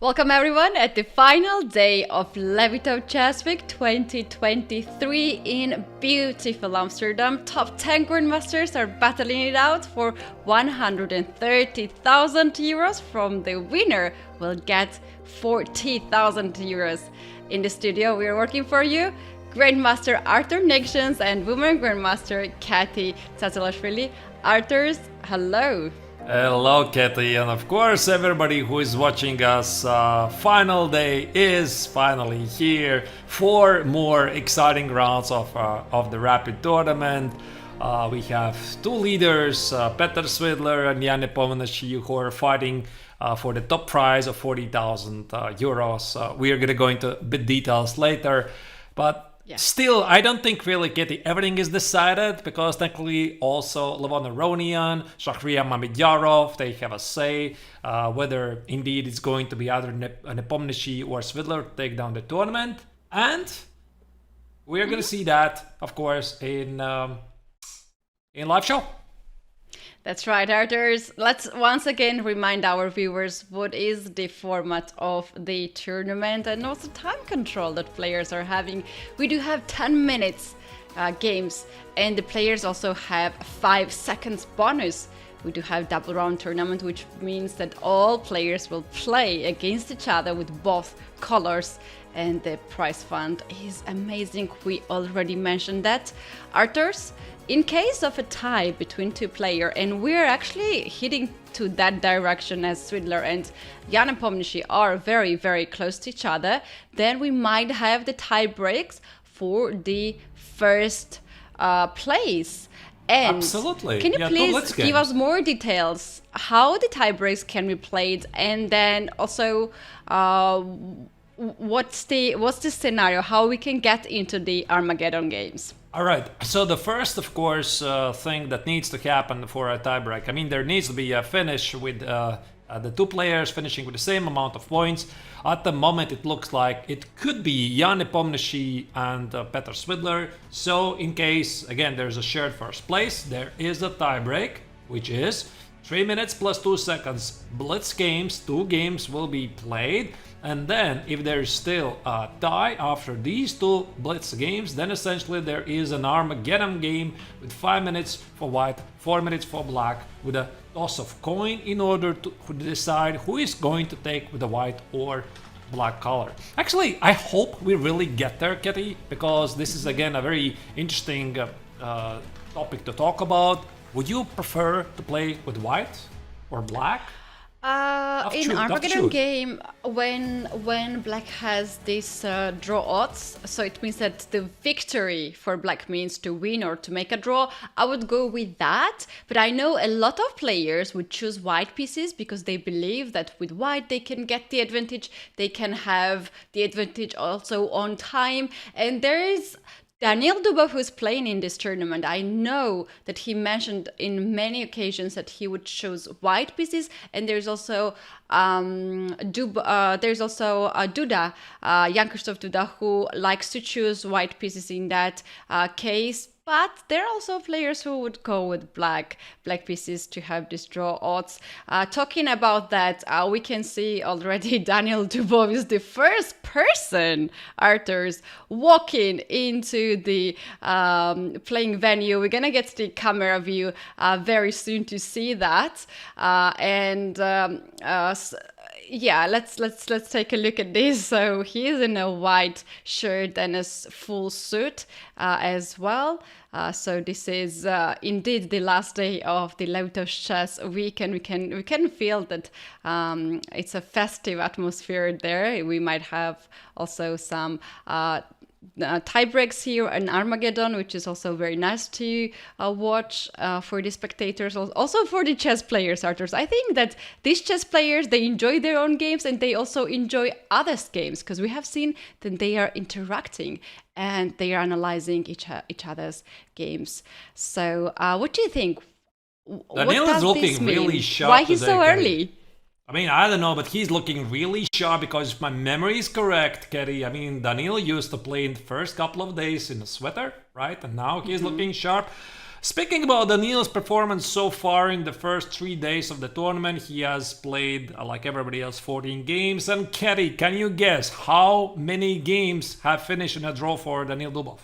Welcome everyone at the final day of Levitov Chess Week 2023 in beautiful Amsterdam. Top 10 Grandmasters are battling it out for 130,000 euros. From the winner will get 40,000 euros. In the studio we are working for you, Grandmaster Arthur Nixons and Women Grandmaster Kati Tsatilashvili. Arthurs, hello. Hello, Katie, and of course, everybody who is watching us. Final day is finally here. 4 more exciting rounds of the Rapid Tournament. We have 2 leaders, Peter Swidler and Nepomniachtchi, who are fighting for the top prize of 40,000 euros. We are going to go into a bit details later, but still, I don't think really, Kitty, everything is decided, because technically also Levon Aronian, Shahriar Mamedjarov, they have a say whether indeed it's going to be either Nepomniachtchi or Svidler to take down the tournament. And we are going to see that, of course, in live show. That's right, Arthurs. Let's once again remind our viewers what is the format of the tournament and also time control that players are having. We do have 10 minutes games, and the players also have 5 seconds bonus. We do have double round tournament, which means that all players will play against each other with both colors, and the prize fund is amazing. We already mentioned that. Arthurs, in case of a tie between 2 players, and we're actually heading to that direction as Swidler and Nepomniachtchi are very, very close to each other, then we might have the tie breaks for the first place. And absolutely. Can you please give us more details how the tie breaks can be played, and then also what's the scenario, how we can get into the Armageddon games? All right. So the first, of course, thing that needs to happen for a tiebreak, I mean, there needs to be a finish with the 2 players finishing with the same amount of points. At the moment, it looks like it could be Nepomniachtchi and Peter Swidler. So in case, again, there's a shared first place, there is a tiebreak, which is 3 minutes plus 2 seconds. Blitz games, 2 games will be played. And then if there's still a tie after these 2 blitz games, then essentially there is an Armageddon game with 5 minutes for white, 4 minutes for black, with a toss of coin in order to decide who is going to take with the white or black color. Actually, I hope we really get there, Kitty, because this is again a very interesting topic to talk about. Would you prefer to play with white or black? In Armageddon game, when black has this draw odds, so it means that the victory for black means to win or to make a draw, I would go with that. But I know a lot of players would choose white pieces because they believe that with white they can get the advantage, they can have the advantage also on time. And there is Daniel Dubov, who's playing in this tournament. I know that he mentioned in many occasions that he would choose white pieces, and there's also Duda, Jan-Krzysztof Duda, who likes to choose white pieces in that case. But there are also players who would go with black pieces to have this draw odds. Talking about that, we can see already Daniel Dubov is the first person, Arthurs, walking into the playing venue. We're gonna get the camera view very soon to see that. Yeah, let's take a look at this. So he is in a white shirt and a full suit as well. So this is indeed the last day of the Levitov Chess Week, and we can feel that it's a festive atmosphere there. We might have also some tie breaks here in Armageddon, which is also very nice to watch for the spectators, also for the chess players, Arthurs. I think that these chess players, they enjoy their own games and they also enjoy others' games, because we have seen that they are interacting and they are analyzing each other's games. So what do you think? Daniel is looking really sharp. Why he's so early? I mean, I don't know, but he's looking really sharp, because if my memory is correct, Kerry, I mean, Daniil used to play in the first couple of days in a sweater, right? And now he's looking sharp. Speaking about Daniil's performance so far in the first 3 days of the tournament, he has played, like everybody else, 14 games. And Kerry, can you guess how many games have finished in a draw for Daniil Dubov?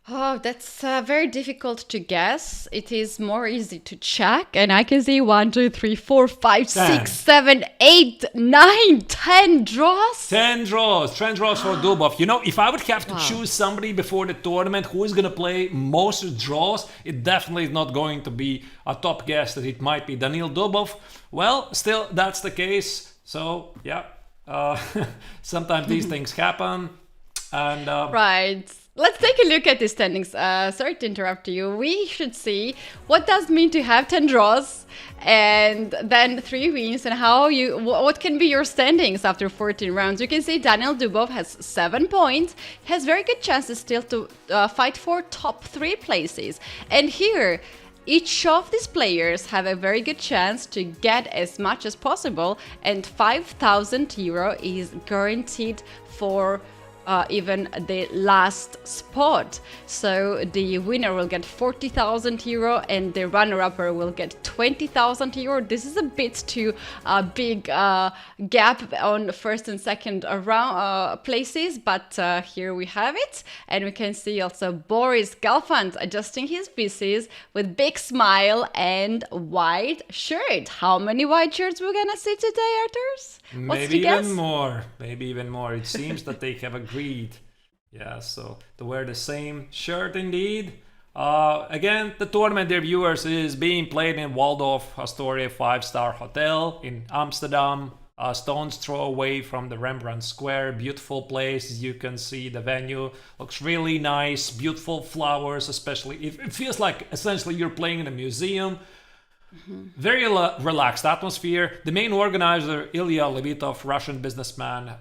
Oh, that's very difficult to guess. It is more easy to check. And I can see 1, 2, 3, 4, 5, 6, 7, 8, 9, 10 draws. 10 draws. 10 draws for Dubov. You know, if I would have to choose somebody before the tournament who is going to play most draws, it definitely is not going to be a top guess that it might be Daniil Dubov. Well, still, that's the case. So, yeah, sometimes these things happen. And Right. Let's take a look at the standings. Sorry to interrupt you. We should see what does it mean to have 10 draws and then 3 wins, and what can be your standings after 14 rounds. You can see Daniil Dubov has 7 points, has very good chances still to fight for top 3 places. And here, each of these players have a very good chance to get as much as possible, and 5,000 euro is guaranteed for even the last spot. So the winner will get 40,000 euro and the runner-up will get 20,000 euro. This is a bit too big gap on first and second round places, but here we have it. And we can see also Boris Gelfand adjusting his pieces with big smile and white shirt. How many white shirts we're gonna see today, Arturs? maybe even more. Maybe even more. It seems that they have agreed. Yeah, so to wear the same shirt indeed. Again, the tournament, dear viewers, is being played in Waldorf Astoria 5-star hotel in Amsterdam. A stone's throw away from the Rembrandt Square. Beautiful place. As you can see, the venue looks really nice. Beautiful flowers, especially. It feels like essentially you're playing in a museum. Very relaxed atmosphere. The main organizer, Ilya Levitov, Russian businessman,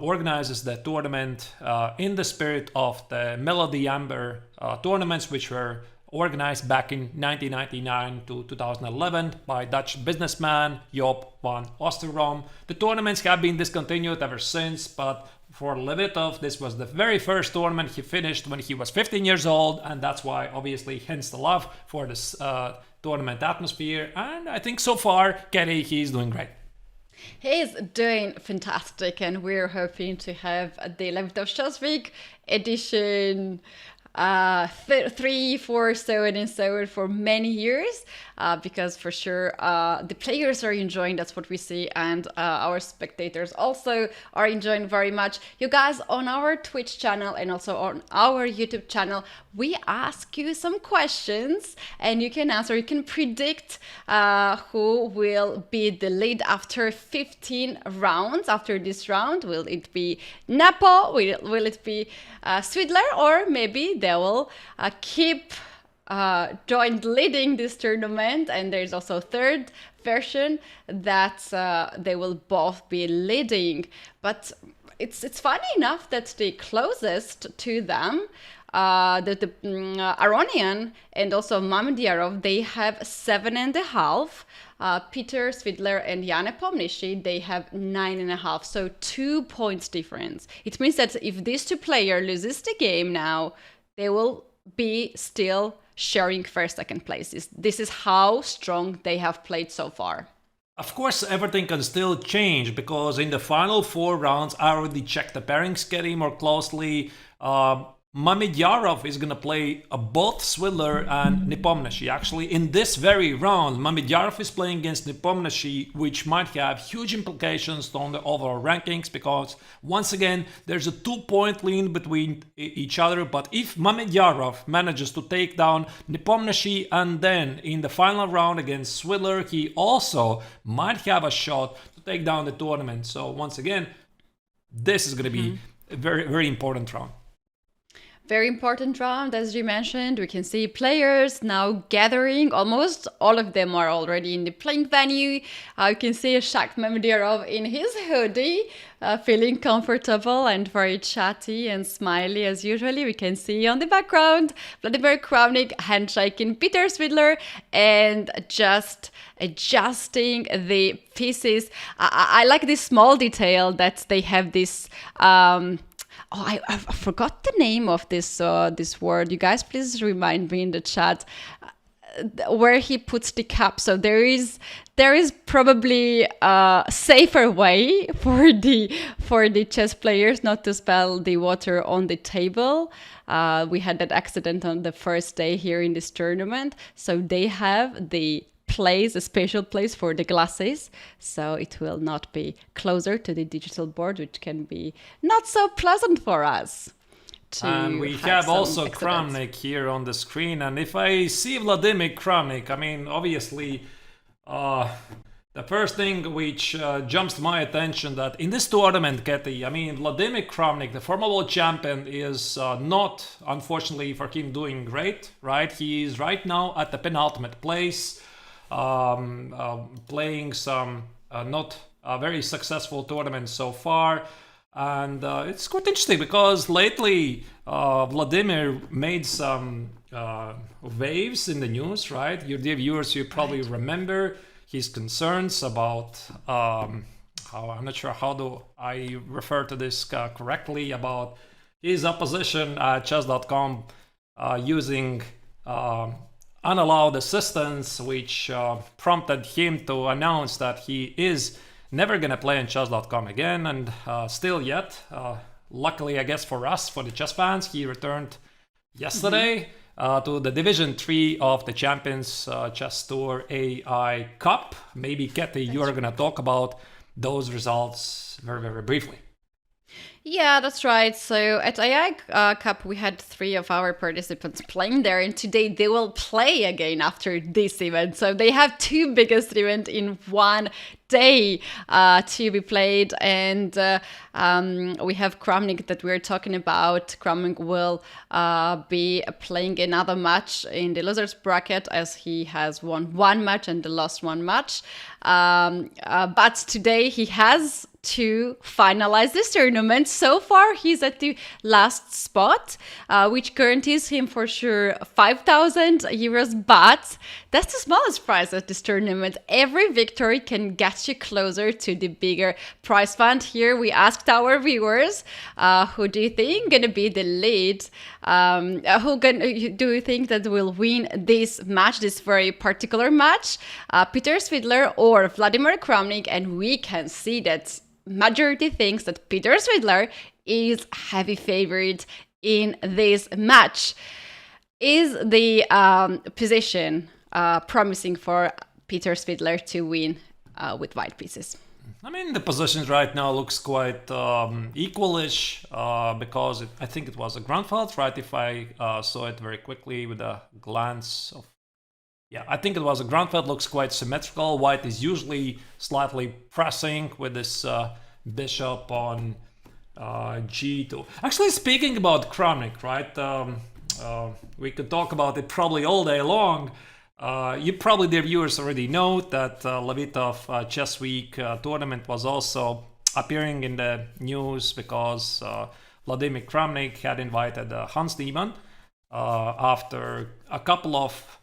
organizes the tournament in the spirit of the Melody Amber tournaments, which were organized back in 1999 to 2011 by Dutch businessman Joop van Oosterom. The tournaments have been discontinued ever since, but for Levitov, this was the very first tournament he finished when he was 15 years old, and that's why, obviously, hence the love for this tournament atmosphere. And I think so far, Kelly, he's doing great. He's doing fantastic, and we're hoping to have the Levitov Shosvik edition 3, 4, so on and so on for many years, because for sure the players are enjoying, that's what we see, and our spectators also are enjoying very much. You guys, on our Twitch channel and also on our YouTube channel, we ask you some questions and you can answer, you can predict who will be the lead after 15 rounds. After this round, will it be Nepo, will it be Swidler, or maybe they will keep joint leading this tournament, and there's also a third version that they will both be leading. But it's funny enough that the closest to them, the Aronian and also Mamediyarov, they have 7.5. Peter Svidler and Nepomniachtchi, they have 9.5, so 2 points difference. It means that if these two players loses the game now, they will be still sharing first, second places. This is how strong they have played so far. Of course, everything can still change, because in the final 4 rounds, I already checked the pairings getting more closely. Mamediyarov is going to play both Swidler and Nepomniachtchi. Actually, in this very round, Mamediyarov is playing against Nepomniachtchi, which might have huge implications on the overall rankings, because once again, there's a 2-point lead between each other. But if Mamediyarov manages to take down Nepomniachtchi and then in the final round against Swidler, he also might have a shot to take down the tournament. So once again, this is going to be a very, very important round. Very important round, as you mentioned. We can see players now gathering. Almost all of them are already in the playing venue. You can see Shak Mamediyarov in his hoodie, feeling comfortable and very chatty and smiley as usually. We can see on the background Vladimir Kramnik handshaking Peter Svidler and just adjusting the pieces. I like this small detail that they have this I forgot the name of this word. You guys, please remind me in the chat where he puts the cup. So there is probably a safer way for the chess players not to spill the water on the table. We had that accident on the first day here in this tournament, so they have the place, a special place for the glasses, so it will not be closer to the digital board, which can be not so pleasant for us. And we have also Kramnik here on the screen. And if I see Vladimir Kramnik, I mean, obviously, the first thing which jumps to my attention that in this tournament, Katie, I mean, Vladimir Kramnik, the former world champion, is not, unfortunately for him, doing great, right? He is right now at the penultimate place, playing some not very successful tournaments so far. And it's quite interesting because lately Vladimir made some waves in the news, right? Your dear viewers, you probably remember his concerns about, I'm not sure how do I refer to this correctly, about his opposition at chess.com using unallowed assistance, which prompted him to announce that he is never gonna play on chess.com again, and still yet, luckily I guess for us, for the chess fans, he returned yesterday to the Division 3 of the Champions Chess Tour AI Cup. Maybe Katie, you're gonna talk about those results very, very briefly. Yeah, that's right. So at AI Cup, we had 3 of our participants playing there, and today they will play again after this event. So they have 2 biggest events in one day to be played, and we have Kramnik that we're talking about. Kramnik will be playing another match in the losers bracket, as he has won 1 match and lost 1 match. But today he has to finalize this tournament. So far, he's at the last spot, which guarantees him for sure 5,000 euros. But that's the smallest prize at this tournament. Every victory can get you closer to the bigger prize fund. Here, we asked our viewers, who do you think gonna be the lead? Do you think that will win this match, this very particular match? Peter Swidler or Vladimir Kramnik? And we can see that majority thinks that Peter Swidler is heavy favorite in this match. Is the position promising for Peter Swidler to win with white pieces? I mean, the positions right now looks quite equalish because I think it was a ground fault, right? If I saw it very quickly with a glance of, yeah, I think it was a ground fault. Looks quite symmetrical. White is usually slightly pressing with this bishop on g2. Actually, speaking about Kramnik, right? We could talk about it probably all day long. You probably, dear viewers, already know that Levitov Chess Week tournament was also appearing in the news because Vladimir Kramnik had invited Hans Niemann after a couple of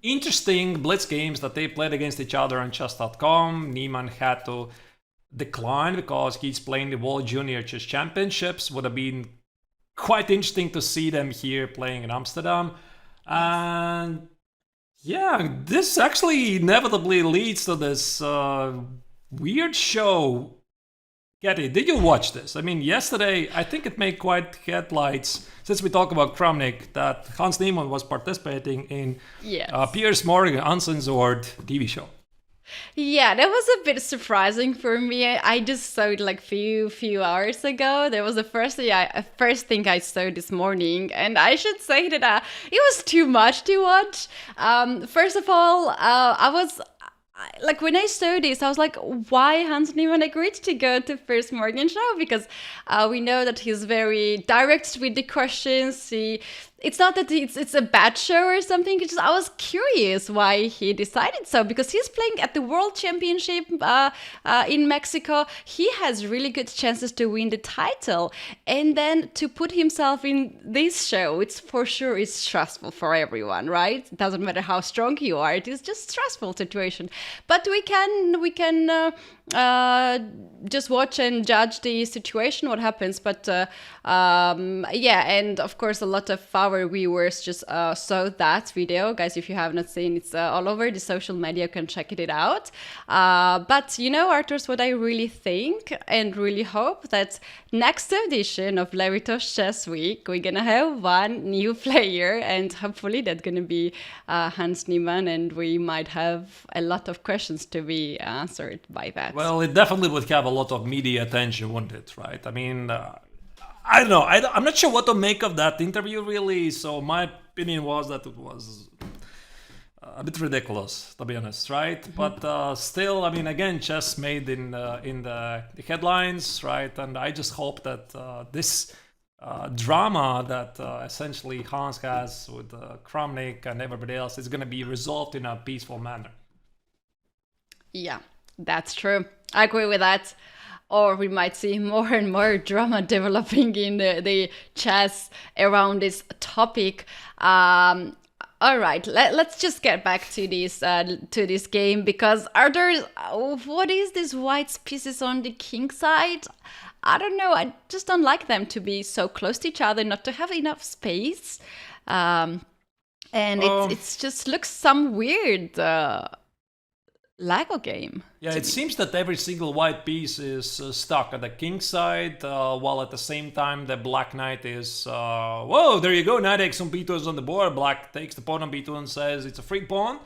interesting blitz games that they played against each other on chess.com. Niemann had to decline because he's playing the World Junior Chess Championships. Would have been quite interesting to see them here playing in Amsterdam. And yeah, this actually inevitably leads to this weird show. Katie, did you watch this? I mean, yesterday, I think it made quite headlines, since we talk about Kramnik, that Hans Niemann was participating in Piers Morgan uncensored TV show. Yeah, that was a bit surprising for me. I just saw it like few hours ago. That was the first thing I saw this morning, and I should say that it was too much to watch. First of all, like when I saw this, I was like, why Hans Niemann agreed to go to Piers Morgan show? Because we know that he's very direct with the questions. It's not that it's a bad show or something. It's just, I was curious why he decided so, because he's playing at the World Championship in Mexico. He has really good chances to win the title, and then to put himself in this show, it's for sure is stressful for everyone, right? It doesn't matter how strong you are; it is just stressful situation. But we can just watch and judge the situation, what happens. But yeah, and of course, a lot of our viewers just saw that video. Guys, if you have not seen, it's all over the social media. You can check it out. But you know, Arthurs, what I really think and really hope that next edition of Levitov Chess Week, we're gonna have one new player, and hopefully that's gonna be Hans Niemann, and we might have a lot of questions to be answered by that. Well, it definitely would have a lot of media attention, wouldn't it? Right? I mean, I don't know. I'm not sure what to make of that interview, really. So my opinion was that it was a bit ridiculous, to be honest, right? But still, I mean, again, chess made in the headlines, right? And I just hope that this drama that essentially Hans has with Kramnik and everybody else is going to be resolved in a peaceful manner. Yeah, that's true. I agree with that. Or we might see more and more drama developing in the chess around this topic. All right, let's just get back to this game, because are there, what is these white pieces on the king side? I don't know. I just don't like them to be so close to each other, not to have enough space, and it's just looks some weird Lego game. Yeah, it seems that every single white piece is stuck at the king side, while at the same time the black knight is... whoa, there you go, knight x on b2 is on the board. Black takes the pawn on b2 and says it's a free pawn,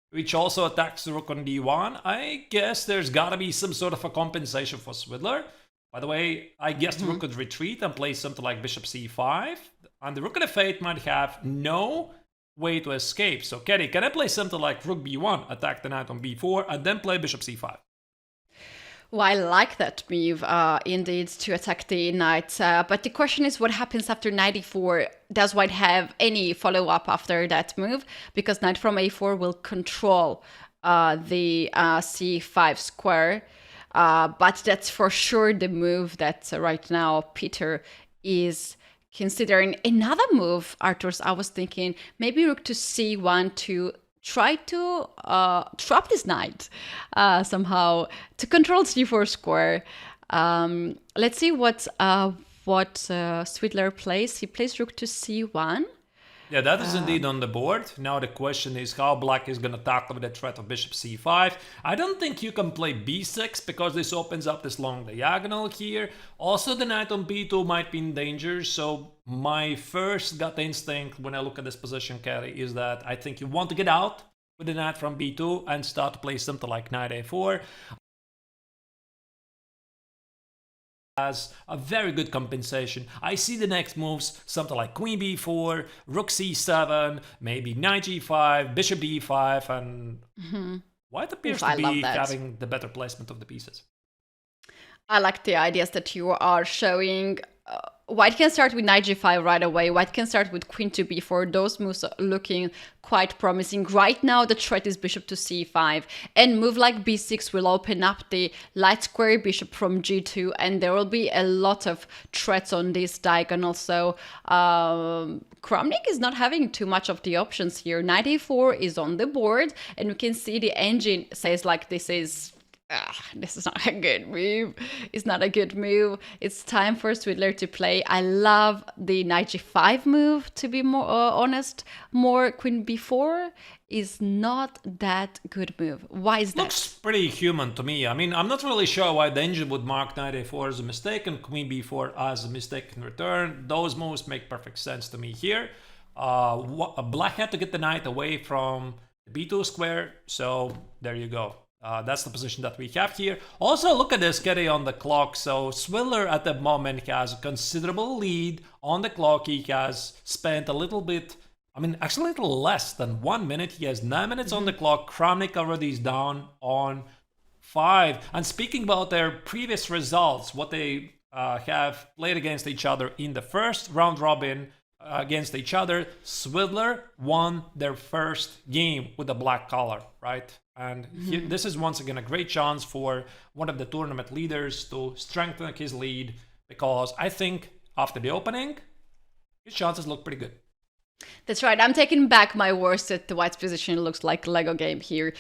which also attacks the rook on d1. I guess there's gotta be some sort of a compensation for Swidler. By the way, I guess the rook could retreat and play something like bishop c5, and the rook of the fate might have no way to escape. So, Kerry, can I play something like rook b1, attack the knight on b4, and then play bishop c5? Well, I like that move, indeed, to attack the knight. But the question is, what happens after knight e4? Does white have any follow-up after that move? Because knight from a4 will control the c5 square. But that's for sure the move that right now Peter is considering. Another move, Arthurs, I was thinking maybe rook to c1 to try to trap this knight somehow to control c4 square. Let's see what Swidler plays. He plays rook to c1. Yeah, that is indeed on the board. Now the question is how black is going to tackle the threat of bishop c5. I don't think you can play b6 because this opens up this long diagonal here. Also, the knight on b2 might be in danger. So my first gut instinct when I look at this position, Kerry, is that I think you want to get out with the knight from b2 and start to play something like knight a4. As a very good compensation. I see the next moves, something like queen b4, rook c7, maybe knight g5, bishop d5, and white appears to be having the better placement of the pieces. I like the ideas that you are showing. White can start with knight g5 right away. White can start with queen to b4. Those moves are looking quite promising. Right now, the threat is bishop to c5. And move like b6 will open up the light square bishop from g2. And there will be a lot of threats on this diagonal. So Kramnik is not having too much of the options here. Knight a4 is on the board. And we can see the engine says like this is not a good move. It's not a good move. It's time for Swidler to play. I love the knight g5 move, to be more honest. More queen b4 is not that good move. Why is that? Looks pretty human to me. I mean, I'm not really sure why the engine would mark knight a4 as a mistake and queen b4 as a mistake in return. Those moves make perfect sense to me here. Black had to get the knight away from the b2 square, so there you go. That's the position that we have here. Also, look at this, Kerry, on the clock. So Swidler at the moment has a considerable lead on the clock. He has spent a little bit, I mean, actually a little less than 1 minute. He has 9 minutes on the clock. Kramnik already is down on 5. And speaking about their previous results, what they have played against each other in the first round robin against each other, Swidler won their first game with the black color, right? And this is once again a great chance for one of the tournament leaders to strengthen his lead, because I think after the opening, his chances look pretty good. That's right. I'm taking back my words that the white's position looks like a Lego game here.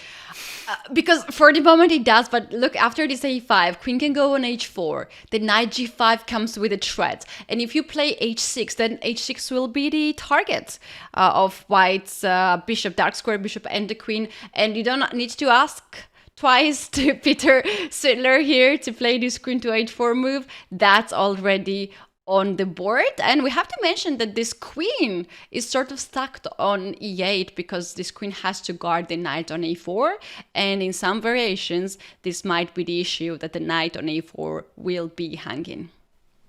Because for the moment it does, but look, after this a5, queen can go on h4. The knight g5 comes with a threat. And if you play h6, then h6 will be the target of white's bishop, dark square bishop, and the queen. And you don't need to ask twice to Peter Svidler here to play this queen to h4 move. That's already on the board. And we have to mention that this queen is sort of stuck on e8 because this queen has to guard the knight on a4, and in some variations this might be the issue that the knight on a4 will be hanging.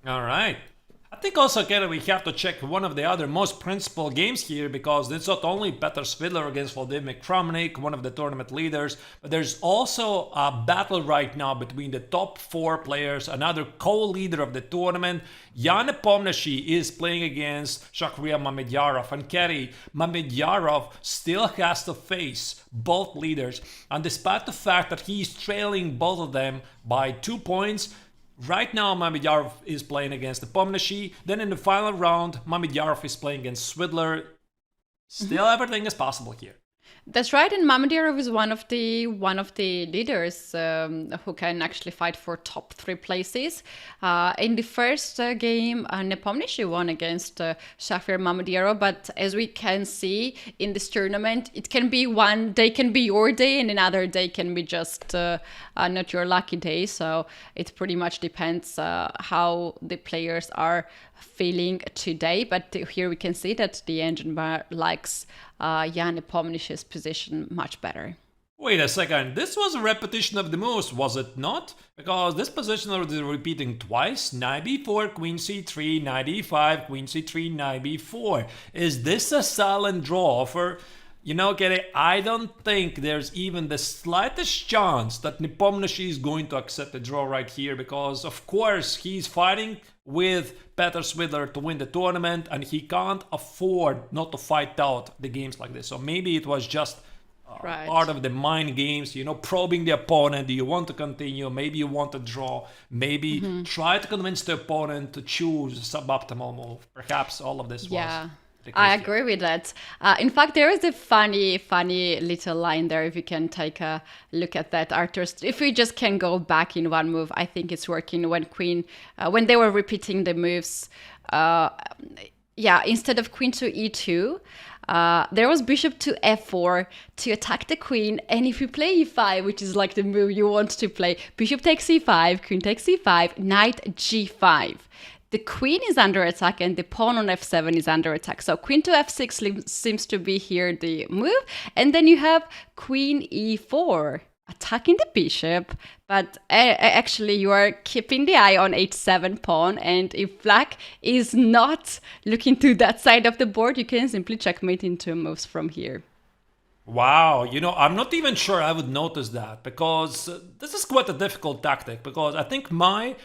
All right. I think also, again, we have to check one of the other most principal games here, because it's not only Peter Svidler against Vladimir Kramnik, one of the tournament leaders, but there's also a battle right now between the top 4 players. Another co-leader of the tournament, Nepomniachtchi, is playing against Shahryar Mamedyarov. And Kerry, Mamedyarov still has to face both leaders. And despite the fact that he's trailing both of them by 2 points, right now, Mamedyarov is playing against Nepomniachtchi. Then in the final round, Mamedyarov is playing against Swidler. Still, everything is possible here. That's right, and Mamedyarov is one of the leaders who can actually fight for top 3 places. In the first game, Nepomniachtchi won against Shahryar Mamedyarov, but as we can see in this tournament, it can be one day can be your day, and another day can be just not your lucky day. So it pretty much depends how the players are feeling today. But here we can see that the engine bar likes Nepomniachtchi's position much better. Wait a second, this was a repetition of the moves, was it not? Because this position is repeating twice. Knight b4, queen c3, knight e5, queen c3, knight b4. Is this a silent draw for... You know, Kerry, I don't think there's even the slightest chance that Nepomniachtchi is going to accept the draw right here, because, of course, he's fighting with Peter Svidler to win the tournament, and he can't afford not to fight out the games like this. So maybe it was just part of the mind games, you know, probing the opponent. Do you want to continue? Maybe you want to draw. Maybe try to convince the opponent to choose a suboptimal move. Perhaps all of this was... I agree with that. In fact, there is a funny little line there. If you can take a look at that, Arthur. If we just can go back in one move, I think it's working. When they were repeating the moves, instead of queen to e2, there was bishop to f4 to attack the queen. And if you play e5, which is like the move you want to play, bishop takes e5, queen takes e5, knight g5. The queen is under attack and the pawn on f7 is under attack. So queen to f6 seems to be here the move. And then you have queen e4 attacking the bishop. But actually you are keeping the eye on h7 pawn. And if black is not looking to that side of the board, you can simply checkmate into moves from here. Wow, you know, I'm not even sure I would notice that, because this is quite a difficult tactic, because I think my...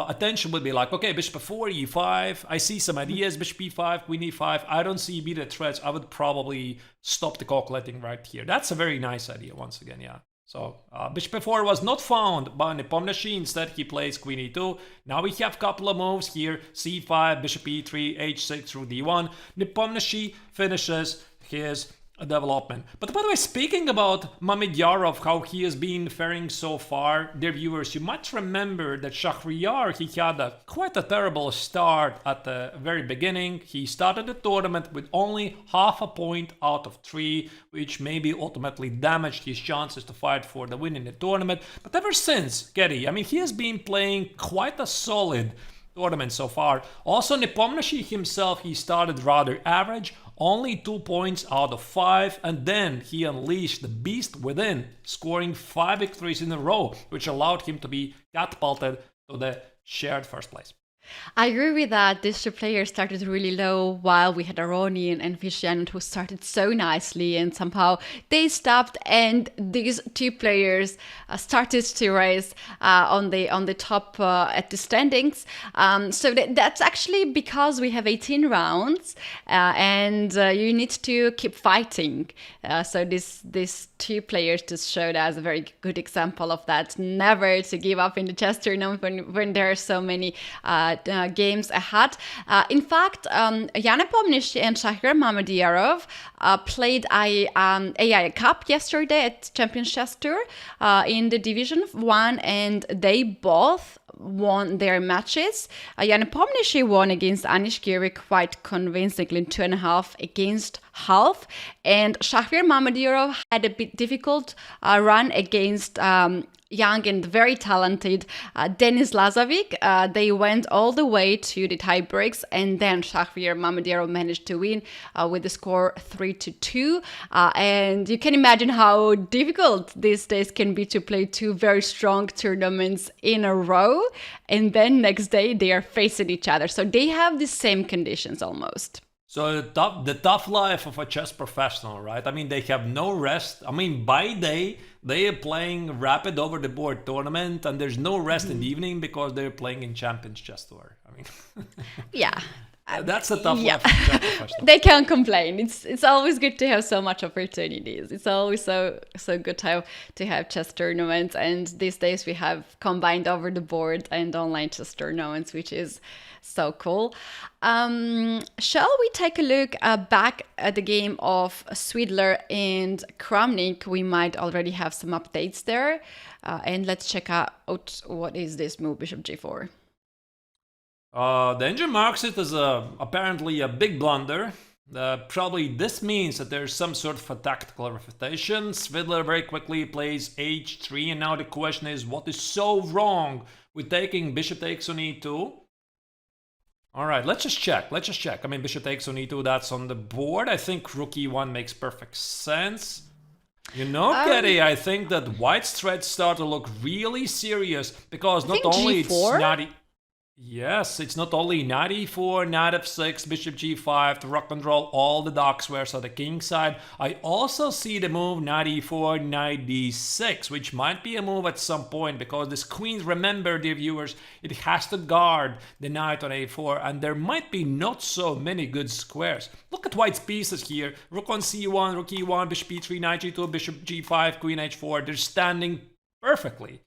attention would be like, okay, bishop f4, e5. I see some ideas, bishop e5, queen e5. I don't see immediate threats. I would probably stop the calculating right here. That's a very nice idea, once again, yeah. So bishop f4 was not found by Nepomniachtchi. Instead, he plays queen e2. Now we have a couple of moves here. c5, bishop e3, h6 through d1. Nepomniachtchi finishes his development. But by the way, speaking about Mamedyarov, how he has been faring so far, dear viewers, you might remember that Shahryar, he had quite a terrible start at the very beginning. He started the tournament with only half a point out of 3, which maybe ultimately damaged his chances to fight for the win in the tournament. But ever since, Kerry, I mean, he has been playing quite a solid tournament so far. Also, Nepomniachtchi himself, he started rather average, only 2 points out of 5, and then he unleashed the beast within, scoring 5 victories in a row, which allowed him to be catapulted to the shared first place. I agree with that. These two players started really low, while we had Aronian and Vishnyanand who started so nicely, and somehow they stopped, and these two players started to rise on the top at the standings. So that's actually because we have 18 rounds, and you need to keep fighting. So these two players just showed us a very good example of that. Never to give up in the chess tournament when there are so many games ahead. In fact, Nepomniachtchi and Shahir Mamediyarov played a AI Cup yesterday at Champions Chess Tour in the Division 1, and they both won their matches. Nepomniachtchi won against Anish Giri quite convincingly, 2.5 against half. And Shahir Mamediyarov had a bit difficult run against young and very talented Denis Lazovic. They went all the way to the tie breaks, and then Shahir Mamediyarov managed to win with the score 3-2. And you can imagine how difficult these days can be to play two very strong tournaments in a row, and then next day they are facing each other. So they have the same conditions almost. So the tough life of a chess professional, right? I mean, they have no rest. I mean, by day, they are playing rapid over-the-board tournament, and there's no rest in the evening because they're playing in Champions Chess Tour. I mean, yeah. That's the tough life of a chess professional. They can't complain. It's always good to have so much opportunities. It's always so good to have chess tournaments, and these days we have combined over-the-board and online chess tournaments, which is so cool. Shall we take a look back at the game of Swidler and Kramnik? We might already have some updates there. And let's check out what is this move, Bishop G4. The engine marks it as apparently a big blunder. Probably this means that there's some sort of a tactical refutation. Svidler very quickly plays h3, and now the question is, what is so wrong with taking bishop takes on e2? All right, let's just check. I mean, bishop takes on e2, that's on the board. I think rook e1 makes perfect sense. You know, Katie, I think that white's threats start to look really serious because not only it's not... Yes, it's not only knight e4, knight f6, bishop g5 to rock control all the dark squares on the king side. I also see the move knight e4, knight d6, which might be a move at some point because this queen, remember dear viewers, it has to guard the knight on a4, and there might be not so many good squares. Look at white's pieces here. Rook on c1, rook e1, bishop e3, knight g2, bishop g5, queen h4. They're standing perfectly.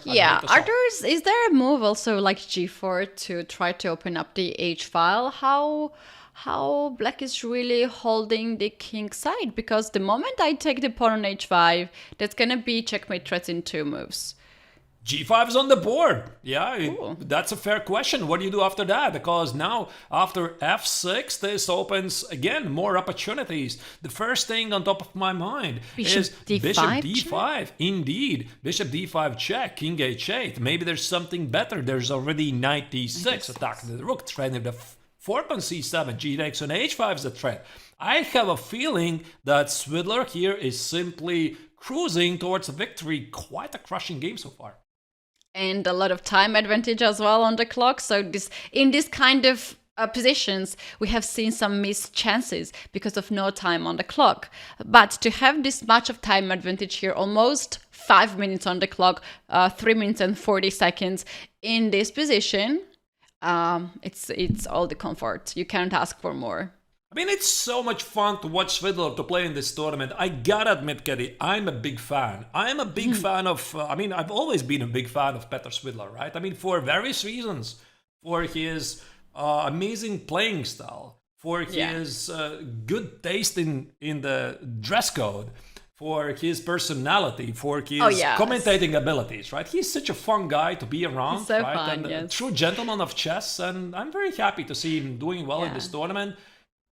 Yeah, Arthur's, is there a move also like g4 to try to open up the h file? How black is really holding the king side? Because the moment I take the pawn on h5, that's gonna be checkmate threats in 2 moves. G5 is on the board. Yeah, that's a fair question. What do you do after that? Because now, after f6, this opens, again, more opportunities. The first thing on top of my mind is D5 bishop d5. Check? Indeed. Bishop d5 check, king h8. Maybe there's something better. There's already knight d6 attacking the rook, threatening the fork on c7. G takes on h5 is a threat. I have a feeling that Swidler here is simply cruising towards a victory. Quite a crushing game so far. And a lot of time advantage as well on the clock. So in this kind of positions, we have seen some missed chances because of no time on the clock. But to have this much of time advantage here, almost 5 minutes on the clock, 3 minutes and 40 seconds in this position, it's all the comfort. You can't ask for more. I mean, it's so much fun to watch Svidler to play in this tournament. I gotta admit, Katie, I'm a big fan. I'm a big fan of, I've always been a big fan of Petr Svidler, right? I mean, for various reasons. For his amazing playing style, for his good taste in the dress code, for his personality, for his commentating abilities, right? He's such a fun guy to be around, He's so right? fun, and yes. a true gentleman of chess, and I'm very happy to see him doing well in this tournament.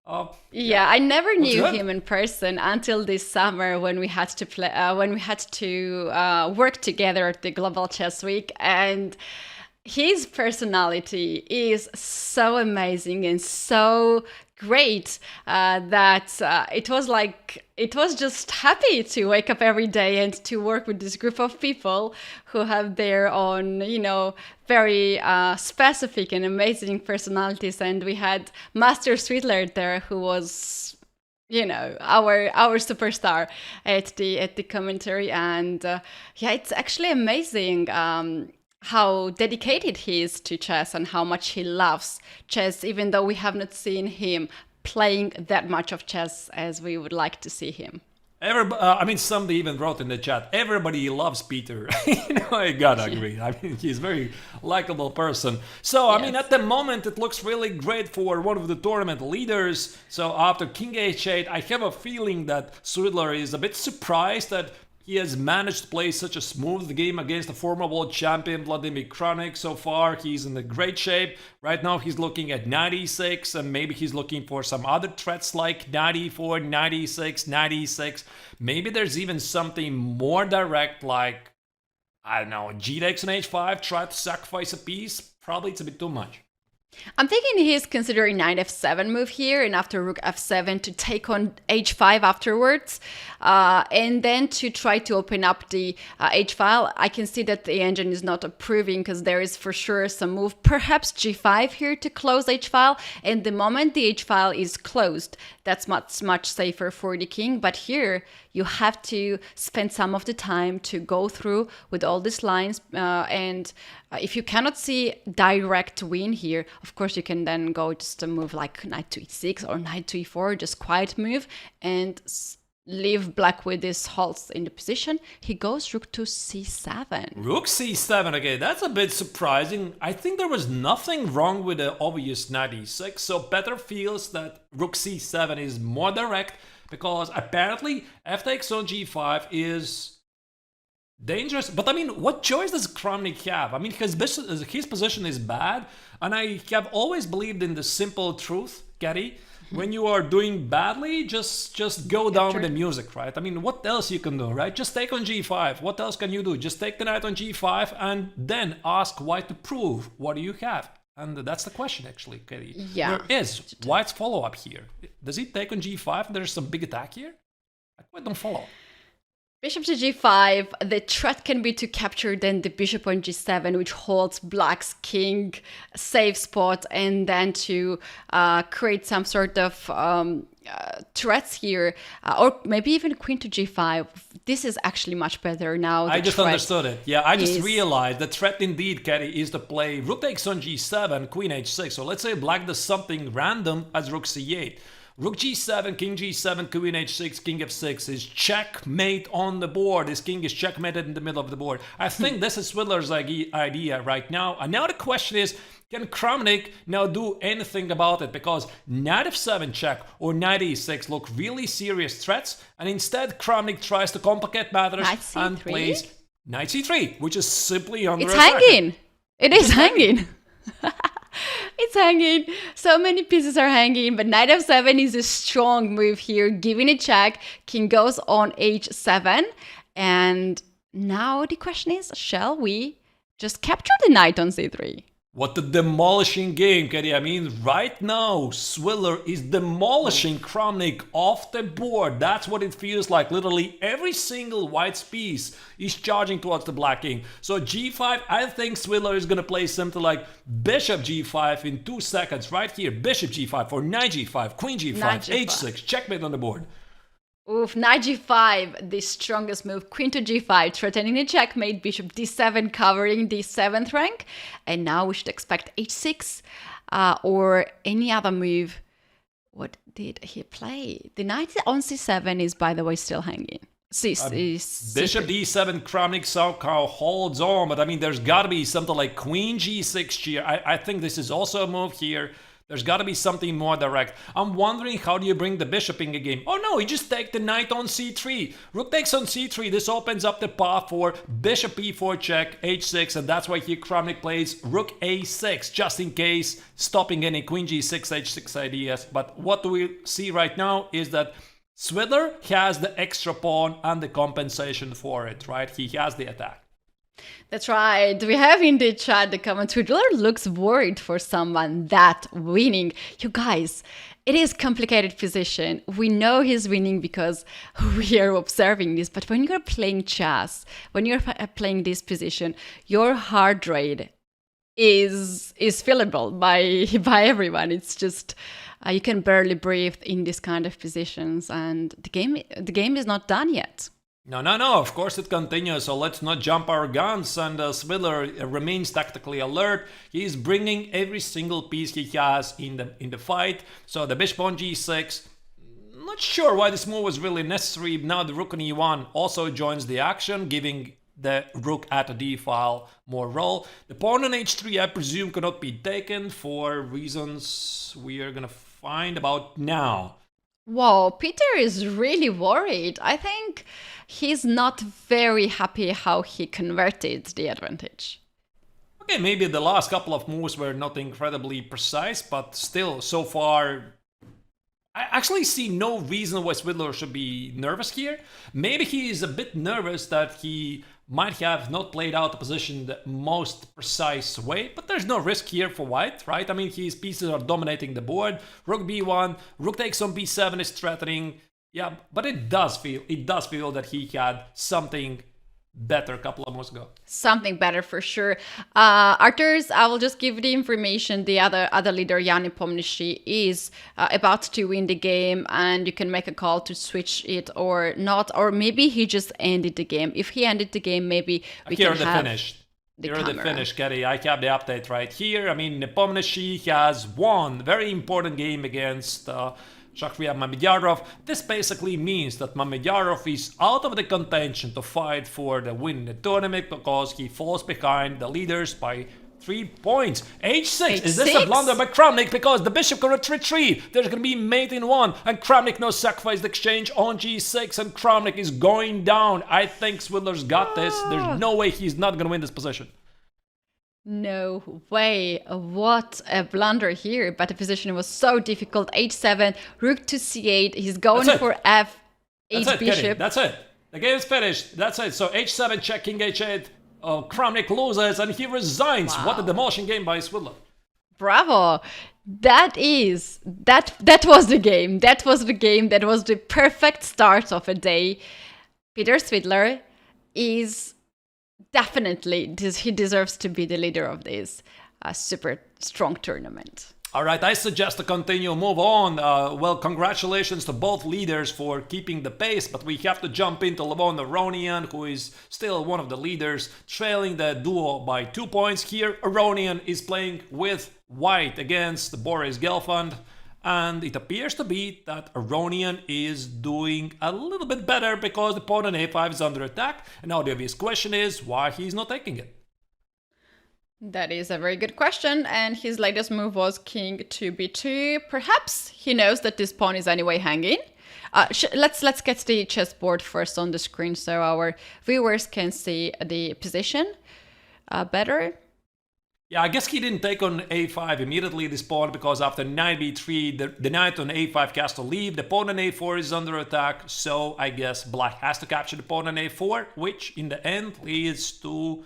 I never knew him in person until this summer when we had to play, work together at the Global Chess Week, and his personality is so amazing and so great that it was just happy to wake up every day and to work with this group of people who have their own, very specific and amazing personalities. And we had Master Swidler there, who was, our superstar at the commentary. And it's actually amazing how dedicated he is to chess and how much he loves chess, even though we have not seen him playing that much of chess as we would like to see him. I mean, somebody even wrote in the chat, everybody loves Peter. I gotta agree. I mean, he's a very likable person. So, I mean, at the moment, it looks really great for one of the tournament leaders. So, after King H8, I have a feeling that Swidler is a bit surprised that he has managed to play such a smooth game against the former world champion Vladimir Kramnik so far. He's in a great shape. Right now he's looking at 96 and maybe he's looking for some other threats like 94, 96, 96. Maybe there's even something more direct like, I don't know, G takes an H5, try to sacrifice a piece. Probably it's a bit too much. I'm thinking he's considering knight f7 move here and after rook f7 to take on h5 afterwards and then to try to open up the h file. I can see that the engine is not approving because there is for sure some move, perhaps g5 here to close h file, and the moment the h file is closed, that's much safer for the king. But here you have to spend some of the time to go through with all these lines and if you cannot see direct win here, of course you can then go just a move like knight to e6 or knight to e4, just quiet move and leave black with his halts in the position. He goes rook to c7. Rook c7, okay, that's a bit surprising. I think there was nothing wrong with the obvious knight e6, so Peter feels that rook c7 is more direct because apparently f takes on g5 is dangerous. But I mean, what choice does Kramnik have? I mean, his position is bad, and I have always believed in the simple truth, Gary. When you are doing badly, just go down with the music, right? I mean, what else you can do, right? Just take on g5. What else can you do? Just take the knight on g5 and then ask white to prove what do you have. And that's the question, actually, Katie. Yeah. There is white's follow-up here. Does he take on g5? There's some big attack here? I quite don't follow. Bishop to g5, the threat can be to capture then the bishop on g7, which holds black's king safe spot, and then to create some sort of threats here, or maybe even queen to g5. This is actually much better now. I just understood it. Yeah, I just realized the threat indeed, Katie, is to play rook takes on g7, queen h6. So let's say black does something random as rook c8. Rook g7, king g7, queen h6, king f6 is checkmate on the board. His king is checkmated in the middle of the board. I think this is Swidler's idea right now. And now the question is, can Kramnik now do anything about it? Because knight f7 check or knight e6 look really serious threats. And instead, Kramnik tries to complicate matters and plays knight c3, which is simply under attack. It's hanging. It is hanging. It's hanging. So many pieces are hanging, but knight f7 is a strong move here, giving a check. King goes on h7. And now the question is, shall we just capture the knight on c3? What a demolishing game, Katie. I mean, right now, Swidler is demolishing Kramnik off the board. That's what it feels like. Literally every single white's piece is charging towards the black king. So g5, I think Swidler is going to play something like bishop g5 in 2 seconds. Right here, bishop g5 or knight g5, queen g5, h6, checkmate on the board. Oof, knight g5, the strongest move. Queen to g5, threatening a checkmate. Bishop d7, covering the 7th rank. And now we should expect h6 or any other move. What did he play? The knight on c7 is, by the way, still hanging. Bishop d7, Kramnik somehow holds on. But I mean, there's got to be something like queen g6 here. I think this is also a move here. There's got to be something more direct. I'm wondering, how do you bring the bishop in the game? Oh no, you just take the knight on c3. Rook takes on c3. This opens up the path for bishop e4 check, h6, and that's why here Kramnik plays rook a6, just in case, stopping any queen g6, h6 ideas. But what do we see right now is that Swidler has the extra pawn and the compensation for it, right? He has the attack. That's right. We have in the chat the comment, Swidler looks worried for someone that winning. You guys, it is complicated position. We know he's winning because we are observing this. But when you're playing chess, when you're playing this position, your heart rate is fillable by everyone. It's just you can barely breathe in this kind of positions, and the game is not done yet. No, of course it continues, so let's not jump our guns, and Swidler remains tactically alert. He's bringing every single piece he has in the fight. So the bishop on g6, Not sure why this move was really necessary. Now the rook on e1 also joins the action, giving the rook at a d file more role. The pawn on h3, I presume, cannot be taken for reasons we are gonna find about now. Whoa, Peter is really worried. I think he's not very happy how he converted the advantage. Okay, maybe the last couple of moves were not incredibly precise, but still, so far, I actually see no reason why Swidler should be nervous here. Maybe he is a bit nervous that he might have not played out the position the most precise way, but there's no risk here for white, right? I mean, his pieces are dominating the board. Rook b1, rook takes on b7 is threatening. Yeah, but it does feel that he had something better a couple of months ago. Something better for sure. Arthurs, I will just give the information. The other leader, Nepomniachtchi, is about to win the game, and you can make a call to switch it or not, or maybe he just ended the game. If he ended the game, maybe we can have Here are the finish, Getty. I have the update right here. I mean, Nepomniachtchi has won very important game against Shakhriar Mamedyanov. This basically means that Mamedyanov is out of the contention to fight for the win in the tournament because he falls behind the leaders by 3 points. H6. Is this a blunder by Kramnik? Because the bishop cannot retreat. There's going to be mate in one, and Kramnik no sacrifice the exchange on g6, and Kramnik is going down. I think Swidler's got this. There's no way he's not going to win this position. No way. What a blunder here. But the position was so difficult. h7, rook to c8. He's going for f8 bishop. Kenny. That's it. The game's finished. That's it. So h7 check king h8. Kramnik loses and he resigns. Wow. What a demolishing game by Swidler. Bravo. That was the game. That was the game. That was the perfect start of a day. Peter Swidler is definitely, he deserves to be the leader of this super strong tournament. All right, I suggest to continue, move on. Well, congratulations to both leaders for keeping the pace, but we have to jump into Levon Aronian, who is still one of the leaders, trailing the duo by 2 points. Here, Aronian is playing with white against Boris Gelfand, and it appears to be that Aronian is doing a little bit better because the pawn on a5 is under attack, and now the obvious question is why he's not taking it. That is a very good question, and his latest move was king to b2. Perhaps he knows that this pawn is anyway hanging. Let's get the chessboard first on the screen so our viewers can see the position better. Yeah, I guess he didn't take on a5 immediately this pawn because after knight b3, the knight on a5 has to leave. The pawn on a4 is under attack, so I guess black has to capture the pawn on a4, which in the end leads to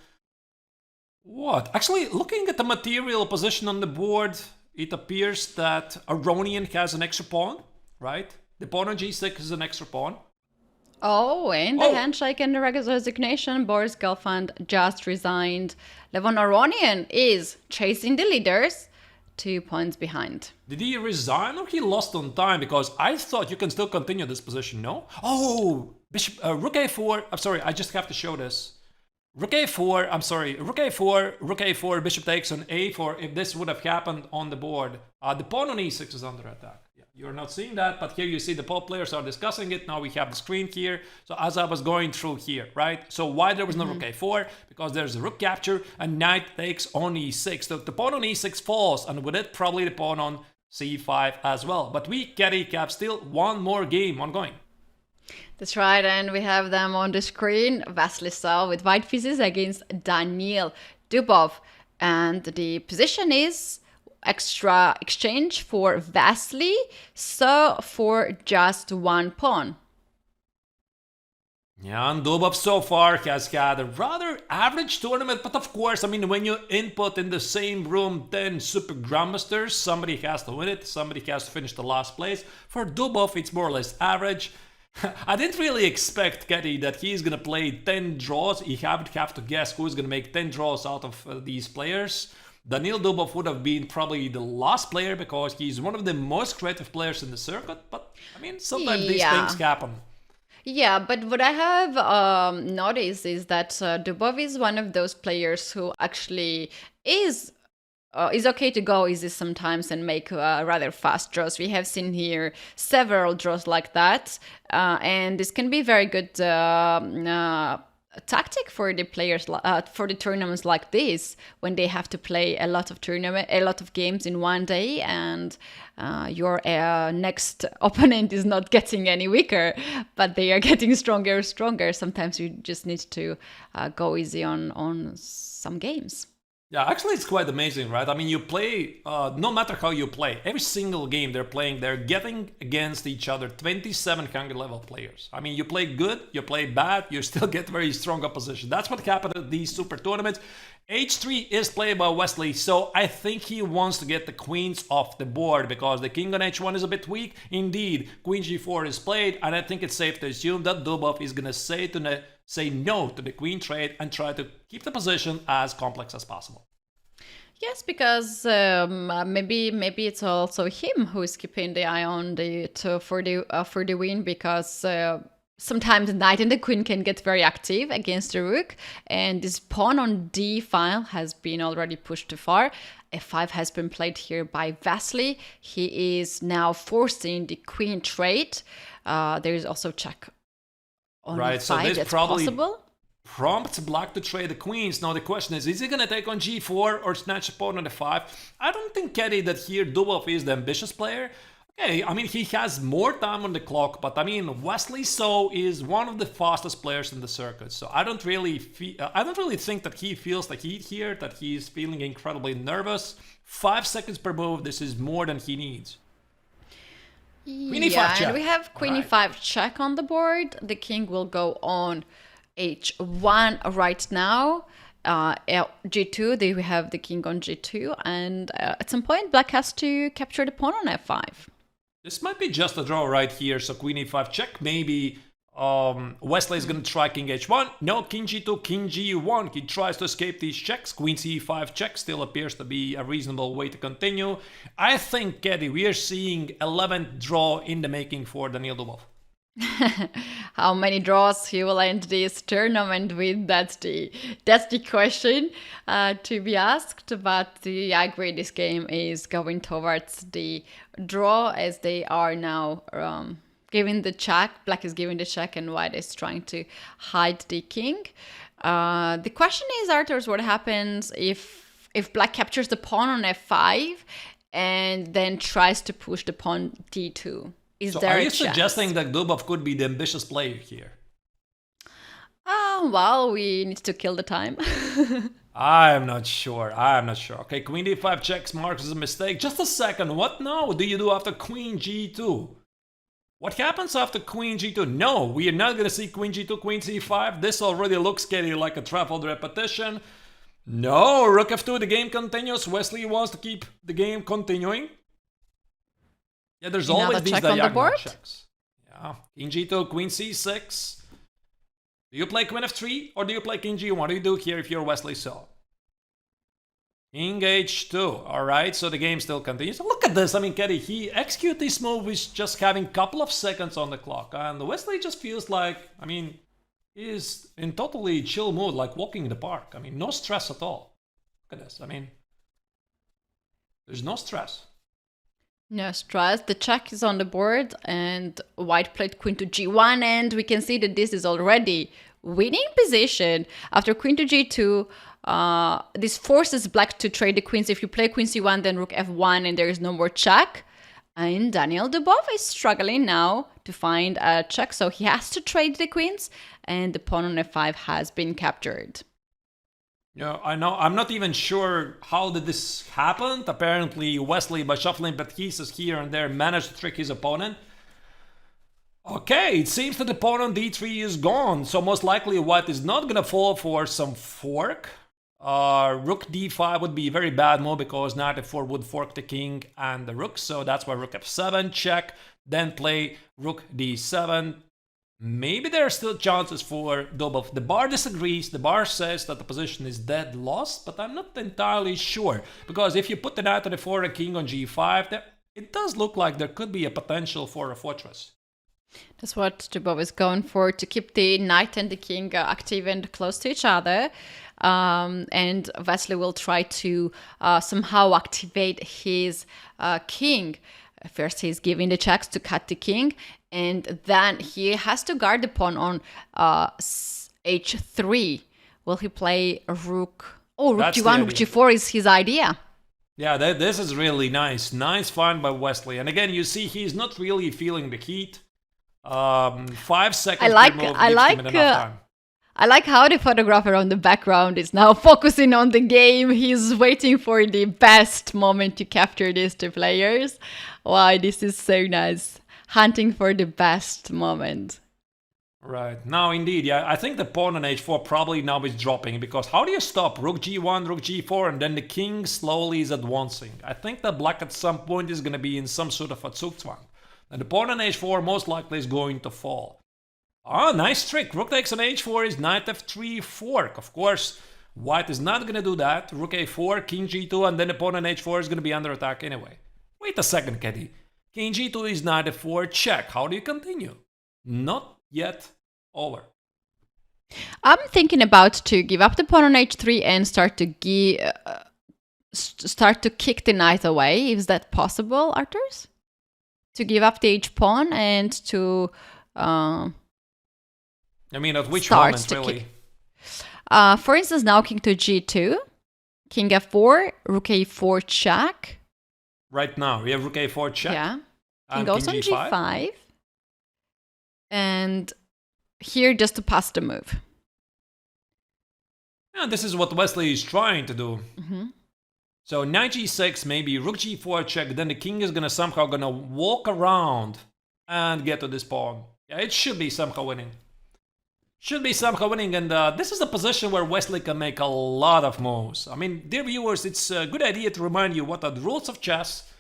what? Actually, looking at the material position on the board, it appears that Aronian has an extra pawn, right? The pawn on g6 is an extra pawn. Oh, and the handshake and the resignation, Boris Gelfand just resigned. Levon Aronian is chasing the leaders, 2 points behind. Did he resign or he lost on time? Because I thought you can still continue this position, no? Oh, bishop, rook a4. I'm sorry, I just have to show this. Rook a4, I'm sorry, rook a4, bishop takes on a4. If this would have happened on the board, the pawn on e6 is under attack. Yeah, you're not seeing that, but here you see the both players are discussing it. Now we have the screen here. So as I was going through here, right? So why there was no rook a4? Because there's a rook capture and knight takes on e6. So the pawn on e6 falls, and with it, probably the pawn on c5 as well. But we have still one more game ongoing. That's right, and we have them on the screen. Vasily Sal with white pieces against Daniil Dubov. And the position is extra exchange for Vasily, so for just 1 pawn. Yeah, and Dubov so far has had a rather average tournament, but of course, I mean, when you input in the same room 10 super grandmasters, somebody has to win it, somebody has to finish the last place. For Dubov, it's more or less average. I didn't really expect, Getty, that he's going to play 10 draws. You have to guess who's going to make 10 draws out of these players. Daniil Dubov would have been probably the last player because he's one of the most creative players in the circuit. But, I mean, sometimes these things happen. Yeah, but what I have noticed is that Dubov is one of those players who actually is it's okay to go easy sometimes and make rather fast draws. We have seen here several draws like that, and this can be very good tactic for the players for the tournaments like this, when they have to play a lot of games in one day, and your next opponent is not getting any weaker, but they are getting stronger and stronger. Sometimes you just need to go easy on some games. Yeah, actually, it's quite amazing, right? I mean, you play, no matter how you play, every single game they're playing, they're getting against each other 2700 level players. I mean, you play good, you play bad, you still get very strong opposition. That's what happened at these super tournaments. H3 is played by Wesley, so I think he wants to get the queens off the board because the king on H1 is a bit weak. Indeed, queen G4 is played, and I think it's safe to assume that Dubov is going to say no to the queen trade and try to keep the position as complex as possible. Yes, because maybe it's also him who is keeping the eye on for the win, because sometimes the knight and the queen can get very active against the rook, and this pawn on d file has been already pushed too far. F5 has been played here by Vasily. He is now forcing the queen trade. There is also check on right, E5. so this That's probably possible. Prompts black to trade the queens. Now the question is he going to take on G4 or snatch a pawn on F5? I don't think, Keddy, that here Dubov is the ambitious player. Okay, I mean, he has more time on the clock, but I mean, Wesley So is one of the fastest players in the circuit, so I don't really think that he feels the heat here, that he's feeling incredibly nervous. 5 seconds per move, this is more than he needs. Queen E5 check. And we have Queen E5 check on the board. The king will go on H1 right now. G2, we have the king on G2, and at some point Black has to capture the pawn on F5. This might be just a draw right here, so Queen E5 check. Maybe Wesley is going to try King H1. No, King G2, King G1. He tries to escape these checks. Queen C5 check still appears to be a reasonable way to continue. I think, Keddy, we are seeing 11th draw in the making for Daniil Dubov. How many draws he will end this tournament with? That's the question to be asked. But I agree, this game is going towards the draw, as they are now giving the check. Black is giving the check, and White is trying to hide the king. The question is, Arthurs, what happens if Black captures the pawn on F5 and then tries to push the pawn D2? So are you suggesting that Dubov could be the ambitious player here? Well, we need to kill the time. I'm not sure. Okay, Queen D5 checks marks as a mistake. Just a second. What now do you do after Queen G2? What happens after Queen G2? No, we are not going to see Queen G2, Queen C5. This already looks scary, like a traveled repetition. No, Rook F2, the game continues. Wesley wants to keep the game continuing. Yeah, there's always these diagonal checks. Yeah, King G2, Queen C6. Do you play Queen F3 or do you play King G1? What do you do here if you're Wesley So? King H2. Alright, so the game still continues. Look at this. I mean, Keddy, he executes this move with just having a couple of seconds on the clock. And Wesley just feels like, I mean, he's in totally chill mood, like walking in the park. I mean, no stress at all. Look at this. I mean, there's no stress. No stress. The check is on the board, and White played Queen to G1, and we can see that this is already winning position. After Queen to G2, this forces Black to trade the queens. If you play Queen C1, then Rook F1, and there is no more check. And Daniil Dubov is struggling now to find a check, so he has to trade the queens, and the pawn on F5 has been captured. Yeah, I know. I'm not even sure how did this happen. Apparently, Wesley, by shuffling pieces here and there, managed to trick his opponent. Okay, it seems that the pawn on D3 is gone, so most likely White is not gonna fall for some fork. Rook D5 would be a very bad move because Knight F4 would fork the king and the rook, so that's why Rook F7 check, then play Rook D7. Maybe there are still chances for Dubov. The bar disagrees. The bar says that the position is dead lost, but I'm not entirely sure. Because if you put the knight on the 4 and king on G5, it does look like there could be a potential for a fortress. That's what Dubov is going for, to keep the knight and the king active and close to each other. And Vasily will try to somehow activate his king. First, he's giving the checks to cut the king, and then he has to guard the pawn on h3. Will he play a rook? Oh, rook g1, rook g4 is his idea. Yeah, this is really nice. Nice find by Wesley. And again, you see he's not really feeling the heat. 5 seconds per move gives him enough time. I like how the photographer on the background is now focusing on the game. He's waiting for the best moment to capture these two players. Wow, this is so nice. Hunting for the best moment. Right. Now, indeed, yeah, I think the pawn on h4 probably now is dropping, because how do you stop rook g1, rook g4, and then the king slowly is advancing? I think that black at some point is going to be in some sort of a zugzwang. And the pawn on h4 most likely is going to fall. Ah, nice trick. Rook takes on h4 is knight f3 fork. Of course, white is not going to do that. Rook a4, king g2, and then the pawn on h4 is going to be under attack anyway. Wait a second, Keddy. King g2 is knight f4 check. How do you continue? Not yet over. I'm thinking about to give up the pawn on h3 and start to kick the knight away. Is that possible, Arturs? To give up the h pawn and to I mean, at which moment, really? For instance, now king to g2, king f4, rook a4 check. Right now, we have rook a4 check. Yeah. King goes on g5. And here just to pass the move. And this is what Wesley is trying to do. Mm-hmm. So knight g6, maybe rook g4 check, then the king is somehow gonna walk around and get to this pawn. Yeah, it should be somehow winning. Should be somehow winning, and this is a position where Wesley can make a lot of moves. I mean, dear viewers, it's a good idea to remind you what are the rules of chess.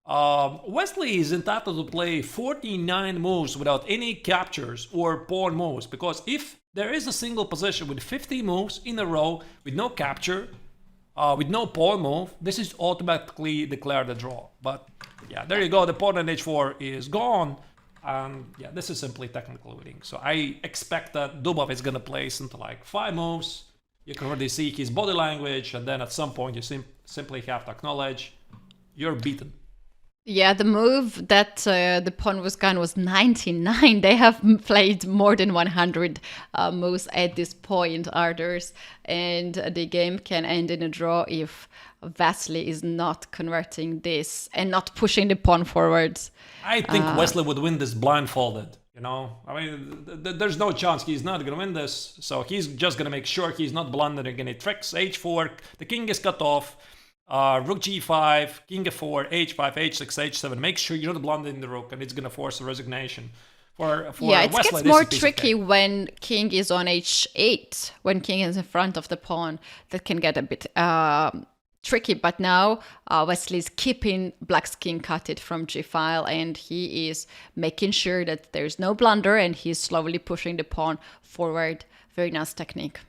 Wesley is entitled to play 49 moves without any captures or pawn moves, because if there is a single position with 50 moves in a row with no capture, with no pawn move, this is automatically declared a draw. But yeah, there you go, the pawn on h4 is gone. Yeah, this is simply technical winning. So I expect that Dubov is going to play something like 5 moves. You can already see his body language, and then at some point you simply have to acknowledge you're beaten. Yeah, the move that the pawn was gone was 99. They have played more than 100 moves at this point, Arturs, and the game can end in a draw if Vasily is not converting this and not pushing the pawn forwards. I think Wesley would win this blindfolded, you know? I mean, there's no chance he's not going to win this, so he's just going to make sure he's not blundering any tricks. h4, the king is cut off. Rook g5, king f4, h5, h6, h7. Make sure you're not blundering the rook, and it's going to force a resignation. For yeah, it Wesley, gets more tricky when king is on h8, when king is in front of the pawn. That can get a bit tricky, but now Wesley is keeping black's king cutted from g-file, and he is making sure that there's no blunder, and he's slowly pushing the pawn forward. Very nice technique.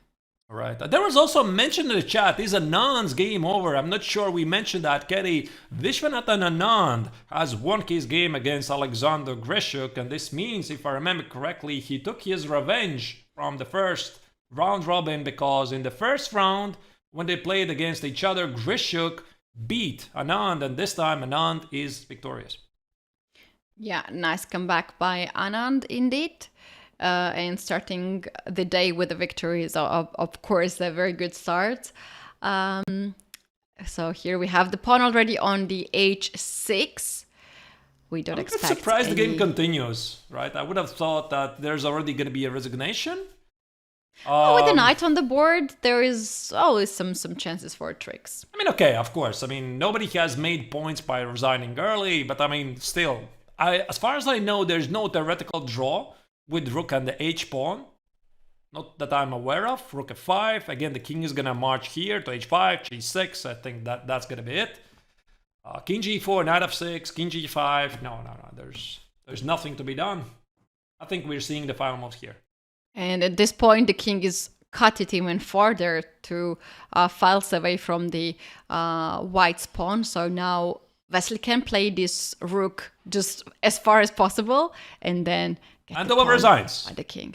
All right. There was also mentioned in the chat, is Anand's game over? I'm not sure we mentioned that, Kelly. Vishwanathan Anand has won his game against Alexander Grishuk, and this means, if I remember correctly, he took his revenge from the first round robin, because in the first round, when they played against each other, Grishuk beat Anand, and this time Anand is victorious. Yeah, nice comeback by Anand indeed. And starting the day with a victory is, of course, a very good start. So here we have the pawn already on the h6. We don't expect. I'm surprised the game continues, right? I would have thought that there's already going to be a resignation. With the knight on the board, there is always some chances for tricks. I mean, okay, of course. I mean, nobody has made points by resigning early, but I mean, still, as far as I know, there's no theoretical draw with rook and the h-pawn. Not that I'm aware of. Rook f5. Again, the king is going to march here to h5, g6. I think that's going to be it. King g4, knight f6, king g5. No. There's nothing to be done. I think we're seeing the final moves here. And at this point, the king is cut it even further to files away from the white's pawn. So now Vasily can play this rook just as far as possible and then get And the over pawn resigns. by the king.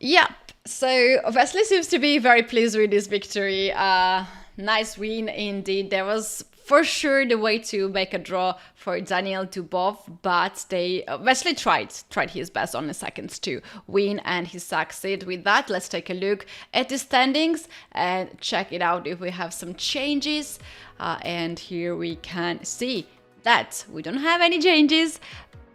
Yep. So Vasily seems to be very pleased with this victory. Nice win indeed. There was for sure the way to make a draw for Daniel Dubov, but Vasily tried his best on the seconds to win, and he succeeded with that. Let's take a look at the standings and check it out if we have some changes. And here we can see that we don't have any changes.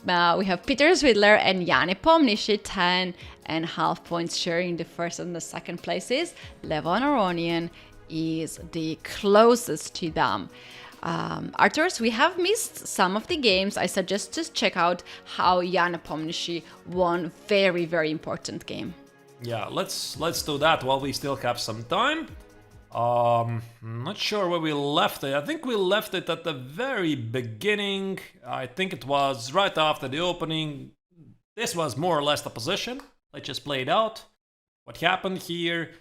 We have Peter Swidler and Jan Nepomniachtchi 10.5 points sharing the first and the second places. Levon Aronian is the closest to them. Arthurs, we have missed some of the games. I suggest just check out how Jan Nepomniachtchi won very, very important game. Yeah, let's do that while we still have some time. Not sure where we left it. I think we left it at the very beginning. I think it was right after the opening. This was more or less the position. Let's just play it out. What happened here?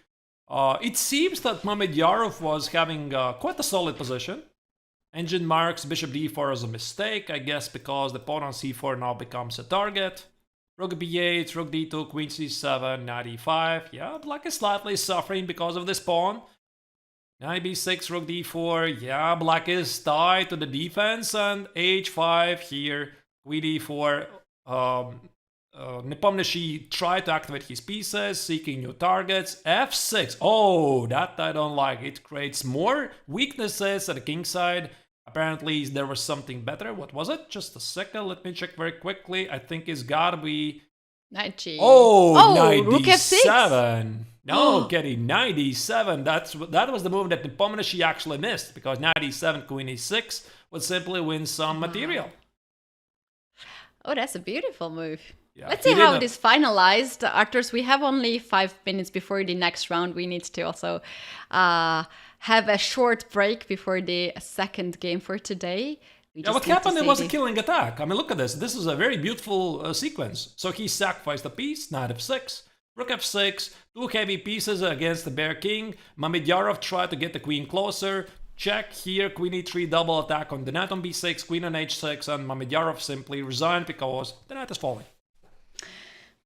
It seems that Mamedyarov was having quite a solid position. Engine marks bishop d4 as a mistake, I guess because the pawn on c4 now becomes a target. Rook b8, rook d2, queen c7, knight e5. Yeah, black is slightly suffering because of this pawn. Knight b6, rook d4. Yeah, black is tied to the defense. And h5 here, queen d4. Nepomniachtchi tried to activate his pieces, seeking new targets. f6. Oh, that I don't like. It creates more weaknesses at the king side. Apparently there was something better. What was it? Just a second. Let me check very quickly. I think it's gotta be... Knight G. Oh, knight rook d7. f6. No, getting knight d7. That was the move that Nepomniachtchi actually missed, because knight e7, queen e6 would simply win some material. Oh, that's a beautiful move. Yeah, let's see how it is finalized. Arthurs, we have only 5 minutes before the next round. We need to also have a short break before the second game for today. What happened? It was a killing attack. I mean, look at this. This is a very beautiful sequence. So he sacrificed a piece, knight f6, rook f6, 2 heavy pieces against the bare king. Mamedyarov tried to get the queen closer. Check here, queen e3, double attack on the knight on b6, queen on h6, and Mamedyarov simply resigned because the knight is falling.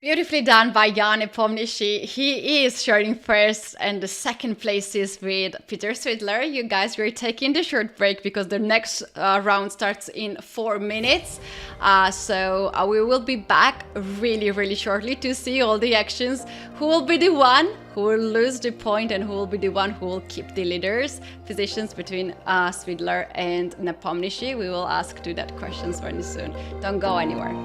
Beautifully done by Jan Nepomniachtchi. He is sharing first and the second places with Peter Swidler. You guys, we're taking the short break because the next round starts in 4 minutes. So we will be back really, really shortly to see all the actions. Who will be the one who will lose the point and who will be the one who will keep the leaders positions between Swidler and Nepomniachtchi? We will ask to that questions very soon. Don't go anywhere.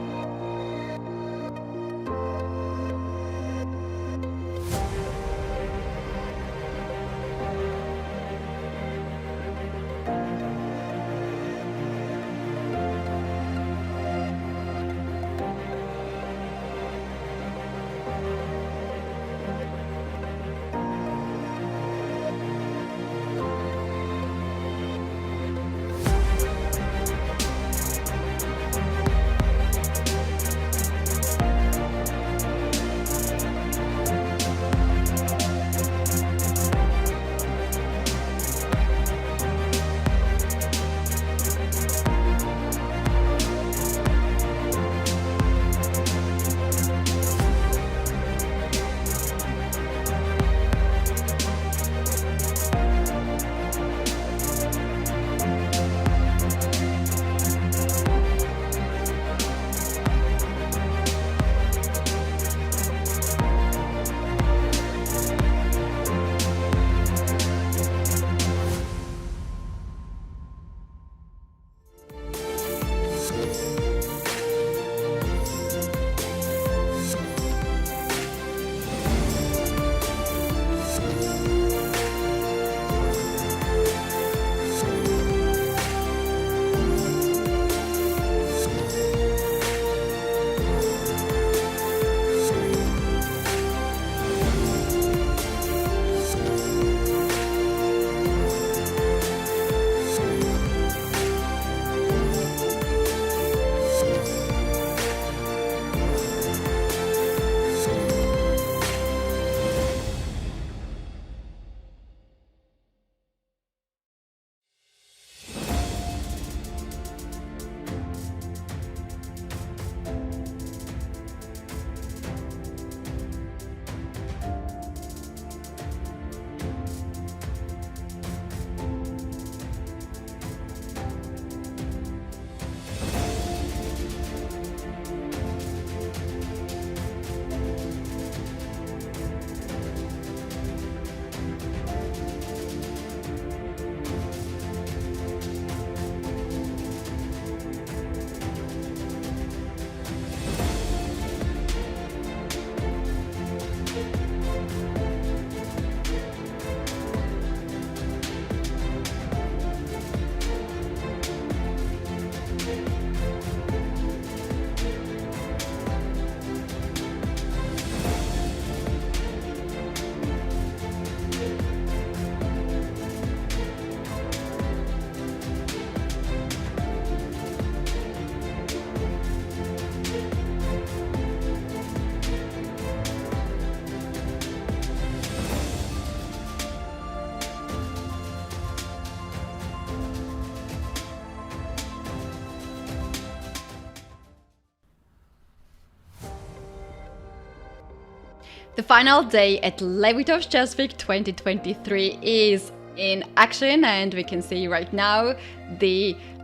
The final day at Levitov Chess Week 2023 is in action, and we can see right now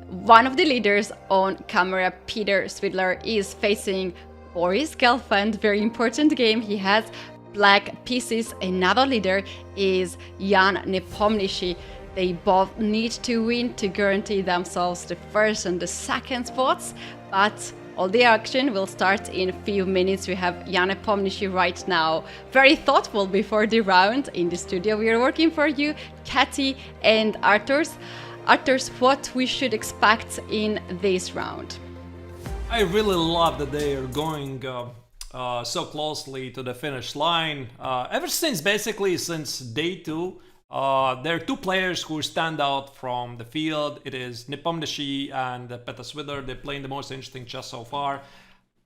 one of the leaders on camera, Peter Svidler, is facing Boris Gelfand. Very important game. He has black pieces. Another leader is Jan Nepomniachtchi. They both need to win to guarantee themselves the first and the second spots, but all the action will start in a few minutes. We have Jan Nepomniachtchi right now, very thoughtful before the round. In the studio, we are working for you, Katy and Arturs. Arturs, what we should expect in this round? I really love that they are going so closely to the finish line. Ever since day 2, there are 2 players who stand out from the field. It is Nepomniachtchi and Peter Swidler. They're playing the most interesting chess so far.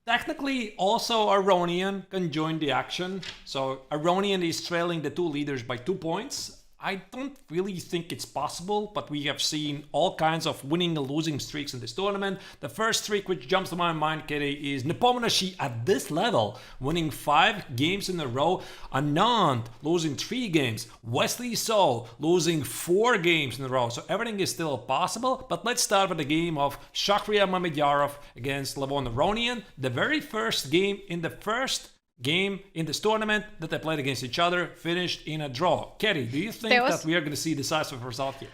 Technically, also Aronian can join the action. So Aronian is trailing the 2 leaders by 2 points. I don't really think it's possible, but we have seen all kinds of winning and losing streaks in this tournament. The first streak which jumps to my mind, Katie, is Nepomniachtchi at this level, winning 5 games in a row. Anand losing 3 games. Wesley So losing 4 games in a row. So everything is still possible, but let's start with the game of Shakhriyar Mamedyarov against Levon Aronian. The very first game in this tournament that they played against each other finished in a draw. Katie, do you think that we are going to see a decisive result here?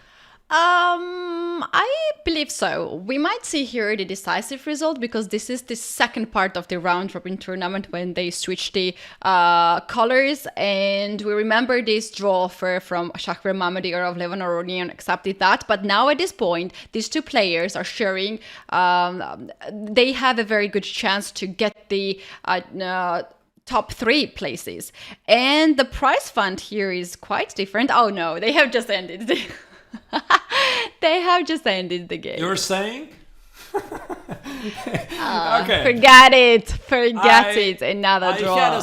I believe so. We might see here the decisive result because this is the second part of the round robin tournament when they switch the colors, and we remember this draw offer from Shakhriyar Mamedyarov. Levon Aronian accepted that, but now at this point these 2 players are sharing. They have a very good chance to get the top 3 places, and the prize fund here is quite different. Oh no, they have just ended. They have just ended the game. You're saying? Okay. Forget it. Another draw. I had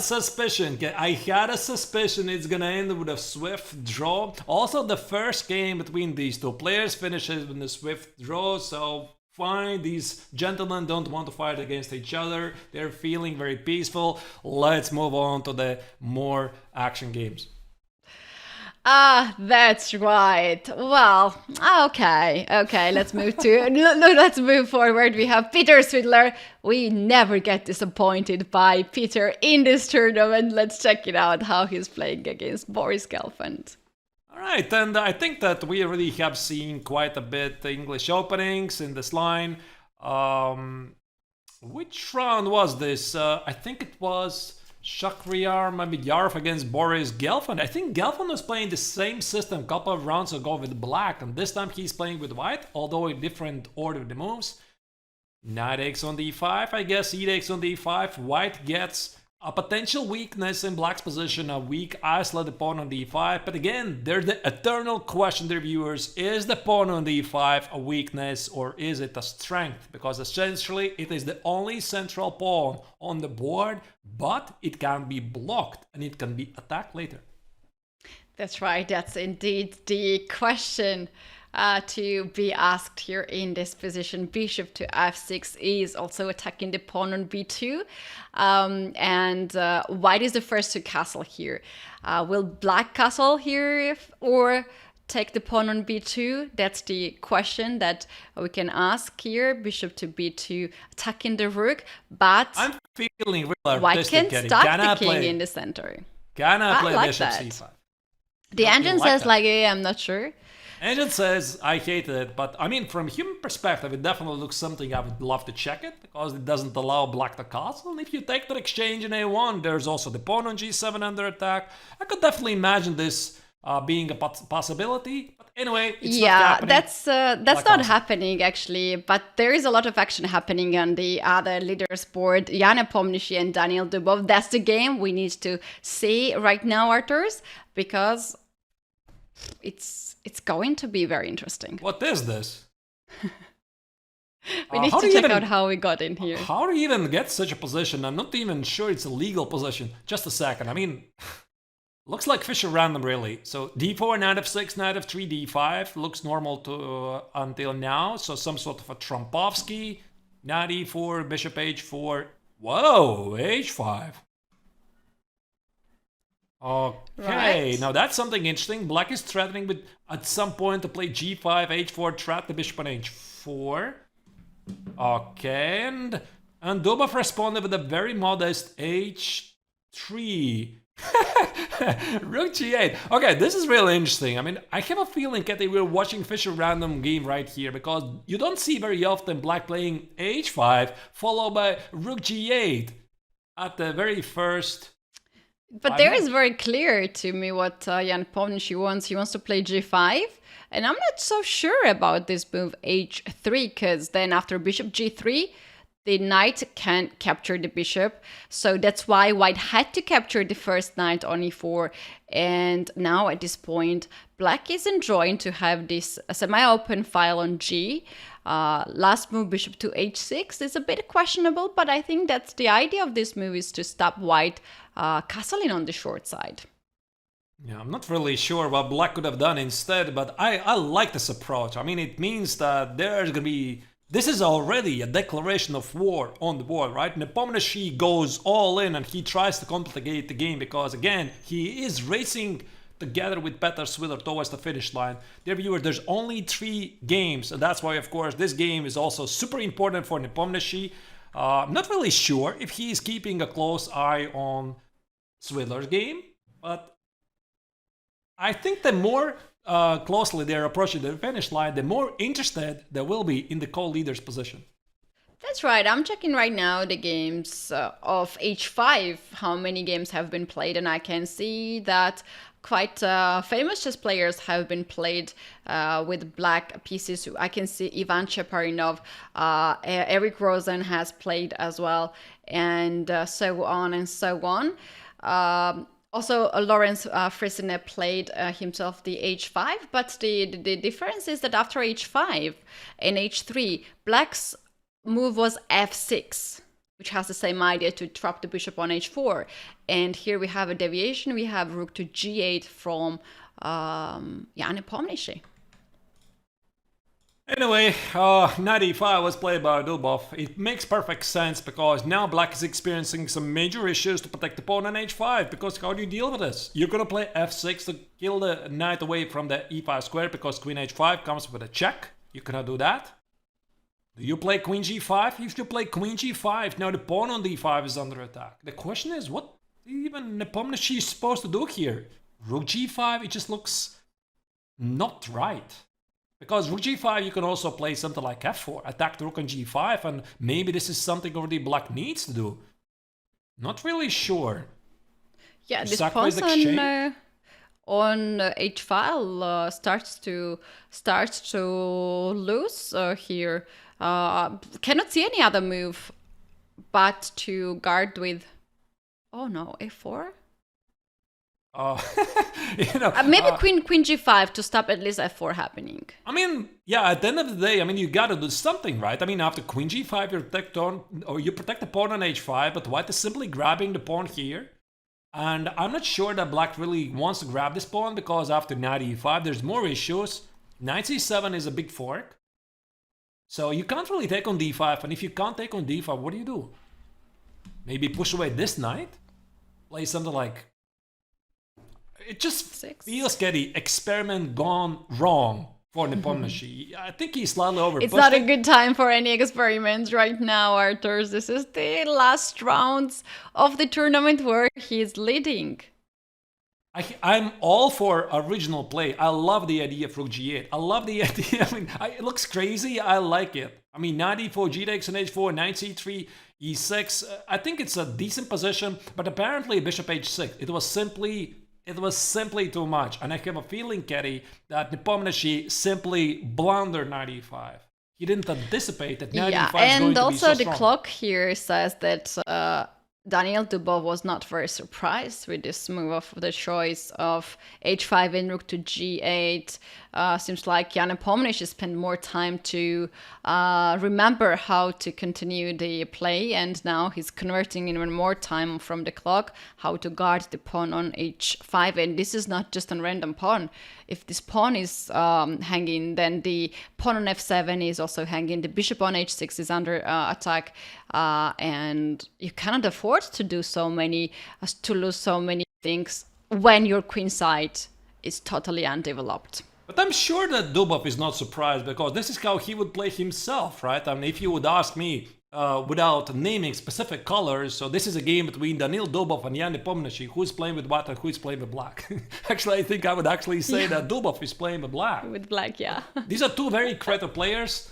a suspicion it's gonna end with a swift draw. Also, the first game between these 2 players finishes with a swift draw, so fine, these gentlemen don't want to fight against each other. They're feeling very peaceful. Let's move on to the more action games. That's right. Well, okay. Let's move forward. We have Peter Swidler. We never get disappointed by Peter in this tournament. Let's check it out how he's playing against Boris Gelfand. Alright, and I think that we already have seen quite a bit English openings in this line. Which round was this? I think it was Shakhriyar Mamedyarov against Boris Gelfand. I think Gelfand was playing the same system a couple of rounds ago with black, and this time he's playing with white, although in different order of the moves. Knight takes on d5, I guess he takes on d5. White gets a potential weakness in black's position, a weak isolated pawn on d5. But again, there's the eternal question, dear viewers. Is the pawn on d5 a weakness or is it a strength? Because essentially it is the only central pawn on the board, but it can be blocked and it can be attacked later. That's right. That's indeed the question to be asked here in this position. Bishop to f6 is also attacking the pawn on b2, and white is the first to castle here. Will black castle here or take the pawn on b2? That's the question that we can ask here. Bishop to b2, attacking the rook, but I'm feeling real white can stack the king in the center. Can I play like bishop that. c5? The engine says I'm not sure. Engine says, I hate it, but I mean, from human perspective, it definitely looks something I would love to check it, because it doesn't allow black to castle, and if you take the exchange in a1, there's also the pawn on g7 under attack. I could definitely imagine this being a possibility, but anyway, it's not happening. That's not happening, actually, but there is a lot of action happening on the other leaders board, Jan Nepomniachtchi and Daniel Dubov. That's the game we need to see right now, Arturs, because it's going to be very interesting. What is this? We need to check out how we got in here. How do you even get such a position? I'm not even sure it's a legal position. Just a second. I mean, looks like Fischer random, really. So d4, knight f6, knight f3, d5 looks normal to until now. So some sort of a Trompovsky. Knight e4, bishop h4. Whoa, h5. Okay, Right. now that's something interesting. Black is threatening with at some point to play g5, h4, trap the bishop on h4. Okay, and Dubov responded with a very modest h3. Rook g8. Okay, this is really interesting. I mean, I have a feeling that we're watching Fisher random game right here because you don't see very often Black playing h5 followed by Rook g8 at the very first. But there is very clear to me what Jan Nepomniachtchi wants. He wants to play g5. And I'm not so sure about this move h3, because then after bishop g3, the knight can't capture the bishop. So that's why white had to capture the first knight on e4. And now at this point, black is enjoying to have this semi-open file on g. Last move, bishop to h6, is a bit questionable, but I think that's the idea of this move, is to stop white castling on the short side. Yeah, I'm not really sure what black could have done instead, but I like this approach. I mean, it means that there's gonna be... This is already a declaration of war on the board, right? Nepomniachtchi goes all in and he tries to complicate the game because, again, he is racing together with Petr Svidler towards the finish line. Dear viewer, there's only 3 games, and that's why, of course, this game is also super important for Nepomniachtchi. I'm not really sure if he's keeping a close eye on Swidler's game, but I think the more closely they're approaching the finish line, the more interested they will be in the co-leader's position. That's right. I'm checking right now the games of h5, how many games have been played, and I can see that quite famous chess players have been played with black pieces. I can see Ivan Cheparinov, Eric Rosen has played as well, and so on and so on. Also, Lawrence Frisinet played himself the h5, but the difference is that after h5 and h3, black's move was f6, which has the same idea, to trap the bishop on h4. And here we have a deviation. We have rook to g8 from Jan Nepomniachtchi. Anyway, knight e5 was played by Dubov. It makes perfect sense because now black is experiencing some major issues to protect the pawn on h5, because how do you deal with this? You're gonna play f6 to kill the knight away from the e5 square because queen h5 comes with a check. You cannot do that. Do you play queen g5? If you play queen g5, now the pawn on d5 is under attack. The question is, what even Nepomniachtchi is supposed to do here? Rook g5, it just looks not right. Because rook g5, you can also play something like f4, attack the rook on g5, and maybe this is something already black needs to do. Not really sure. Yeah, this pawn on h file starts to lose here. Cannot see any other move but to guard with. Oh no, a4. Maybe queen g5 to stop at least f4 happening. I mean, yeah, at the end of the day, I mean, you gotta do something, right? I mean, after queen g5, you protect the pawn on h5, but white is simply grabbing the pawn here. And I'm not sure that black really wants to grab this pawn, because after knight e5, there's more issues. Knight c7 is a big fork. So you can't really take on d5, and if you can't take on d5, what do? Maybe push away this knight? Play something like... It just feels like the experiment gone wrong for Nepomniachtchi. I think he's slightly over. It's not a good time for any experiments right now, Arthur. This is the last rounds of the tournament where he's leading. I'm all for original play. I love the idea of rook g8. I love the idea. I mean, it looks crazy. I like it. I mean, knight e4, g takes on h4, knight c3, e6. I think it's a decent position, but apparently bishop h6. It was simply too much. And I have a feeling, Kerry, that Nepomniachtchi simply blundered knight e5. He didn't anticipate that knight e5 is going to be so strong. And also the clock here says that Daniel Dubov was not very surprised with this move of the choice of h5 and rook to g8. Seems like Jan Nepomniachtchi spent more time to remember how to continue the play, and now he's converting even more time from the clock how to guard the pawn on h5. And this is not just a random pawn. If this pawn is hanging, then the pawn on f7 is also hanging. The bishop on h6 is under attack, and you cannot afford to do so many, to lose so many things when your queen side is totally undeveloped. But I'm sure that Dubov is not surprised because this is how he would play himself, right? I mean, if you would ask me without naming specific colors, so this is a game between Danil Dubov and Jan Nepomniachtchi, who's playing with white and who's playing with black. Actually, I think I would actually say that Dubov is playing with black. With black, yeah. These are two very creative players.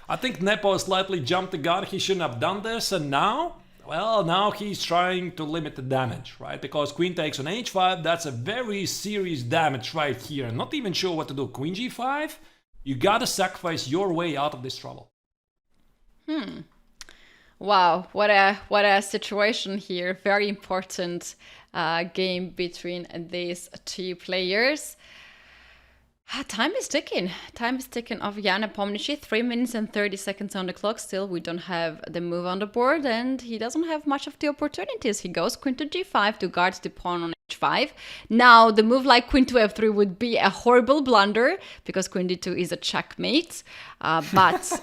I think Nepo slightly jumped the gun. He shouldn't have done this, and now, well, now he's trying to limit the damage, right? Because queen takes on h5, that's a very serious damage right here. I'm not even sure what to do. Queen g5, you gotta sacrifice your way out of this trouble. Wow, what a situation here. Very important game between these two players. Time is ticking. Time is ticking of Jan Nepomniachtchi. 3 minutes and 30 seconds on the clock. Still, we don't have the move on the board, and he doesn't have much of the opportunities. He goes queen to g5 to guard the pawn on h5. Now, the move like queen to f3 would be a horrible blunder because queen d2 is a checkmate. But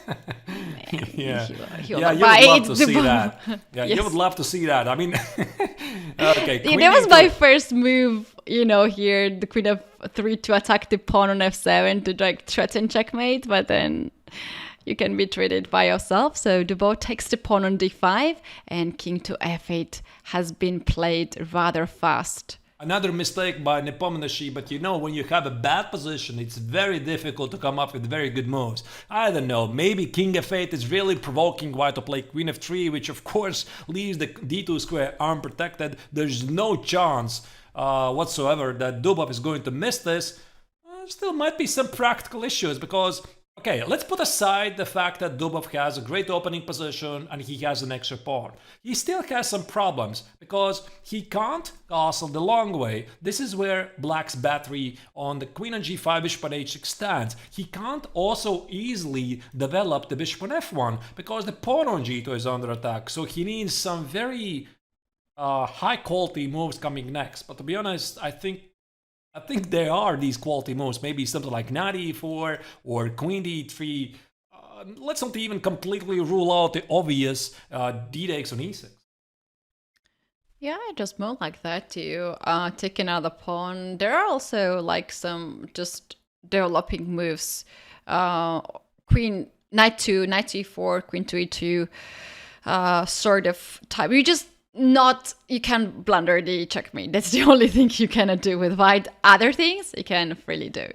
Yeah, he you would love to see ball. that. Yeah, Yes. you would love to see that. I mean, okay. Yeah, queen that was e2. my first move, here, the queen f3 to attack the pawn on f7 to like threaten checkmate, but then you can be treated by yourself. So Dubov takes the pawn on d5 and king to f8 has been played rather fast. Another mistake by Nepomniachtchi, but when you have a bad position, it's very difficult to come up with very good moves. I don't know, maybe king f8 is really provoking white to play queen f3, which of course leaves the d2 square unprotected. There's no chance whatsoever that Dubov is going to miss this. Still might be some practical issues because, okay, let's put aside the fact that Dubov has a great opening position and he has an extra pawn. He still has some problems because he can't castle the long way. This is where black's battery on the queen on g5, bishop on h6 stands. He can't also easily develop the bishop on f1 because the pawn on g2 is under attack. So he needs some very high quality moves coming next. But to be honest, I think there are these quality moves, maybe something like knight e4 or queen d3. Let's not even completely rule out the obvious d takes on e6. Yeah, I just move like that to take another pawn. There are also like some just developing moves. Queen, knight e4, queen to e2, sort of type. You can blunder the checkmate. That's the only thing you cannot do with white. Other things you can freely do.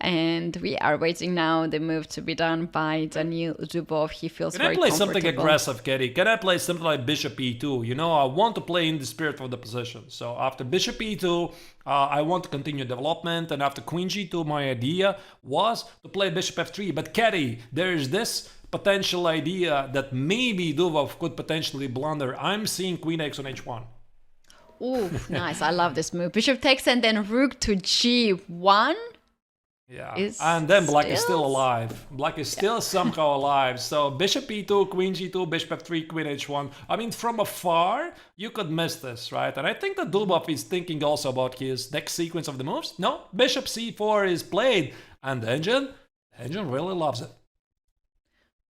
And we are waiting now the move to be done by Danil Dubov. He feels Can very I play comfortable. something aggressive, Katie? Can I play something like bishop e2? I want to play in the spirit of the position. So after bishop e2, I want to continue development. And after queen g2, my idea was to play bishop f3. But Katie, there is this potential idea that maybe Dubov could potentially blunder. I'm seeing queen x on h1. Ooh, nice. I love this move. Bishop takes and then rook to g1. Yeah, and then black is still alive. Black is still somehow alive. So bishop e2, queen g2, bishop f3, queen h1. I mean, from afar, you could miss this, right? And I think that Dubov is thinking also about his next sequence of the moves. No, bishop c4 is played, and the engine really loves it.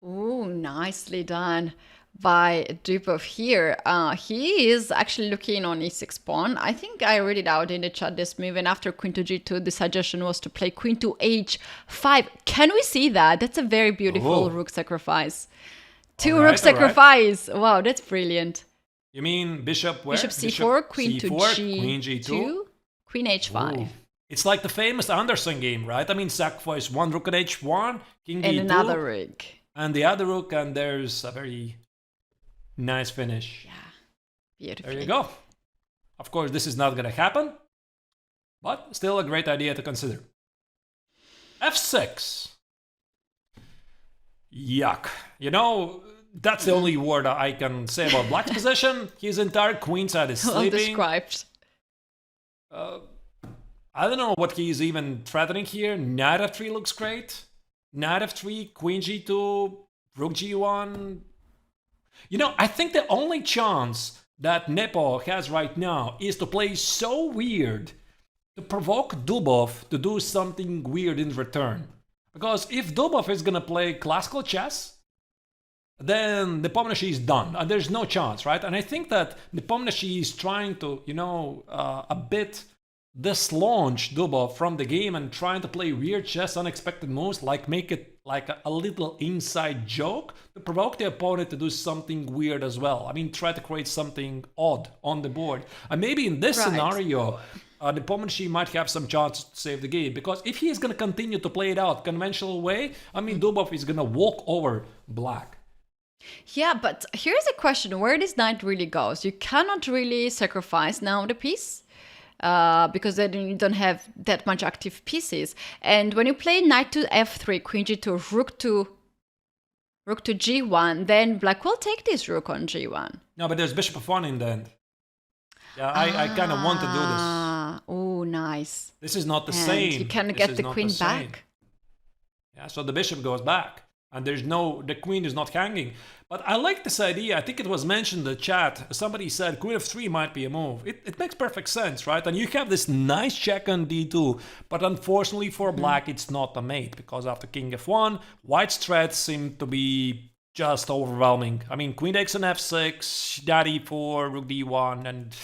Ooh, nicely done by Dubov here. He is actually looking on e6 pawn. I think I read it out in the chat, this move, and after queen to g2, the suggestion was to play queen to h5. Can we see that? That's a very beautiful rook sacrifice. Two rook sacrifice. Right. Wow, that's brilliant. You mean bishop where? Bishop c4, queen c4, to g2, queen g2, queen h5. Ooh. It's like the famous Anderson game, right? I mean, sacrifice one rook at h1, king and d2, another rook. And the other rook, and there's a very nice finish. Yeah, beautiful. There you go. Of course, this is not going to happen, but still a great idea to consider. F6. Yuck. That's the only word I can say about black's position. His entire queen side is sleeping. Well described. I don't know what he's even threatening here. Knight f3 looks great. Knight f3, queen g2, rook g1. I think the only chance that Nepo has right now is to play so weird to provoke Dubov to do something weird in return. Because if Dubov is gonna play classical chess, then Nepomniachtchi is done. And there's no chance, right? And I think that Nepomniachtchi is trying to, a bit dislodge Dubov from the game and trying to play weird chess, unexpected moves, like make it like a little inside joke to provoke the opponent to do something weird as well. I mean, try to create something odd on the board. And maybe in this scenario, Nepomniachtchi might have some chance to save the game, because if he is going to continue to play it out conventional way, I mean, Dubov is going to walk over black. Yeah, but here's a question: where this knight really goes? You cannot really sacrifice now the piece. Because then you don't have that much active pieces. And when you play knight to f3, queen g2, rook to g1, then black will take this rook on g1. No, but there's bishop f1 in the end. Yeah, I kind of want to do this. Oh, nice. This is not the and same. You can get the queen back. Yeah, so the bishop goes back. And the queen is not hanging. But I like this idea. I think it was mentioned in the chat. Somebody said queen f3 might be a move. It makes perfect sense, right? And you have this nice check on d2. But unfortunately for black, it's not a mate. Because after king f1, white's threats seem to be just overwhelming. I mean, queen takes on f6, knight e4, rook d1, and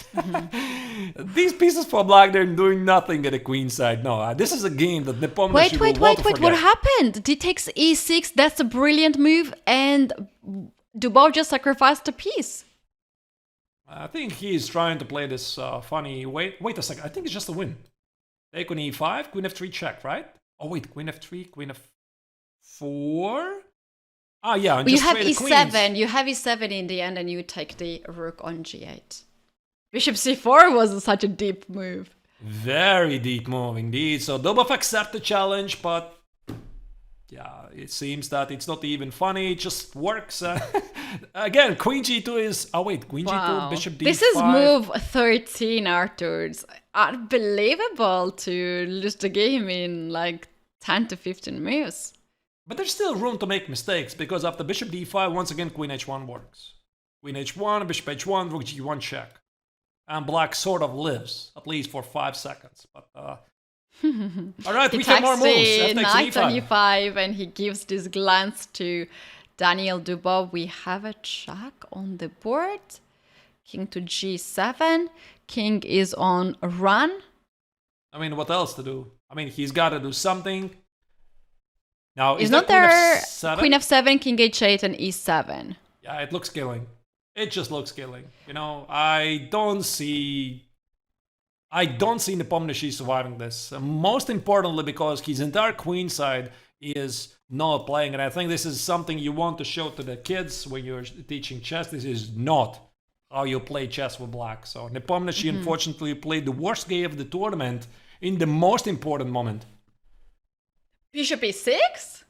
these pieces for black, they're doing nothing at the queen side. No, this is a game that Nepomniachtchi will want to forget. What happened? D takes e6, that's a brilliant move, and Dubov just sacrificed a piece. I think he's trying to play this funny... Wait a second, I think it's just a win. Take on e5, queen f3 check, right? Oh wait, queen f3, queen f4... Ah, yeah, and you have e7. You have e7 in the end, and you take the rook on g8. Bishop c4 was such a deep move. Very deep move indeed. So Dubov accepts the challenge, but yeah, it seems that it's not even funny. It just works. Again, queen g2 is... Oh wait, queen g2, bishop d5. This is move 13, Arthur. It's unbelievable to lose the game in like 10 to 15 moves. But there's still room to make mistakes, because after bishop d5, once again, queen h1 works. Queen h1, bishop h1, rook g1 check. And black sort of lives, at least for 5 seconds. But all right, we have more moves. Knight on e5, and he gives this glance to Daniel Dubov. We have a check on the board. King to g7. King is on a run. I mean, what else to do? I mean, he's got to do something. Now, is not there queen f7, king h8, and e7? Yeah, it looks killing. It just looks killing. You know, I don't see Nepomniachtchi surviving this. Most importantly, because his entire queen side is not playing, and I think this is something you want to show to the kids when you're teaching chess. This is not how you play chess with black. So Nepomniachtchi unfortunately played the worst game of the tournament in the most important moment. Bishop e6?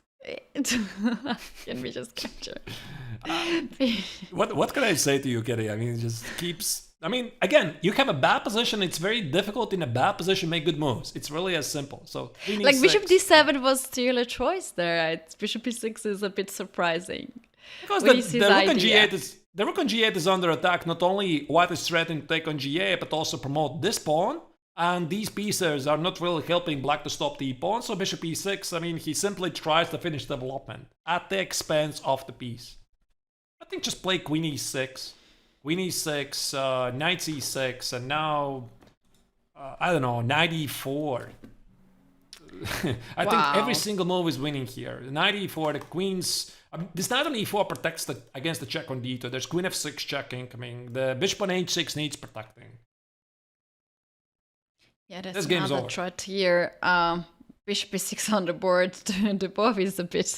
Can we just capture? What can I say to you, Kitty? I mean, it just keeps... I mean, again, you have a bad position. It's very difficult in a bad position to make good moves. It's really as simple. So like bishop d7 was still a choice there. Bishop e6 is a bit surprising. Because the rook on g8 is under attack. Not only white is threatening to take on g8, but also promote this pawn. And these pieces are not really helping black to stop the pawn. So bishop e6, I mean, he simply tries to finish development at the expense of the piece. I think just play queen e6, knight c6, and now, I don't know, knight e4. I think every single move is winning here. The knight e4, the queen's... this knight on e4 protects against the check on d2. There's queen f6 checking. I mean, the bishop on h6 needs protecting. Yeah, that's another threat here. Bishop e6 on the board. Dubov is a bit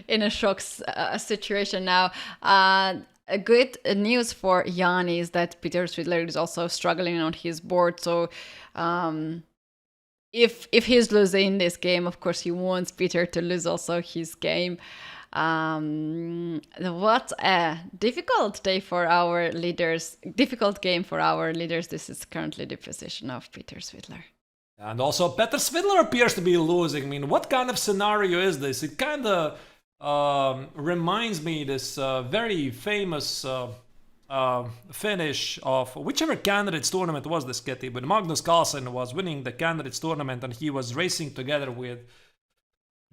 in a shock situation now. A good news for Jan is that Peter Swidler is also struggling on his board. So if he's losing this game, of course he wants Peter to lose also his game. What a difficult day for our leaders. Difficult game for our leaders. This is currently the position of Peter Swidler. And also Peter Swidler appears to be losing. I mean, what kind of scenario is this? It kind of reminds me this very famous finish of whichever candidates tournament was this, Kitty, but Magnus Carlsen was winning the candidates tournament and he was racing together with...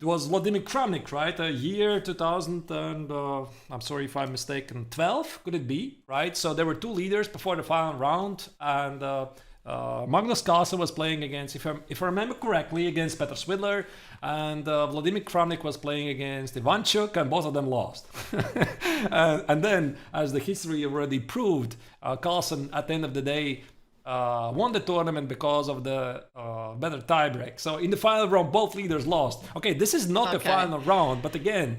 It was Vladimir Kramnik, right? Year 2000 and, I'm sorry if I'm mistaken, 12, could it be, right? So there were two leaders before the final round, and Magnus Carlsen was playing against, if I remember correctly, against Petr Svidler, and Vladimir Kramnik was playing against Ivanchuk, and both of them lost. And then, as the history already proved, Carlsen, at the end of the day, won the tournament because of the better tiebreak. So in the final round, both leaders lost. Okay, this is not the final round, but again,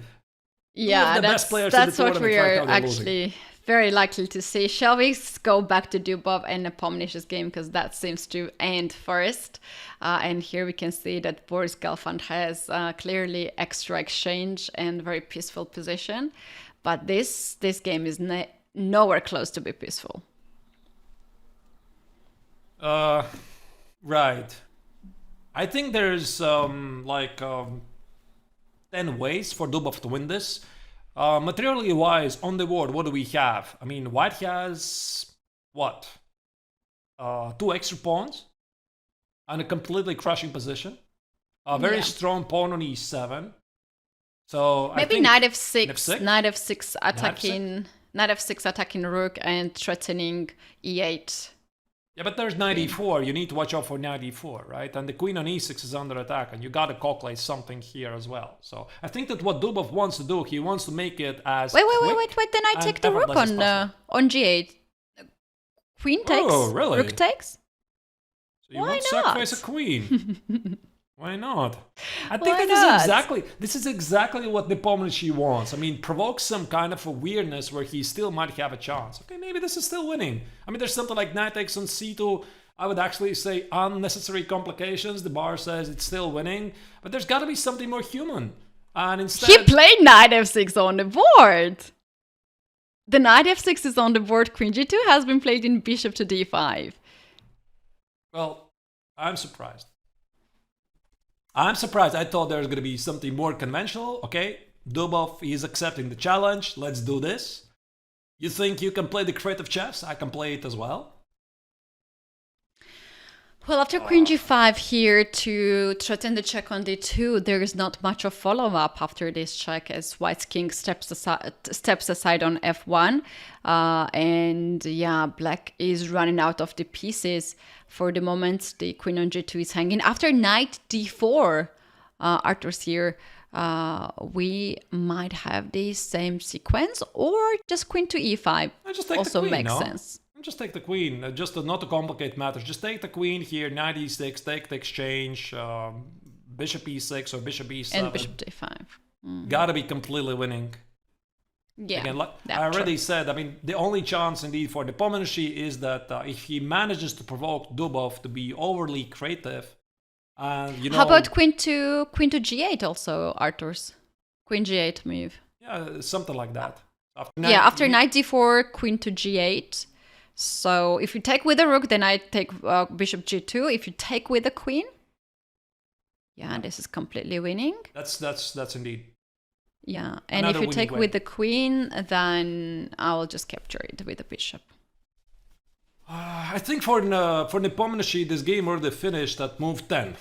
yeah, the best players that's in the what tournament we are right now, actually losing. very likely to see. Shall we go back to Dubov and Nepomniachtchi's game, because that seems to end first. And here we can see that Boris Gelfand has clearly extra exchange and very peaceful position. But this game is nowhere close to be peaceful. Right. I think there's 10 ways for Dubov to win this. Materially wise, on the board, what do we have? I mean, White has what? 2 extra pawns and a completely crushing position. A very strong pawn on e7. So maybe I think knight f6, knight f6 attacking, knight f6 attacking rook and threatening e8. Yeah, but there's knight e4. You need to watch out for knight e4, right? And the queen on e6 is under attack, and you got to calculate something here as well. So I think that what Dubov wants to do, he wants to make it as wait. Then I take the rook on g8. Queen takes. Oh, really? Rook takes. So you want to sacrifice a queen? Why not? I think this is exactly what Nepomniachtchi wants. I mean, provoke some kind of a weirdness where he still might have a chance. Okay, maybe this is still winning. I mean, there's something like knight takes on c2. I would actually say unnecessary complications. The bar says it's still winning, but there's got to be something more human. And instead, he played knight f6 on the board. The knight f6 is on the board. Queen g2 has been played in bishop to d5. Well, I'm surprised. I thought there was going to be something more conventional. Okay, Dubov is accepting the challenge. Let's do this. You think you can play the creative chess? I can play it as well. Well, after queen g5 here to threaten the check on d2, there is not much of follow-up after this check as White's king steps aside on f1. And yeah, Black is running out of the pieces for the moment. The queen on g2 is hanging. After knight d4, Arthur's here, we might have the same sequence, or just queen to e5 also makes sense. Just take the queen, just not to complicate matters. Just take the queen here, knight e6, take the exchange, bishop e6 or bishop e7. And bishop d5. Gotta be completely winning. Yeah, again, like I already said, I mean, the only chance indeed for Nepomniachtchi is that if he manages to provoke Dubov to be overly creative, and how about queen to g8 also, Arthur's queen g8 move? Yeah, something like that. After knight d4, queen to g8. So if you take with the rook, then I take bishop g2. If you take with the queen, this is completely winning. That's indeed. Yeah, and if you take with the queen, then I will just capture it with the bishop. I think for Nepomniachtchi, this game already finished at move 10.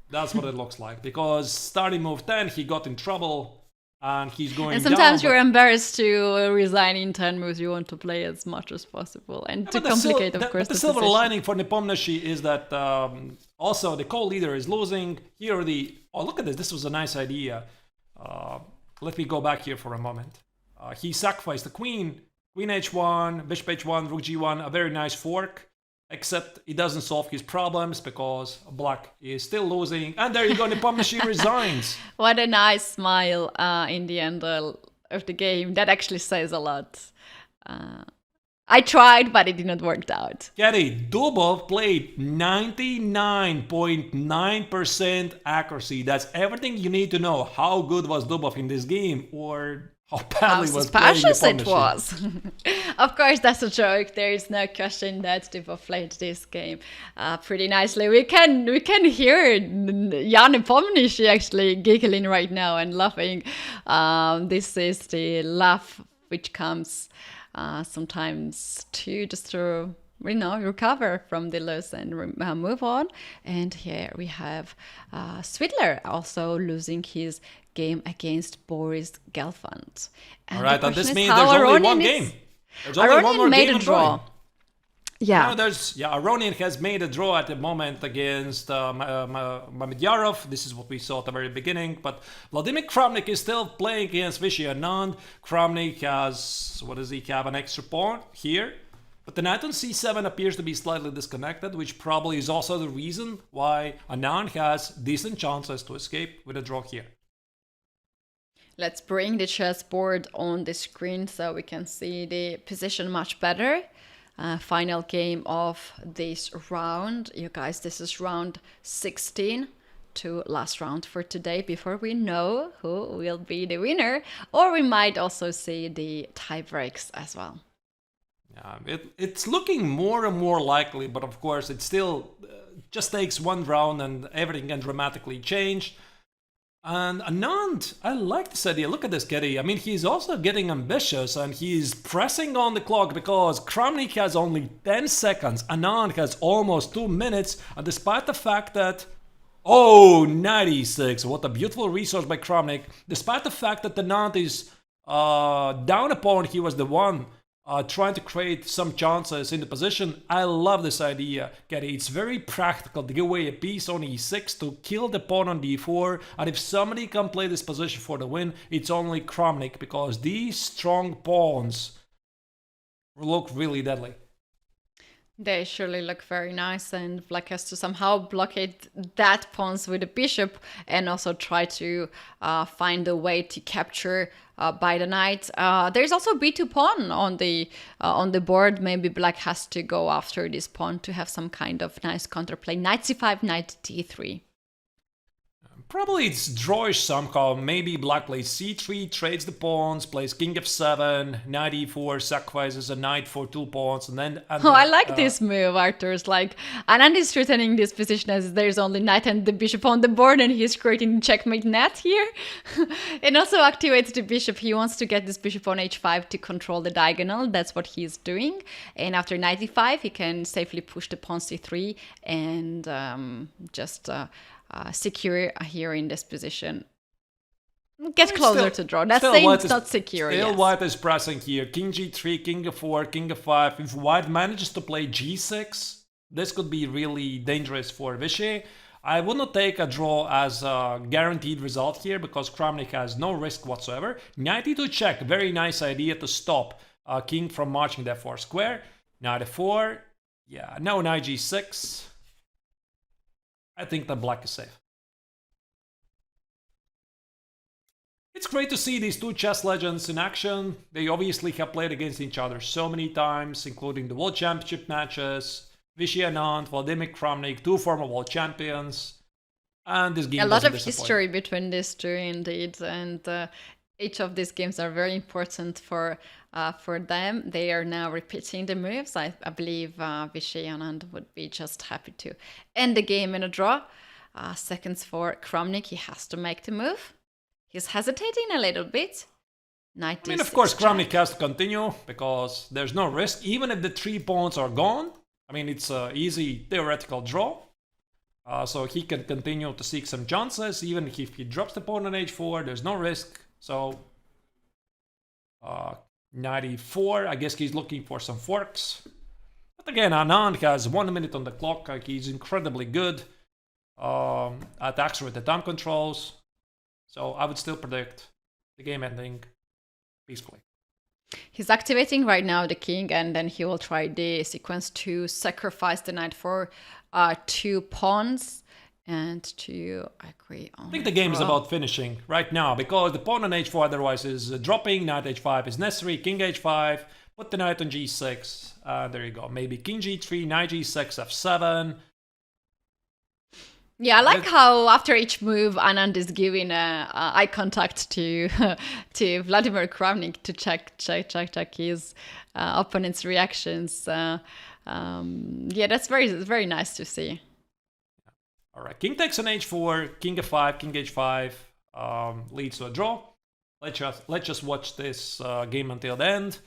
That's what it looks like, because starting move 10, he got in trouble. And he's going and sometimes you're embarrassed to resign in 10 moves. You want to play as much as possible and to complicate, of course, the silver lining for Nepomniachtchi is that also the co-leader is losing. Here look at this. This was a nice idea. Let me go back here for a moment. He sacrificed the queen h1, bishop h1, rook g1, a very nice fork. Except it doesn't solve his problems because Black is still losing. And there you go, Nepomniachtchi resigns. What a nice smile in the end of the game. That actually says a lot. I tried, but it didn't work out. Getty, Dubov played 99.9% accuracy. That's everything you need to know. How good was Dubov in this game, or how badly was suspicious it was. Of course, that's a joke. There is no question that Dubov played this game pretty nicely. We can hear Jan Nepomniachtchi actually giggling right now and laughing. This is the laugh which comes sometimes to recover from the loss and move on. And here we have Swidler also losing his game against Boris Gelfand. All right, and this means there's only one game. There's only one more game. Draw. Now there's Aronian has made a draw at the moment against Mamedyarov. This is what we saw at the very beginning. But Vladimir Kramnik is still playing against Vishy Anand. Kramnik has, what does he have, an extra pawn here. But the knight on c7 appears to be slightly disconnected, which probably is also the reason why Anand has decent chances to escape with a draw here. Let's bring the chessboard on the screen so we can see the position much better. Final game of this round. You guys, this is round 16 to last round for today before we know who will be the winner. Or we might also see the tie breaks as well. It's looking more and more likely, but of course it still just takes one round and everything can dramatically change. And Anand, I like this idea. Look at this, Kitty. I mean, he's also getting ambitious and he's pressing on the clock because Kramnik has only 10 seconds. Anand has almost 2 minutes. And despite the fact that... Oh, 96. What a beautiful resource by Kramnik. Despite the fact that Anand is down a pawn, he was the one trying to create some chances in the position. I love this idea, Getty. It's very practical to give away a piece on e6 to kill the pawn on d4, and if somebody can play this position for the win, it's only Kramnik, because these strong pawns look really deadly. They surely look very nice, and Black has to somehow blockade that pawns with a bishop and also try to find a way to capture by the knight. There's also b2 pawn on the board. Maybe Black has to go after this pawn to have some kind of nice counterplay. Knight c5, knight d3. Probably it's drawish somehow. Maybe Black plays c3, trades the pawns, plays king f7, knight e4, sacrifices a knight for 2 pawns, and then... I like this move, Arthur's. Like, Anand is threatening this position as there's only knight and the bishop on the board, and he's creating checkmate net here. And also activates the bishop. He wants to get this bishop on h5 to control the diagonal. That's what he's doing. And after knight e5, he can safely push the pawn c3 and just... secure here in this position. Get closer to draw. That's saying it's not secure. Still, White is pressing here. King g3, king f4, king f5. If White manages to play g6, this could be really dangerous for Vishy. I would not take a draw as a guaranteed result here because Kramnik has no risk whatsoever. Knight e2 check. Very nice idea to stop king from marching the f4 square. Knight f4. Yeah, no knight g6. I think that Black is safe. It's great to see these two chess legends in action. They obviously have played against each other so many times, including the World Championship matches. Vishy Anand, Vladimir Kramnik, 2 former world champions. And this game a lot of history between these two, indeed. And each of these games are very important for them. They are now repeating the moves. I believe Vishy Anand would be just happy to end the game in a draw. Seconds for Kramnik. He has to make the move. He's hesitating a little bit. Knight I mean, of course, Kramnik has to continue because there's no risk. Even if the 3 pawns are gone, I mean, it's an easy theoretical draw. So he can continue to seek some chances. Even if he drops the pawn on h4, there's no risk. So, knight e4, I guess he's looking for some forks. But again, Anand has 1 minute on the clock. He's incredibly good at accelerated time controls. So I would still predict the game ending peacefully. He's activating right now the king, and then he will try the sequence to sacrifice the knight for 2 pawns and to agree on. I think the game is about finishing right now because the pawn on h4 otherwise is dropping. Knight h5 is necessary. King h5. Put the knight on g6. There you go. Maybe king g3, knight g6, f7. Yeah, I like how after each move, Anand is giving eye contact to Vladimir Kramnik to check his opponent's reactions. Yeah, that's very nice to see. All right, king takes on h4, king f5, king h5 leads to a draw. Let's just watch this game until the end.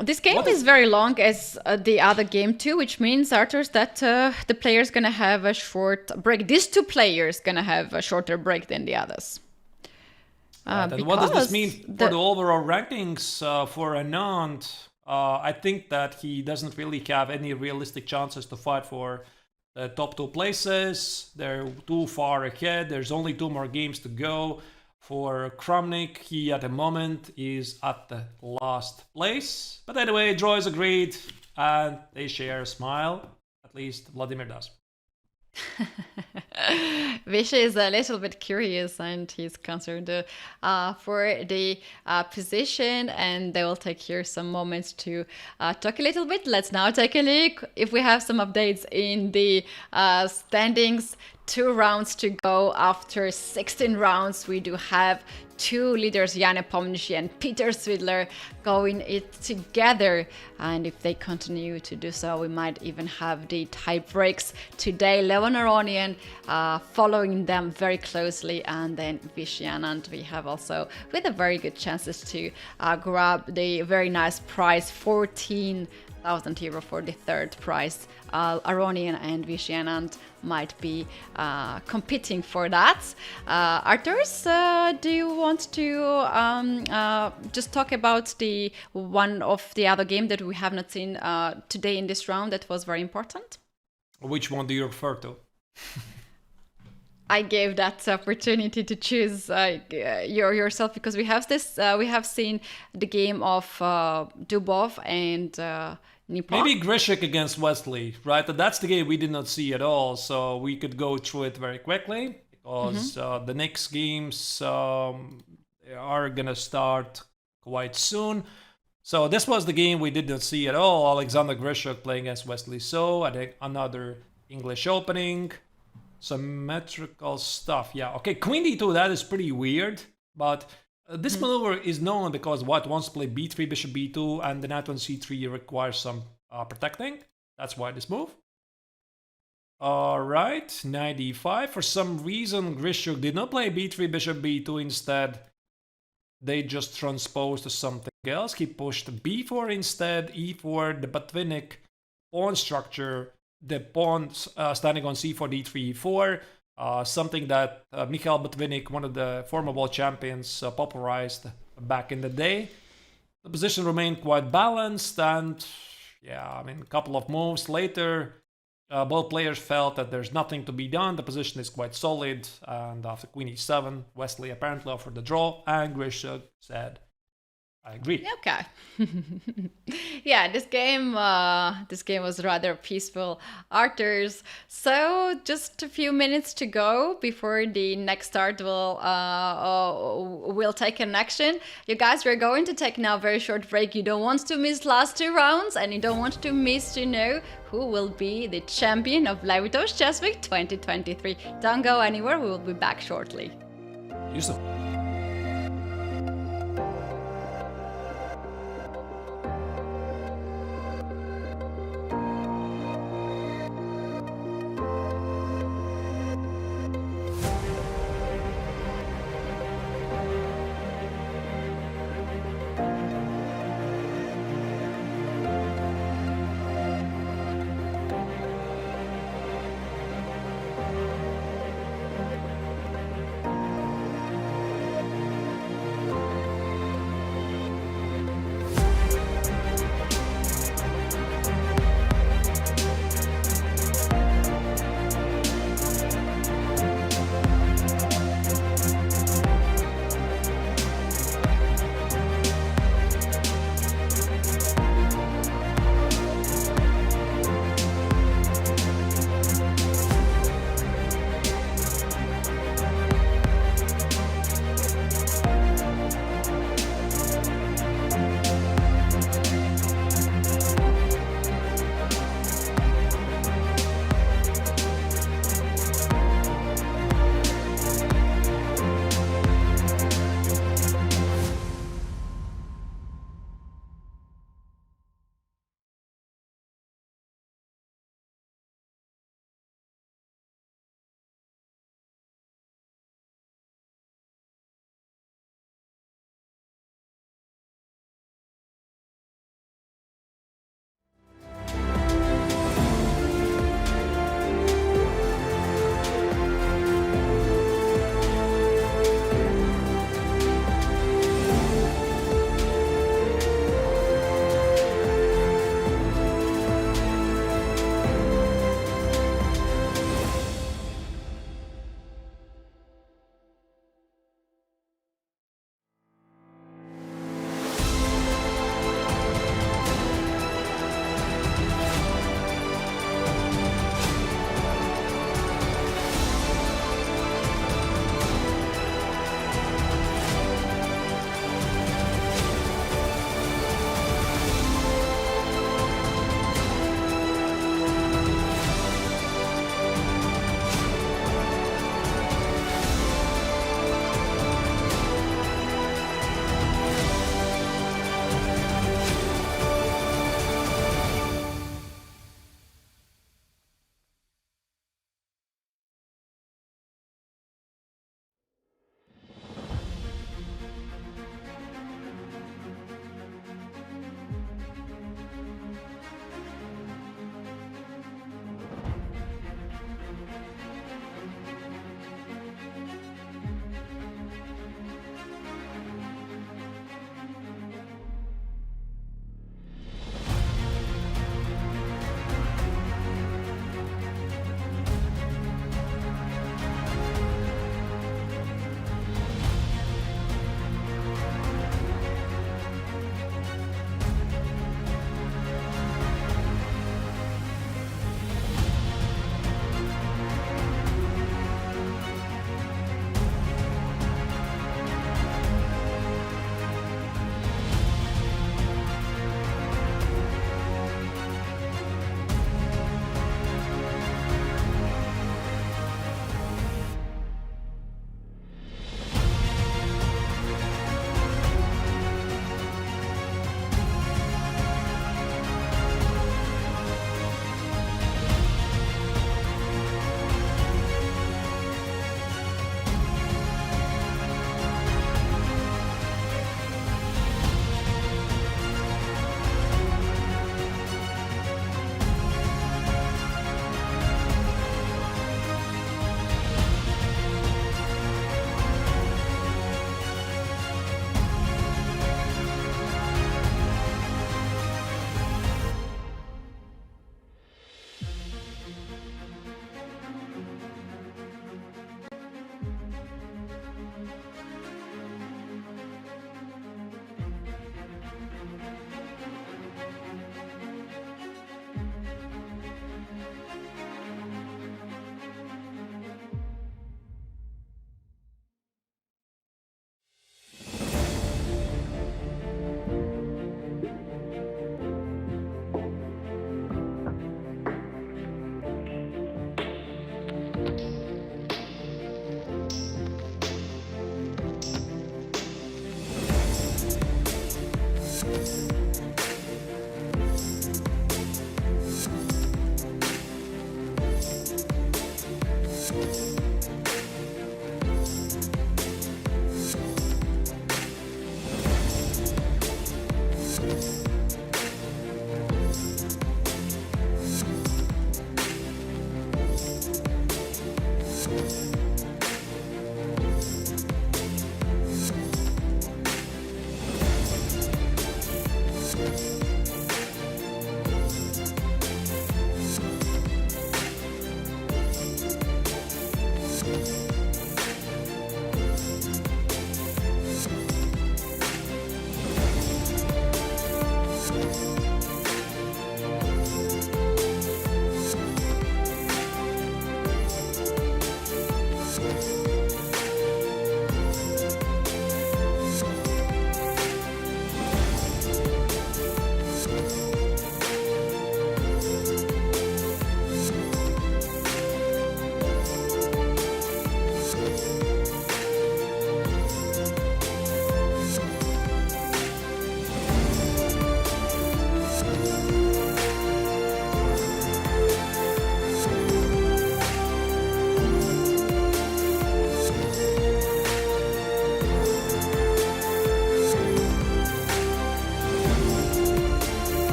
This game is very long as the other game too, which means, Arthur, that the player's gonna have a short break. These 2 players gonna have a shorter break than the others. Then what does this mean for the overall rankings for Anand? I think that he doesn't really have any realistic chances to fight for the top 2 places. They're too far ahead. There's only 2 more games to go. For Kramnik, he at the moment is at the last place. But anyway, draw is agreed and they share a smile. At least Vladimir does. Vishy is a little bit curious and he's concerned for the position, and they will take here some moments to talk a little bit. Let's now take a look if we have some updates in the standings. 2 rounds to go after 16 rounds. We do have 2 leaders, Jan Nepomniachtchi and Peter Svidler, going it together. And if they continue to do so, we might even have the tie breaks today. Levon Aronian following them very closely, and then Vishy and we have also with a very good chances to grab the very nice prize, 14,000 euro for the 3rd prize. Aronian and Vishy might be competing for that. Arturs, do you want to just talk about the one of the other game that we have not seen today in this round that was very important? Which one do you refer to? I gave that opportunity to choose yourself, because we have this. We have seen the game of Dubov and Nepo. Maybe Grishik against Wesley, right? That's the game we did not see at all, so we could go through it very quickly, because the next games are gonna start quite soon. So this was the game we did not see at all. Alexander Grishik playing against Wesley So. I think another English opening. Symmetrical stuff, yeah. Okay, Queen D2, that is pretty weird, but this maneuver is known because White wants to play b3, bishop b2, and the knight on c3 requires some protecting. That's why this move. Alright, knight d5. For some reason, Grishuk did not play b3, bishop b2 instead. They just transposed to something else. He pushed b4 instead, e4, the Botvinnik pawn structure, the pawn standing on c4, d3, e4. Something that Mikhail Botvinnik, one of the former world champions, popularized back in the day. The position remained quite balanced, and yeah, I mean, a couple of moves later, both players felt that there's nothing to be done. The position is quite solid, and after Queen e7, Wesley apparently offered the draw, and Grishuk said, I agree. Okay. Yeah, this game was rather peaceful, Arturs. So just a few minutes to go before the next start will take an action. You guys, we're going to take now a very short break. You don't want to miss last 2 rounds, and you don't want to miss to know who will be the champion of Levitov Chess Week 2023. Don't go anywhere. We will be back shortly. Yusuf.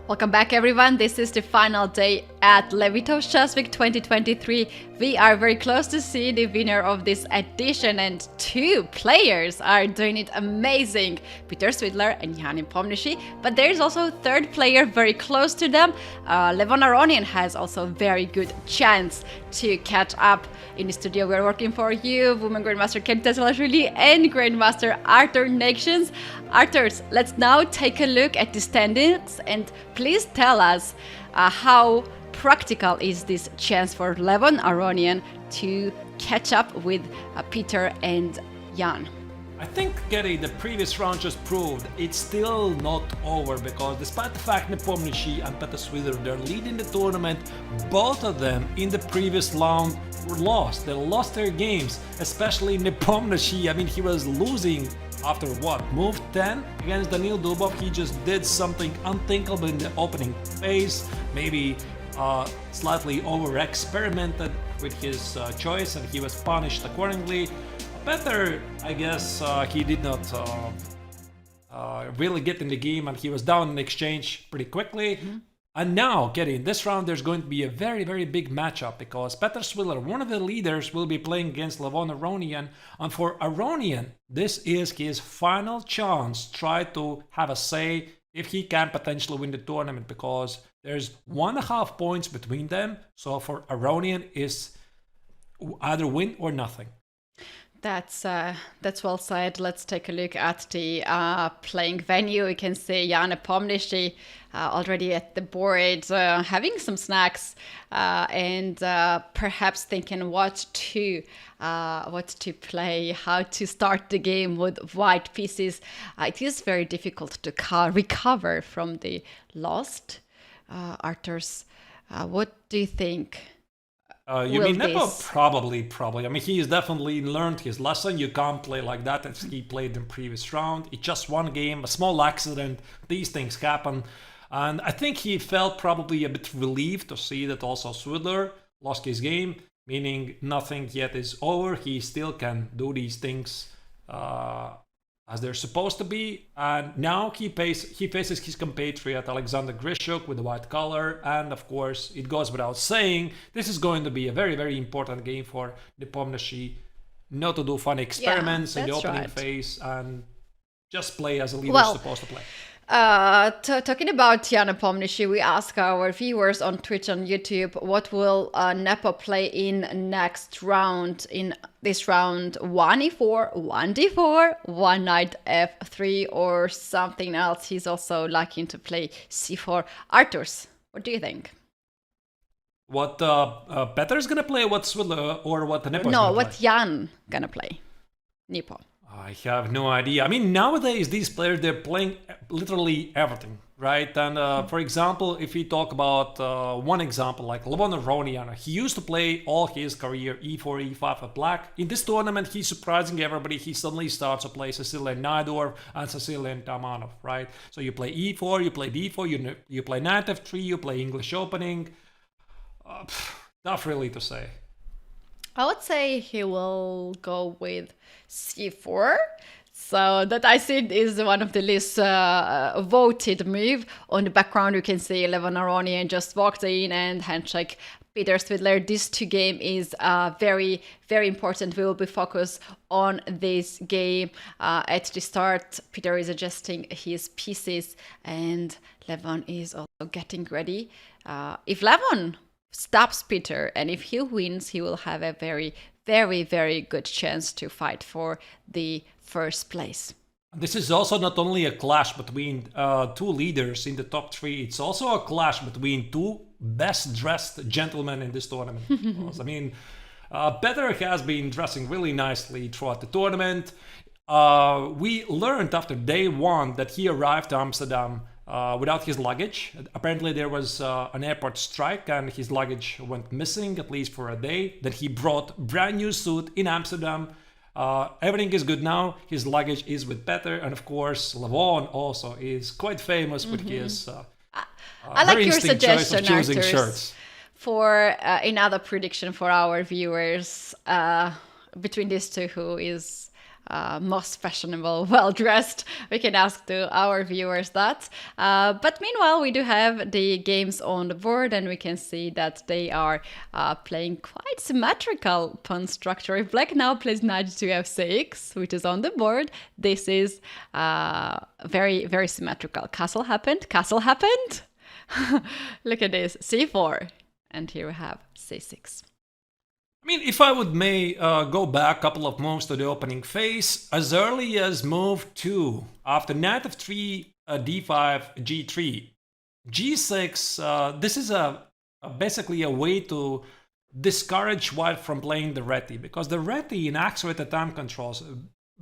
Welcome back, everyone. This is the final day at Levitov Chess Week 2023. We are very close to see the winner of this edition, and two players are doing it amazing, Peter Swidler and Jan Nepomniachtchi. But there is also a third player very close to them. Levon Aronian has also a very good chance to catch up. In the studio, we're working for you, Women Grandmaster Kent Tesselashvili and Grandmaster Artur Nations. Arturs, let's now take a look at the standings, and please tell us how practical is this chance for Levon Aronian to catch up with Peter and Jan? I think, Gary, the previous round just proved it's still not over, because despite the fact Nepomniachtchi and Peter Swidler, they're leading the tournament, both of them in the previous round were lost. They lost their games, especially Nepomniachtchi. I mean, he was losing after what? Move 10 against Daniil Dubov. He just did something unthinkable in the opening phase, maybe slightly over-experimented with his choice, and he was punished accordingly. Peter, I guess he did not really get in the game, and he was down in the exchange pretty quickly. Mm-hmm. And now, in this round, there's going to be a very, very big matchup, because Peter Swidler, one of the leaders, will be playing against Levon Aronian. And for Aronian, this is his final chance to try to have a say if he can potentially win the tournament, because there's 1.5 points between them. So for Aronian, is either win or nothing. That's well said. Let's take a look at the playing venue. We can see Jan Nepomniachtchi already at the board, having some snacks and perhaps thinking what to play, how to start the game with white pieces. It is very difficult to recover from the lost. Arturs, what do you think? You mean Nepo? Probably. I mean, he has definitely learned his lesson. You can't play like that as he played in the previous round. It's just one game, a small accident. These things happen. And I think he felt probably a bit relieved to see that also Swidler lost his game, meaning nothing yet is over. He still can do these things as they're supposed to be. And now he faces his compatriot Alexander Grishuk with the white collar. And of course, it goes without saying, this is going to be a very, very important game for Nepomniachtchi. Not to do funny experiments in the opening phase, and just play as a leader is supposed to play. Talking about Jan Nepomniachtchi, we ask our viewers on Twitch and YouTube, what will Nepo play in next round? In this round, 1e4, 1d4, 1 knight f3, or something else? He's also liking to play c4. Arturs, what do you think? What Peter's gonna play? What Swidler or what Nepo? No, what Jan gonna play? Nepo. I have no idea. I mean, nowadays, these players, they're playing literally everything, right? And for example, if we talk about one example, like Levon Aronian, he used to play all his career e4, e5 at black. In this tournament, he's surprising everybody. He suddenly starts to play Cecilian Naidorf and Cecilian Tamanov, right? So you play e4, you play d4, you play knight f3, you play English opening. Tough really to say. I would say he will go with c4. So that I think is one of the least voted move. On the background, you can see Levon Aronian just walked in and handshake Peter Swidler. This 2 game is very, very important. We will be focused on this game at the start. Peter is adjusting his pieces and Levon is also getting ready. If Levon stops Peter, and if he wins, he will have a very, very, very good chance to fight for the first place. This is also not only a clash between 2 leaders in the top 3, it's also a clash between 2 best-dressed gentlemen in this tournament. I mean, Peter has been dressing really nicely throughout the tournament. We learned after day 1 that he arrived to Amsterdam without his luggage. Apparently there was an airport strike and his luggage went missing, at least for a day. Then he brought brand new suit in Amsterdam. Everything is good now. His luggage is with Peter, and of course Levon also is quite famous with his I like your suggestion, choosing Arturs, shirts. For another prediction for our viewers between these two, who is most fashionable, well-dressed. We can ask to our viewers that. But meanwhile, we do have the games on the board, and we can see that they are playing quite symmetrical pawn structure. If black now plays knight to f6, which is on the board, this is very, very symmetrical. Castle happened. Castle happened. Look at this. c4. And here we have c6. I mean, if I would go back a couple of moves to the opening phase, as early as move 2, after knight f3, d5, g3, g6, this is basically a way to discourage white from playing the reti, because the reti in accelerated time controls,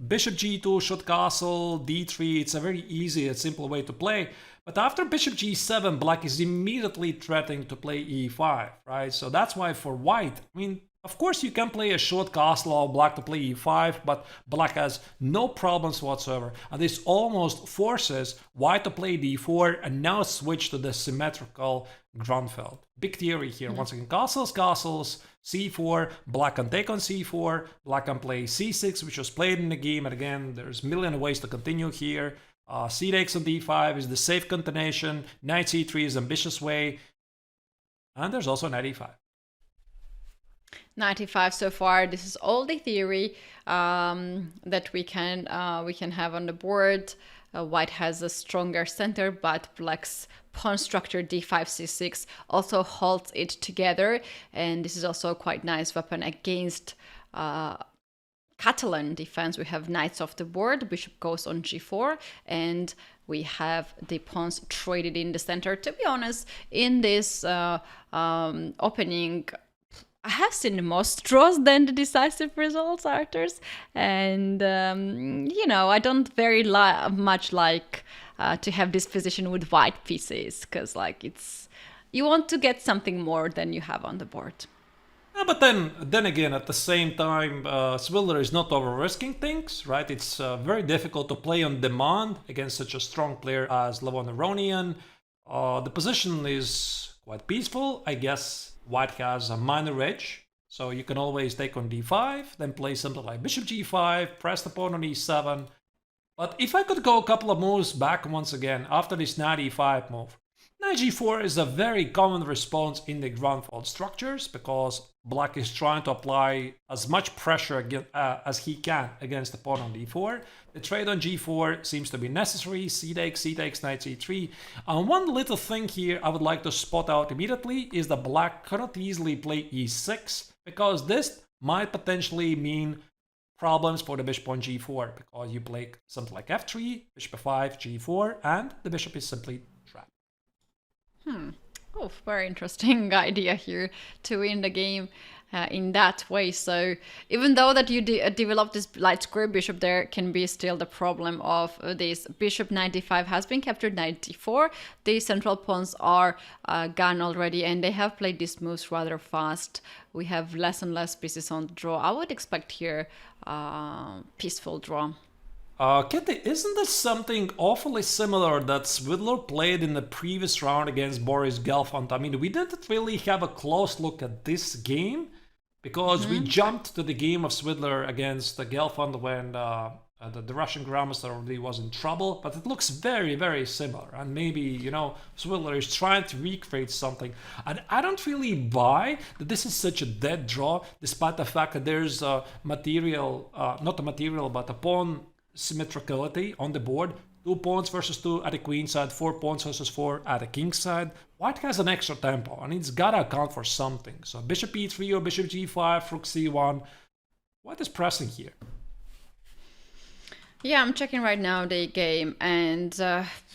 bishop g2 should castle, d3, it's a very easy and simple way to play. But after bishop g7, black is immediately threatening to play e5, right? So that's why for white, I mean, of course you can play a short castle or black to play e5, but black has no problems whatsoever. And this almost forces white to play d4 and now switch to the symmetrical Grunfeld. Big theory here. Once again, castles, c4, black can take on c4, black can play c6, which was played in the game. And again, there's a million ways to continue here. C takes on d5 is the safe continuation. Knight c3 is ambitious way. And there's also knight e5. 95 so far. This is all the theory that we can have on the board. White has a stronger center, but black's pawn structure d5 c6 also holds it together, and this is also a quite nice weapon against Catalan defense. We have knights off the board, bishop goes on g4, and we have the pawns traded in the center. To be honest, in this opening, I have seen most draws than the decisive results, Arthurs. And, I don't very much like to have this position with white pieces, because you want to get something more than you have on the board. Yeah, but then again, at the same time, Swidler is not over-risking things, right? It's very difficult to play on demand against such a strong player as Levon Aronian. The position is quite peaceful, I guess. White has a minor edge, so you can always take on d5, then play something like bishop g5, press the pawn on e7. But if I could go a couple of moves back once again after this knight e5 move, knight g4 is a very common response in the Grunfeld structures, because black is trying to apply as much pressure as he can against the pawn on d4. The trade on g4 seems to be necessary. C takes, knight c3. And one little thing here I would like to spot out immediately is that black cannot easily play e6, because this might potentially mean problems for the bishop on g4, because you play something like f3, bishop f5, g4, and the bishop is simply trapped. Oh, very interesting idea here to win the game in that way. So even though that you develop this light square bishop, there can be still the problem of this bishop knight d5 has been captured, knight d4. The central pawns are gone already, and they have played these moves rather fast. We have less and less pieces on the draw. I would expect here peaceful draw. Kitty, isn't this something awfully similar that Svidler played in the previous round against Boris Gelfand? I mean, we didn't really have a close look at this game, because we jumped to the game of Svidler against Gelfand when the Russian Grandmaster already was in trouble, but it looks very, very similar. And maybe, Svidler is trying to recreate something. And I don't really buy that this is such a dead draw, despite the fact that there's a material, not a material, but a pawn symmetricality on the board. 2 pawns versus 2 at the queen side, 4 pawns versus 4 at the king side. White has an extra tempo, and it's gotta account for something. So bishop e3 or bishop g5, rook c1. What is pressing here? Yeah, I'm checking right now the game, and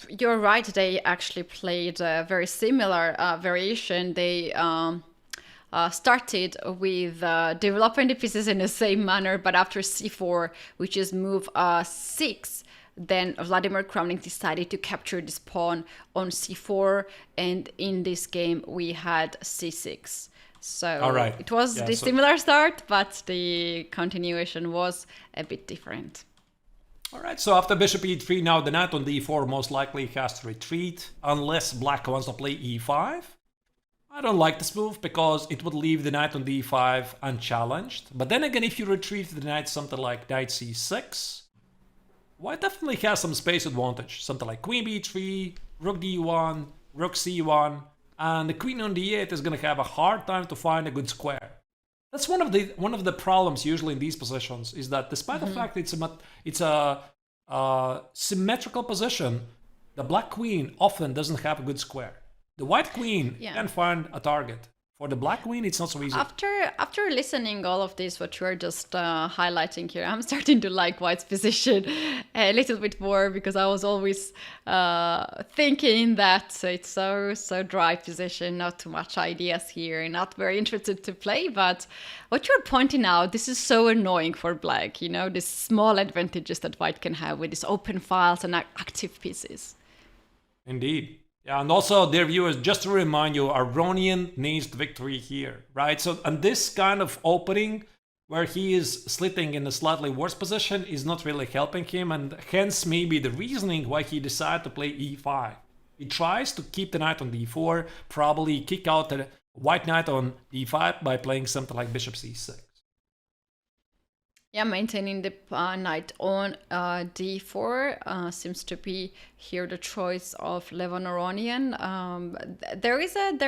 you're right, they actually played a very similar variation. They started with developing the pieces in the same manner, but after c4, which is move 6, then Vladimir Kramnik decided to capture this pawn on c4, and in this game we had c6. So it was the similar start, but the continuation was a bit different. All right, so after bishop e3, now the knight on d4 most likely has to retreat, unless black wants to play e5. I don't like this move because it would leave the knight on d5 unchallenged. But then again, if you retrieve the knight something like knight c6, white definitely has some space advantage. Something like queen b3, rook d1, rook c1, and the queen on d8 is going to have a hard time to find a good square. That's one of the problems usually in these positions, is that despite the fact it's a symmetrical position, the black queen often doesn't have a good square. The white queen can find a target. For the black queen, it's not so easy. After listening all of this, what you are just highlighting here, I'm starting to like white's position a little bit more, because I was always thinking that it's so dry position, not too much ideas here, not very interested to play. But what you're pointing out, this is so annoying for black. You know, these small advantages that white can have with these open files and active pieces. Indeed. Yeah, and also, dear viewers, just to remind you, Aronian needs the victory here, right? So, and this kind of opening where he is slitting in a slightly worse position is not really helping him, and hence maybe the reasoning why he decided to play e5. He tries to keep the knight on d4, probably kick out the white knight on d5 by playing something like bishop c6. Yeah, maintaining the knight on d4 seems to be here the choice of Levon Aronian. There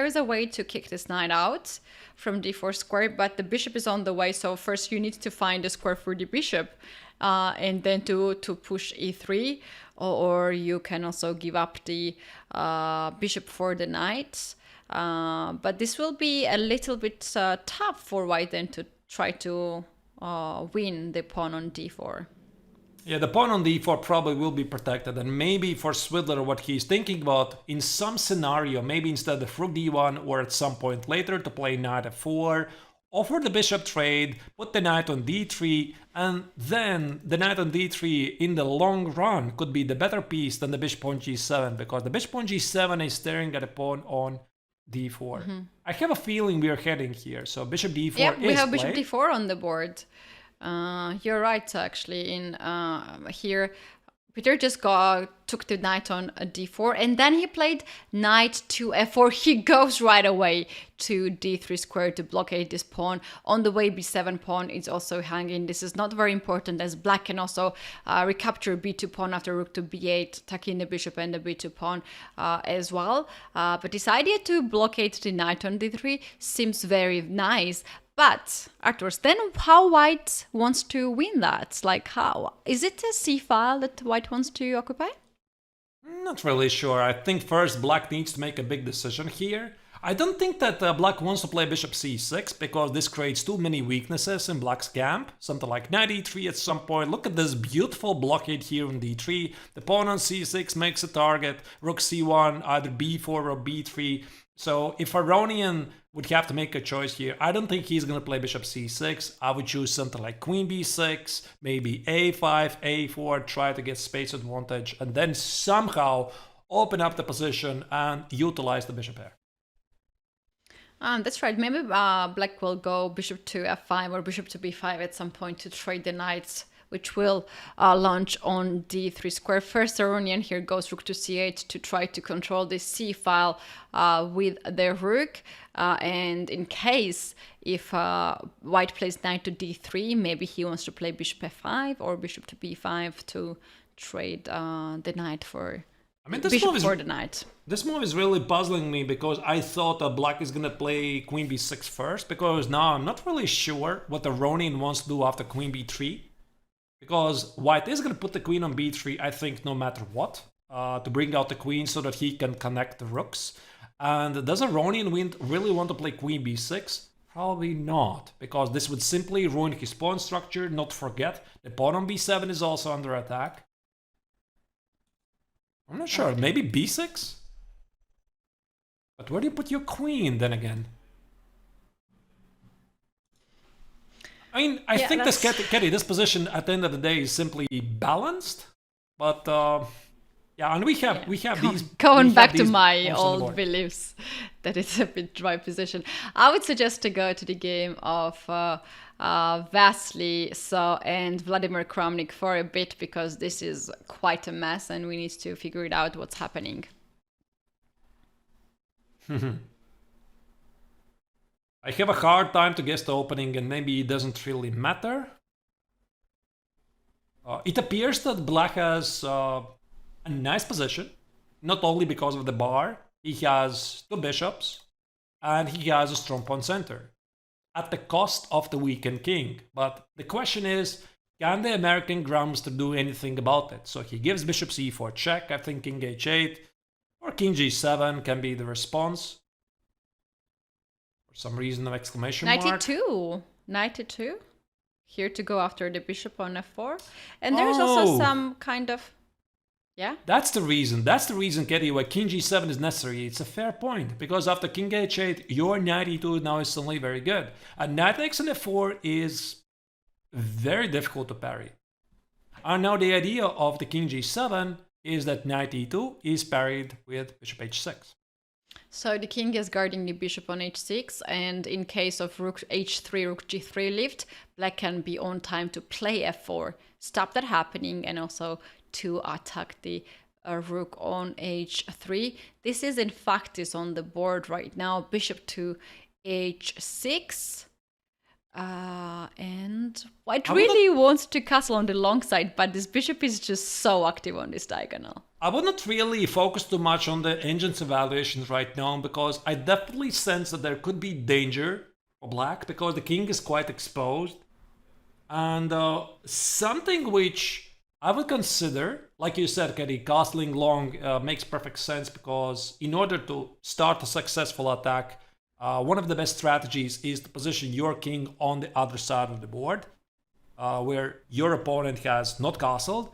is a way to kick this knight out from d4 square, but the bishop is on the way. So first you need to find the square for the bishop, and then to push e3, or you can also give up the bishop for the knight. But this will be a little bit tough for white then to try to win the pawn on d4. Yeah, the pawn on d4 probably will be protected, and maybe for Swidler what he's thinking about, in some scenario, maybe instead of rook d1 or at some point later to play knight f4, offer the bishop trade, put the knight on d3, and then the knight on d3 in the long run could be the better piece than the bishop on g7, because the bishop on g7 is staring at a pawn on d4. I have a feeling we are heading here, so bishop d4 yeah, we have played. bishop d4 on the board. You're right, actually. In here, Peter just took the knight on a d4, and then he played knight to f4. He goes right away to d3 square to blockade this pawn. On the way, b7 pawn is also hanging. This is not very important, as black can also recapture b2 pawn after rook to b8, attacking the bishop and the b2 pawn as well. But this idea to blockade the knight on d3 seems very nice. But, Arturs, then how white wants to win that? Like, how? Is it a c-file that white wants to occupy? Not really sure. I think first black needs to make a big decision here. I don't think that black wants to play bishop c6, because this creates too many weaknesses in black's camp. Something like knight e3 at some point. Look at this beautiful blockade here on d3. The pawn on c6 makes a target. Rook c1, either b4 or b3. So if Aronian would have to make a choice here, I don't think he's going to play bishop c6. I would choose something like queen b6, maybe a5, a4, try to get space advantage, and then somehow open up the position and utilize the bishop pair. That's right. Maybe black will go bishop to f5 or bishop to b5 at some point to trade the knights, which will launch on d3 square. First, Aronian here goes rook to c8 to try to control this c file with the rook. And in case if white plays knight to d3, maybe he wants to play bishop f5 or bishop to b5 to trade the knight for bishop for the knight. This move is really puzzling me, because I thought that black is going to play queen b6 first, because now I'm not really sure what Aronian wants to do after queen b3. Because white is going to put the queen on b3, I think, no matter what, to bring out the queen so that he can connect the rooks. And does Aronian really want to play queen b6? Probably not, because this would simply ruin his pawn structure. Not forget, the pawn on b7 is also under attack. I'm not sure, maybe b6? But where do you put your queen then again? I mean, I think this this position at the end of the day is simply balanced, but yeah, and we have these going back to my old beliefs that it's a bit dry position. I would suggest to go to the game of Vasily and Vladimir Kramnik for a bit, because this is quite a mess and we need to figure it out what's happening. I have a hard time to guess the opening, and maybe it doesn't really matter. It appears that black has a nice position, not only because of the bar. He has two bishops, and he has a strong pawn center, at the cost of the weakened king. But the question is, can the American grandmaster do anything about it? So he gives bishop c4 check, I think king h8, or king g7 can be the response. For some reason, an exclamation mark. 92. 92. Here to go after the bishop on f4. And there's also some kind of... Yeah? That's the reason. That's the reason, Katie, why king g7 is necessary. It's a fair point. Because after king h8, your knight e2 now is suddenly very good. And knight takes on f4 is very difficult to parry. And now the idea of the king g7 is that knight e2 is parried with bishop h6. So the king is guarding the bishop on h6, and in case of rook h3, rook g3 lift, black can be on time to play f4, stop that happening, and also to attack the rook on h3. This is in fact is on the board right now, bishop to h6. And white really wants to castle on the long side, but this bishop is just so active on this diagonal. I would not really focus too much on the engine's evaluations right now, because I definitely sense that there could be danger for black, because the king is quite exposed. And something which I would consider, like you said, Katie, castling long makes perfect sense, because in order to start a successful attack, one of the best strategies is to position your king on the other side of the board, where your opponent has not castled.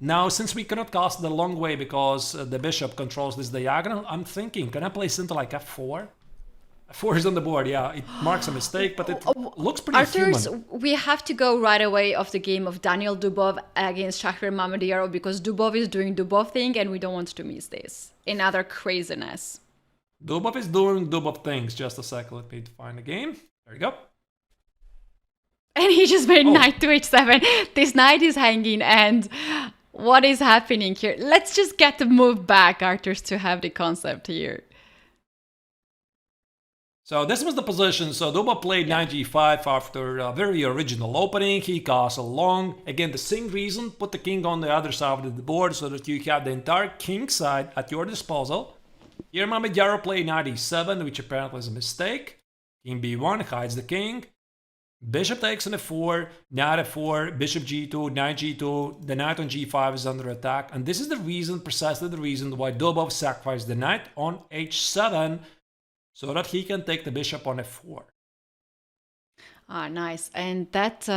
Now, since we cannot castle the long way because the bishop controls this diagonal, I'm thinking, can I play something like f4? f4 is on the board, yeah. It marks a mistake, but it looks pretty human. We have to go right away off the game of Daniel Dubov against Shahriar Mammadiyarov, because Dubov is doing Dubov thing, and we don't want to miss this. Another craziness. Dubov is doing Dubov things. Just a second, let me find the game. There you go. And he just made knight to h7. This knight is hanging, and what is happening here? Let's just get the move back, Arthurs, to have the concept here. So this was the position. So Dubov played knight g5 after a very original opening. He castled long. Again, the same reason, put the king on the other side of the board so that you have the entire king side at your disposal. Here Mammadiyarov played knight e7, which apparently is a mistake. King b1 hides the king. Bishop takes on f4, knight f4, bishop g2, knight g2. The knight on g5 is under attack. And this is the reason, precisely the reason, why Dubov sacrificed the knight on h7 so that he can take the bishop on f4. Ah, nice. And that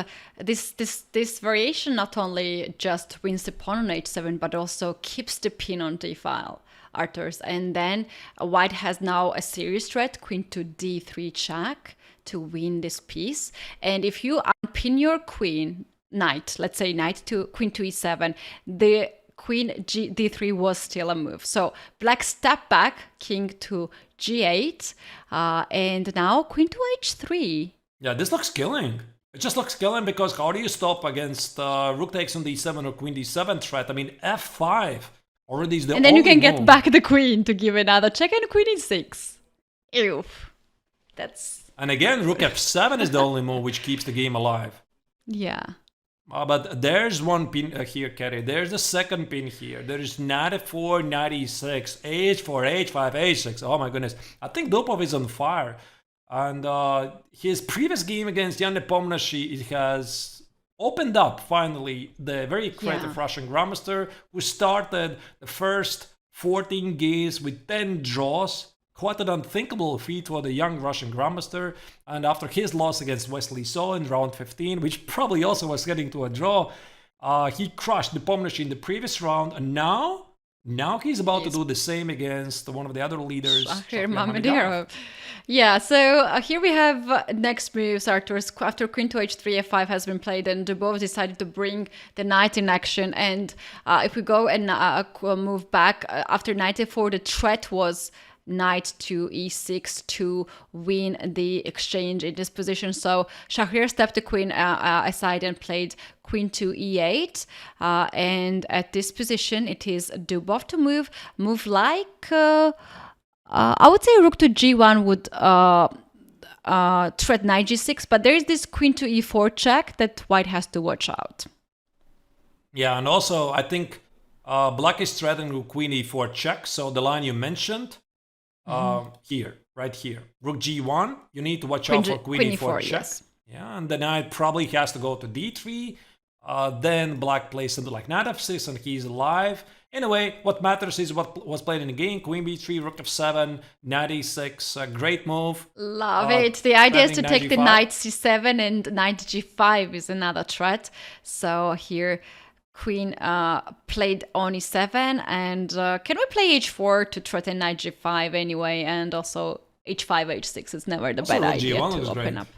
this variation not only just wins the pawn on h7, but also keeps the pin on d-file, Arthurs. And then white has now a serious threat, queen to d3 check, to win this piece. And if you unpin your queen, knight, let's say knight to queen to e7, the queen d3 was still a move. So black step back, king to g8, and now queen to h3. Yeah, this looks killing. It just looks killing, because how do you stop against rook takes on d7 or queen d7 threat? I mean, f5 already is the only move. And then you can get back the queen to give another check, and queen e6. Ew. That's... And again, rook f7 is the only move which keeps the game alive. Yeah. But there's one pin here, Kerry. There's the second pin here. There's knight f4, knight e6, h4, h5, h6. Oh my goodness. I think Dubov is on fire. And his previous game against Jan Nepomniachtchi, it has opened up, finally, the very creative Russian grandmaster who started the first 14 games with 10 draws. Quite an unthinkable feat for the young Russian grandmaster. And after his loss against Wesley So in round 15, which probably also was getting to a draw, he crushed Nepomniachtchi in the previous round. And now he's about to do the same against one of the other leaders. Shahriar Mammadiyarov. Yeah, so here we have next moves, Arthurs. After queen to h3, f5 has been played, and Dubov decided to bring the knight in action. And if we go and move back, after knight f4, the threat was knight to e6 to win the exchange in this position. So Shahriar stepped the queen aside and played queen to e8. And at this position, it is Dubov to move like... I would say rook to g1 threat knight g6, but there is this queen to e4 check that white has to watch out. Yeah, and also I think black is threatening queen e4 check, so the line you mentioned here, right here, rook g1, you need to watch out for queen e4 check. Yes. Yeah, and the knight probably has to go to d3. Then black plays something like knight f6 and he's alive. Anyway, what matters is what was played in the game. Queen b3, rook f7, knight e6, a great move. Love it. The idea is to take G5. the knight c7 and knight g5 is another threat. So here queen played on e7 and can we play h4 to threaten knight g5 anyway, and also h5, h6 is never the bad idea to open up.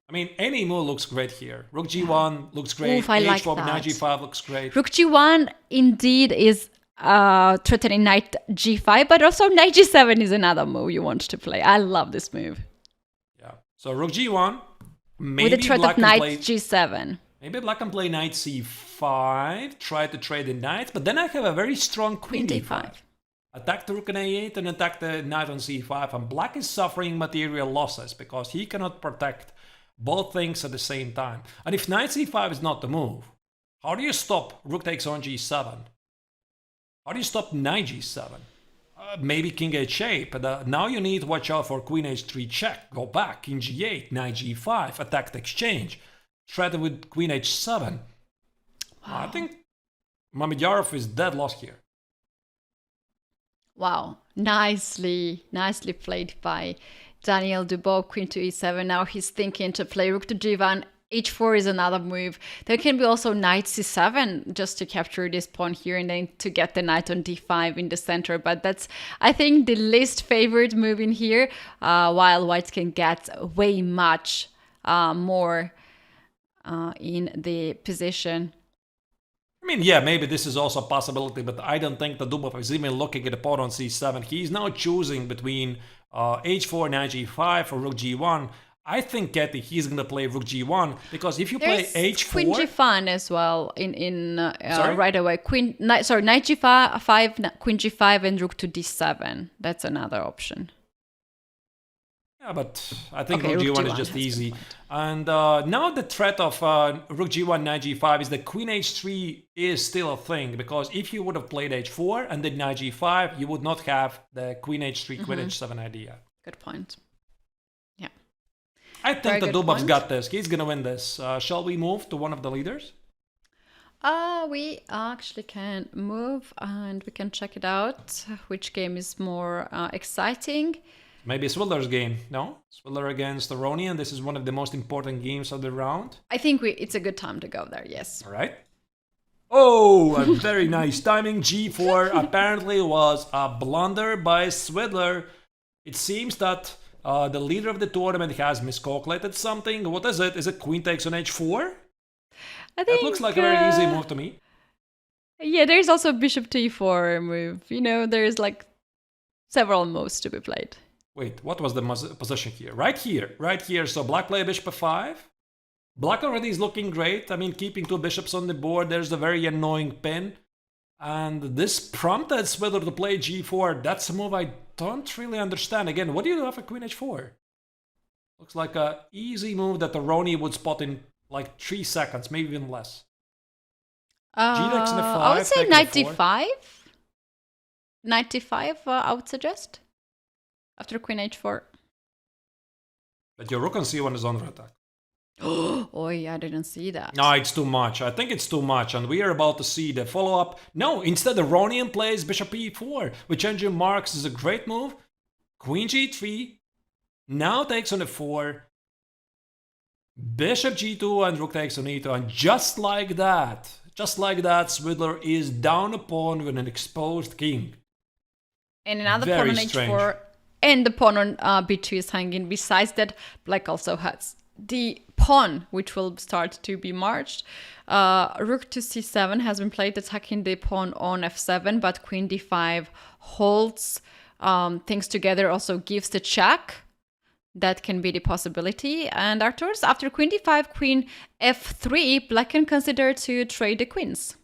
I mean, any move looks great here. Rook g1 looks great. Oof, I like h4 that. knight g5 looks great. Rook g1 indeed is threatening knight g5, but also knight g7 is another move you want to play. I love this move. Yeah. So rook g1. Maybe with the threat black of knight play, g7. Maybe black can play knight c5, try to trade the knights, but then I have a very strong queen d5. Attack the rook on a8 and attack the knight on c5, and black is suffering material losses because he cannot protect both things at the same time. And if knight c5 is not the move, how do you stop rook takes on g7? How do you stop knight g7? Maybe king h8, but now you need to watch out for queen h3 check, go back, king g8, knight g5, attack the exchange, threaten with queen h7. Wow. I think Mamedyarov is dead lost here. Wow, nicely played by Daniel Dubois. Queen to e7. Now he's thinking to play rook to g1. h4 is another move. There can be also knight c7 just to capture this pawn here and then to get the knight on d5 in the center. But that's, I think, the least favored move in here, while white can get way much more in the position. I mean, yeah, maybe this is also a possibility, but I don't think that Dubov is even looking at the pawn on c7. He's now choosing between h4, knight g5, or rook g1. I think, Katie, he's going to play rook g1, because if you play h4... Queen g5 as well right away. Knight g5, queen g5, and rook to d7. That's another option. Yeah, but I think rook g1 is just easy. And now the threat of rook g1, knight g5 is that queen h3 is still a thing, because if you would have played h4 and then knight g5, you would not have the queen h3, queen h7 idea. Good point. Yeah. I think that Dubov's got this. He's going to win this. Shall we move to one of the leaders? We actually can move and we can check it out. Which game is more exciting? Maybe Swidler's game, no? Swidler against Aronian. This is one of the most important games of the round. I think it's a good time to go there, yes. All right. Oh, a very nice timing. G4 apparently was a blunder by Swidler. It seems that the leader of the tournament has miscalculated something. What is it? Is it queen takes on h4? I think that looks like a very easy move to me. Yeah, there's also bishop to e4 move. You know, there's like several moves to be played. Wait, what was the position here? Right here. So black play bishop f5. Black already is looking great. I mean, keeping two bishops on the board. There's a very annoying pin. And this prompted Swidler to play g4. That's a move I don't really understand. Again, what do you do after queen h4? Looks like an easy move that Aroni would spot in like 3 seconds, maybe even less. G takes on f5. I would say knight d5. Knight d5, I would suggest. After queen h4. But your rook on c1 is under attack. Oh, yeah, I didn't see that. No, it's too much. I think it's too much. And we are about to see the follow-up. No, instead Aronian plays bishop e4, which Andrew marks is a great move. Queen g3. Now takes on f4. Bishop g2 and rook takes on e2. And just like that, Swidler is down a pawn with an exposed king. And another pawn on h4. And the pawn on b2 is hanging. Besides that, black also has the pawn, which will start to be marched. Rook to c7 has been played, attacking the pawn on f7, but queen d5 holds things together, also gives the check. That can be the possibility. And after queen d5, queen f3, black can consider to trade the queens.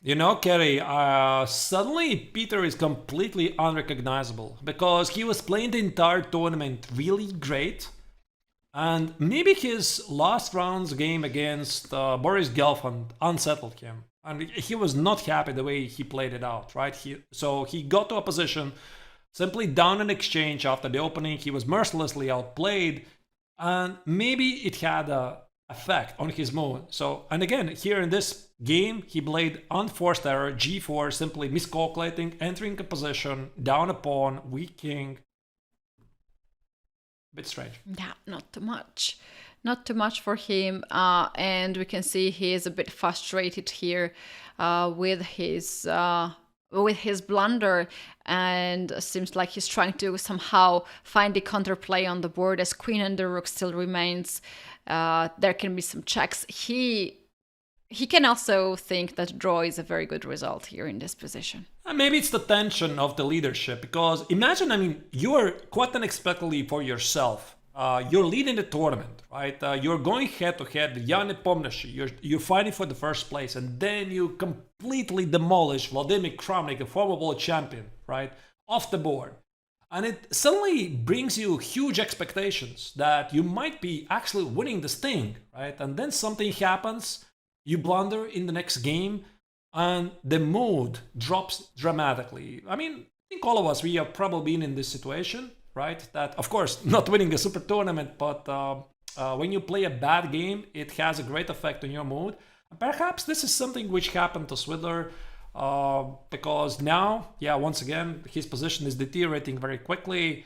You know, Kerry, suddenly Peter is completely unrecognizable because he was playing the entire tournament really great. And maybe his last round's game against Boris Gelfand unsettled him. And he was not happy the way he played it out, right? So he got to a position simply down an exchange after the opening. He was mercilessly outplayed. And maybe it had a effect on his move. So, and again, here in this game, he played unforced error, g4, simply miscalculating, entering a position, down a pawn, weak king. A bit strange. Yeah, not too much. Not too much for him. And we can see he is a bit frustrated here with his blunder, and seems like he's trying to somehow find the counterplay on the board as queen and the rook still remains. There can be some checks. He can also think that draw is a very good result here in this position. And maybe it's the tension of the leadership, because imagine, I mean, you're quite unexpectedly for yourself. You're leading the tournament, right? You're going head to head with Jan Nepomniachtchi. You're fighting for the first place, and then you completely demolish Vladimir Kramnik, a former world champion, right? Off the board. And it suddenly brings you huge expectations that you might be actually winning this thing, right? And then something happens, you blunder in the next game, and the mood drops dramatically. I mean, I think all of us, we have probably been in this situation, right? That, of course, not winning a super tournament, but when you play a bad game, it has a great effect on your mood. Perhaps this is something which happened to Swidler, because now, yeah, once again, his position is deteriorating very quickly.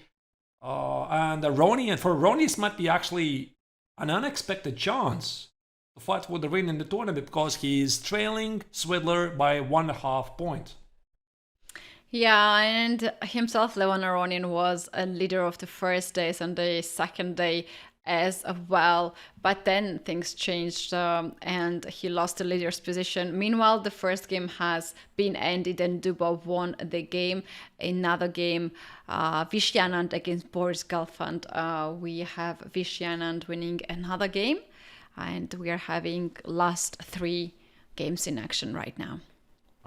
And for Ronnie, this might be actually an unexpected chance to fight for the win in the tournament, because he is trailing Swidler by 1.5 points. Yeah, and himself, Levon Aronian, was a leader of the first days and the second day as well. But then things changed and he lost the leader's position. Meanwhile, the first game has been ended and Dubov won the game. Another game, Vishyanand against Boris Gelfand. We have Vishyanand winning another game, and we are having last 3 games in action right now.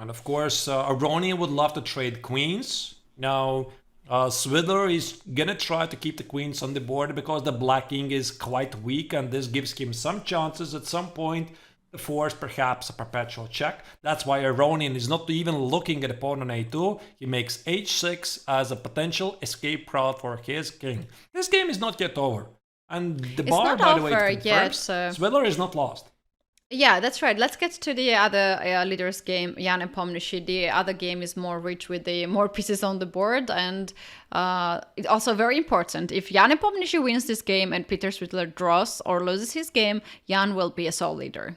And of course, Aronian would love to trade queens. Now, Swidler is gonna try to keep the queens on the board because the black king is quite weak, and this gives him some chances at some point to force perhaps a perpetual check. That's why Aronian is not even looking at pawn on a2. He makes h6 as a potential escape route for his king. This game is not yet over. And the bar, by the way, confirms Swidler is not lost. Yeah, that's right. Let's get to the other leaders game, Jan Nepomniachtchi. The other game is more rich with the more pieces on the board, and it's also very important. If Jan Nepomniachtchi wins this game and Peter Swidler draws or loses his game, Jan will be a sole leader.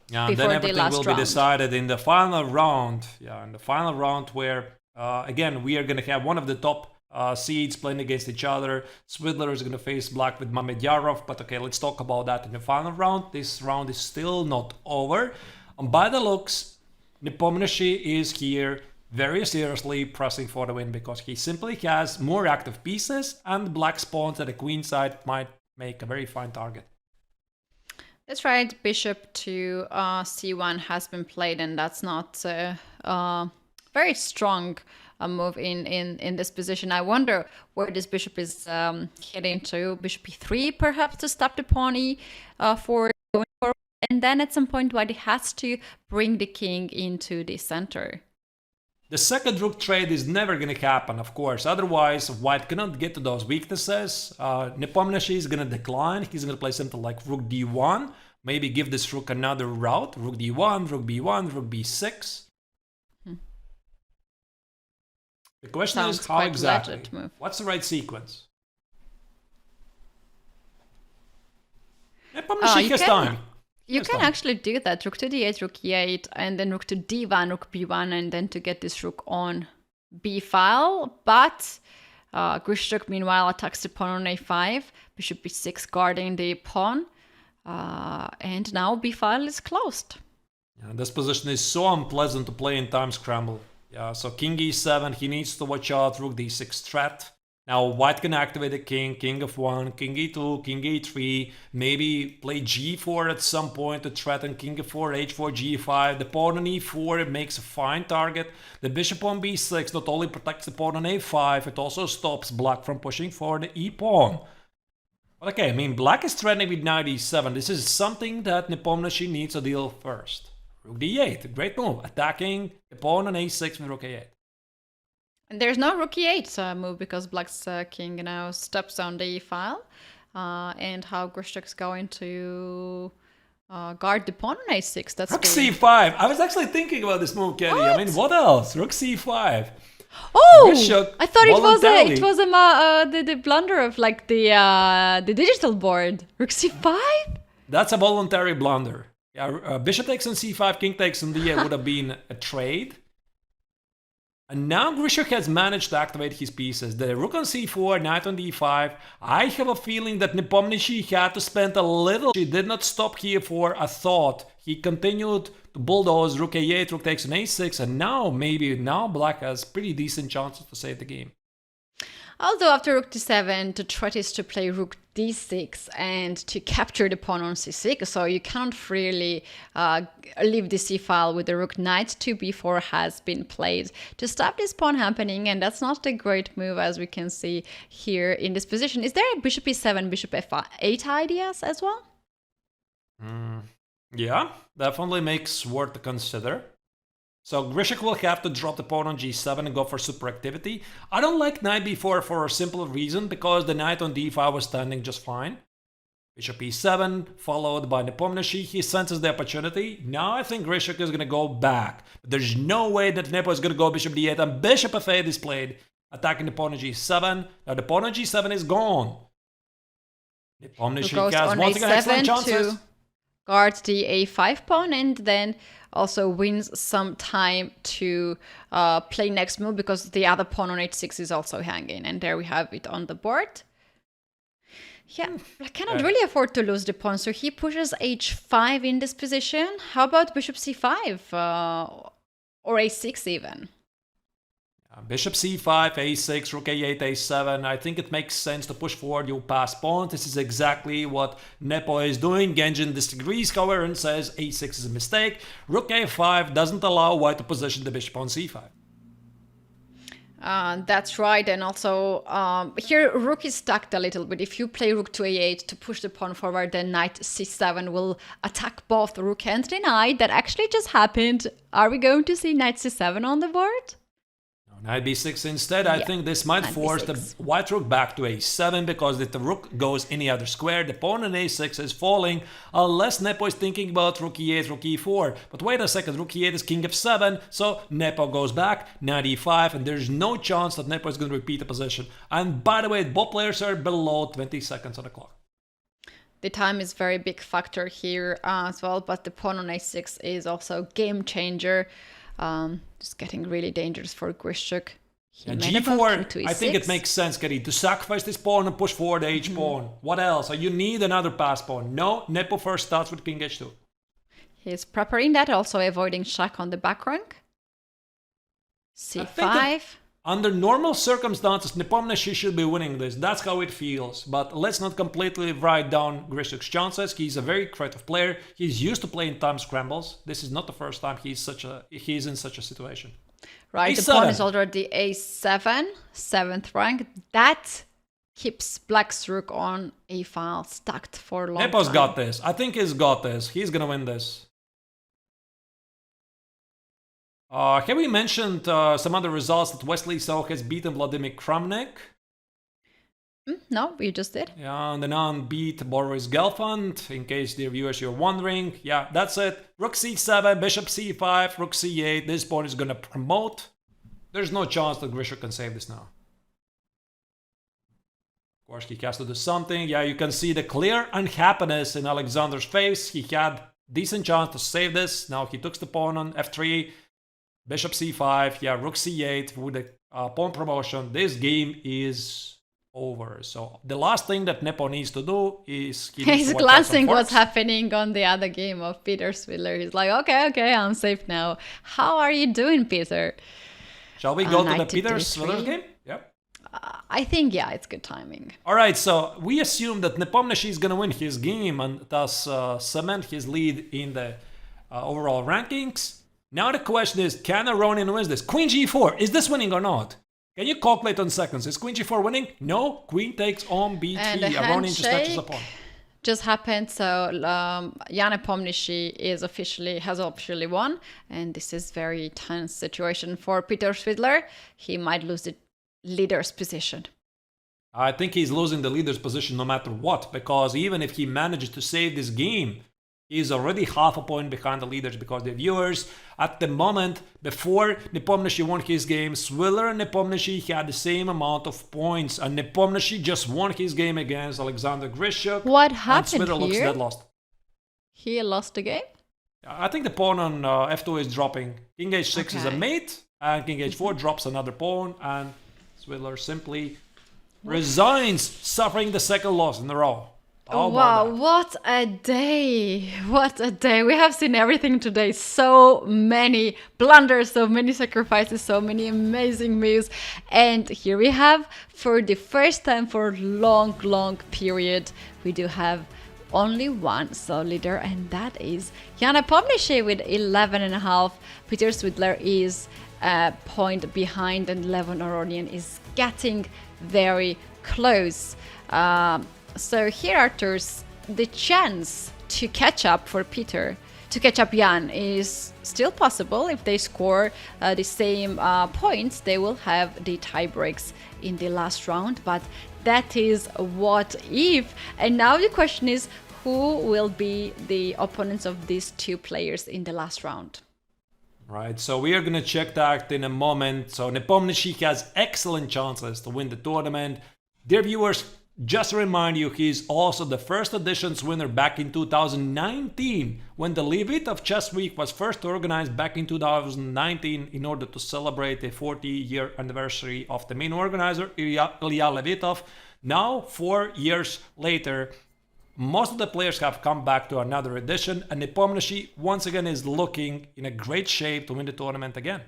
Yeah, and then everything will be decided in the final round. Yeah, in the final round where, again, we are going to have one of the top seeds playing against each other. Swidler is going to face black with Mamedyarov, but okay, let's talk about that in the final round. This round is still not over. And by the looks, Nepomniachtchi is here very seriously pressing for the win because he simply has more active pieces, and black's pawns at the queen side might make a very fine target. That's right. Bishop to c1 has been played, and that's not very strong move in this position. I wonder where this bishop is heading to. Bishop e3 perhaps to stop the pawn for going forward, and then at some point White has to bring the king into the center. The second rook trade is never going to happen, of course. Otherwise, White cannot get to those weaknesses. Nepomniachtchi is going to decline. He's going to play something like rook d1. Maybe give this rook another route. Rook d1, rook b1, rook b6. The question is how exactly. What's the right sequence? Nepomniachtchi has time. You can actually do that. Rook to d8, rook e8, and then rook to d1, rook b1, and then to get this rook on b file. But Grishchuk, meanwhile, attacks the pawn on a5. Bishop b6 guarding the pawn. And now b file is closed. Yeah, this position is so unpleasant to play in time scramble. Yeah, so king e7, he needs to watch out, rook d6 threat. Now white can activate the king, king f1, king e2, king e3, maybe play g4 at some point to threaten king f4, h4, g5. The pawn on e4, it makes a fine target. The bishop on b6 not only protects the pawn on a5, it also stops black from pushing for the e pawn. But okay, I mean, black is threatening with knight e7. This is something that Nepomniachtchi needs to deal first. Rook d8, great move, attacking the pawn on a6 with rook a8. And there's no rook e8 move because black's king now steps on the e-file. And how Grishchuk's going to guard the pawn on a6. That's rook good. c5. I was actually thinking about this move, Kelly. I mean, what else? Rook c5. Oh, Grishchuk I thought it was the blunder of like the digital board. Rook c5. That's a voluntary blunder. Yeah, bishop takes on c5, king takes on d8 would have been a trade. And now Grishchuk has managed to activate his pieces. The rook on c4, knight on d5. I have a feeling that Nepomniachtchi had to spend a little. He did not stop here for a thought. He continued to bulldoze rook a8, rook takes on a6, and now black has pretty decent chances to save the game. Although after rook d7, the threat is to play rook d6 and to capture the pawn on c6, so you can't really leave the c-file with the rook. Knight to b4 has been played to stop this pawn happening, and that's not a great move as we can see here in this position. Is there a bishop e7, bishop f8 ideas as well? Yeah, definitely makes worth to consider. So Grishchuk will have to drop the pawn on g7 and go for super activity. I don't like knight b4 for a simple reason, because the knight on d5 was standing just fine. Bishop e7, followed by Nepomniachtchi. He senses the opportunity. Now I think Grishchuk is going to go back. But there's no way that Nepo is going to go bishop d8, and bishop f8 is played, attacking the pawn on g7. Now the pawn on g7 is gone. Nepomniachtchi has once again excellent chances. To guard the a5 pawn, and then also wins some time to play next move, because the other pawn on h6 is also hanging. And there we have it on the board. Yeah, I cannot really afford to lose the pawn, so he pushes h5 in this position. How about bishop c5 or a6 even? Bishop c5, a6, rook a8, a7. I think it makes sense to push forward your passed pawn. This is exactly what Nepo is doing. Genjin disagrees, however, and says a6 is a mistake. Rook a5 doesn't allow white to position the bishop on c5. That's right, and also here rook is stacked a little bit. If you play rook to a8 to push the pawn forward, then knight c7 will attack both rook and the knight. That actually just happened. Are we going to see knight c7 on the board? Knight b6 instead. I think this might force the white rook back to a7, because if the rook goes any other square, the pawn on a6 is falling, unless Nepo is thinking about rook e8, rook e4. But wait a second, rook e8 is king f7, so Nepo goes back, knight e5, and there's no chance that Nepo is going to repeat the position. And by the way, both players are below 20 seconds on the clock. The time is very big factor here as well, but the pawn on a6 is also game changer. Just getting really dangerous for Grishchuk. g4, I think it makes sense, Kari, to sacrifice this pawn and push forward the h-pawn. What else? You need another pass pawn. No, Nepo first starts with king h2. He's preparing that, also avoiding Shak on the back rank. c5. Under normal circumstances, Nepomniachtchi should be winning this. That's how it feels. But let's not completely write down Grishchuk's chances. He's a very creative player. He's used to playing time scrambles. This is not the first time he's in such a situation. Right, a7. The pawn is already a7, 7th rank. That keeps black's rook on a-file stacked for a long time. Nepo's got this. I think he's got this. He's gonna win this. Have we mentioned some other results that Wesley So has beaten Vladimir Kramnik? No, we just did. Yeah, and then on beat Boris Gelfand, in case the viewers you're wondering. Yeah, that's it. Rook c7, bishop c5, rook c8. This pawn is gonna promote. There's no chance that Grishchuk can save this now. Of course, he has to do something. Yeah, you can see the clear unhappiness in Alexander's face. He had decent chance to save this. Now he took the pawn on f3. Bishop c5, yeah, rook c8 with a pawn promotion. This game is over. So the last thing that Nepo needs to do is... He's glancing what's happening on the other game of Peter Swidler. He's like, okay, I'm safe now. How are you doing, Peter? Shall we go to the Peter Swidler game? Yep. I think, yeah, it's good timing. All right, so we assume that Nepomniachtchi is going to win his game and thus cement his lead in the overall rankings. Now the question is, can Aronian win this? Queen g4, is this winning or not? Can you calculate on seconds? Is Queen g4 winning? No, Queen takes on b3. And the Aronian just touches handshake upon. just happened, so Jan Nepomniachtchi has officially won, and this is very tense situation for Peter Svidler. He might lose the leader's position. I think he's losing the leader's position no matter what, because even if he manages to save this game, he's already half a point behind the leaders because the viewers at the moment, before Nepomniachtchi won his game, Swidler and Nepomniachtchi had the same amount of points, and Nepomniachtchi just won his game against Alexander Grishuk. What happened and Swidler looks here? dead lost. He lost the game? I think the pawn on f2 is dropping. King h6 is a mate, and King h4 drops another pawn, and Swidler simply resigns, suffering the second loss in a row. Oh, wow, what a day. What a day. We have seen everything today. So many blunders, so many sacrifices, so many amazing moves. And here we have, for the first time for a long period, we do have only one sole leader, and that is Jan Nepomniachtchi with 11.5. Peter Svidler is a point behind, and Levon Aronian is getting very close. So here, Arthurs, the chance to catch up for Peter, to catch up Jan, is still possible. If they score the same points, they will have the tie breaks in the last round. But that is what if. And now the question is, who will be the opponents of these two players in the last round? Right, so we are going to check that in a moment. So Nepomniachtchi has excellent chances to win the tournament. Dear viewers, just to remind you, he's also the first editions winner back in 2019, when the Levitov Chess Week was first organized back in 2019 in order to celebrate the 40-year anniversary of the main organizer, Ilya Levitov. Now, 4 years later, most of the players have come back to another edition, and Nepomniachtchi once again is looking in a great shape to win the tournament again.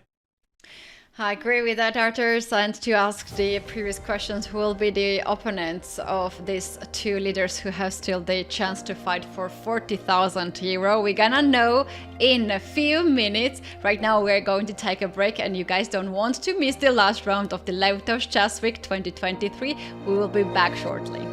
I agree with that, Arthurs. And to ask the previous questions, who will be the opponents of these two leaders who have still the chance to fight for 40,000 euro? We're gonna know in a few minutes. Right now, we're going to take a break, and you guys don't want to miss the last round of the Levitov Chess Week 2023. We will be back shortly.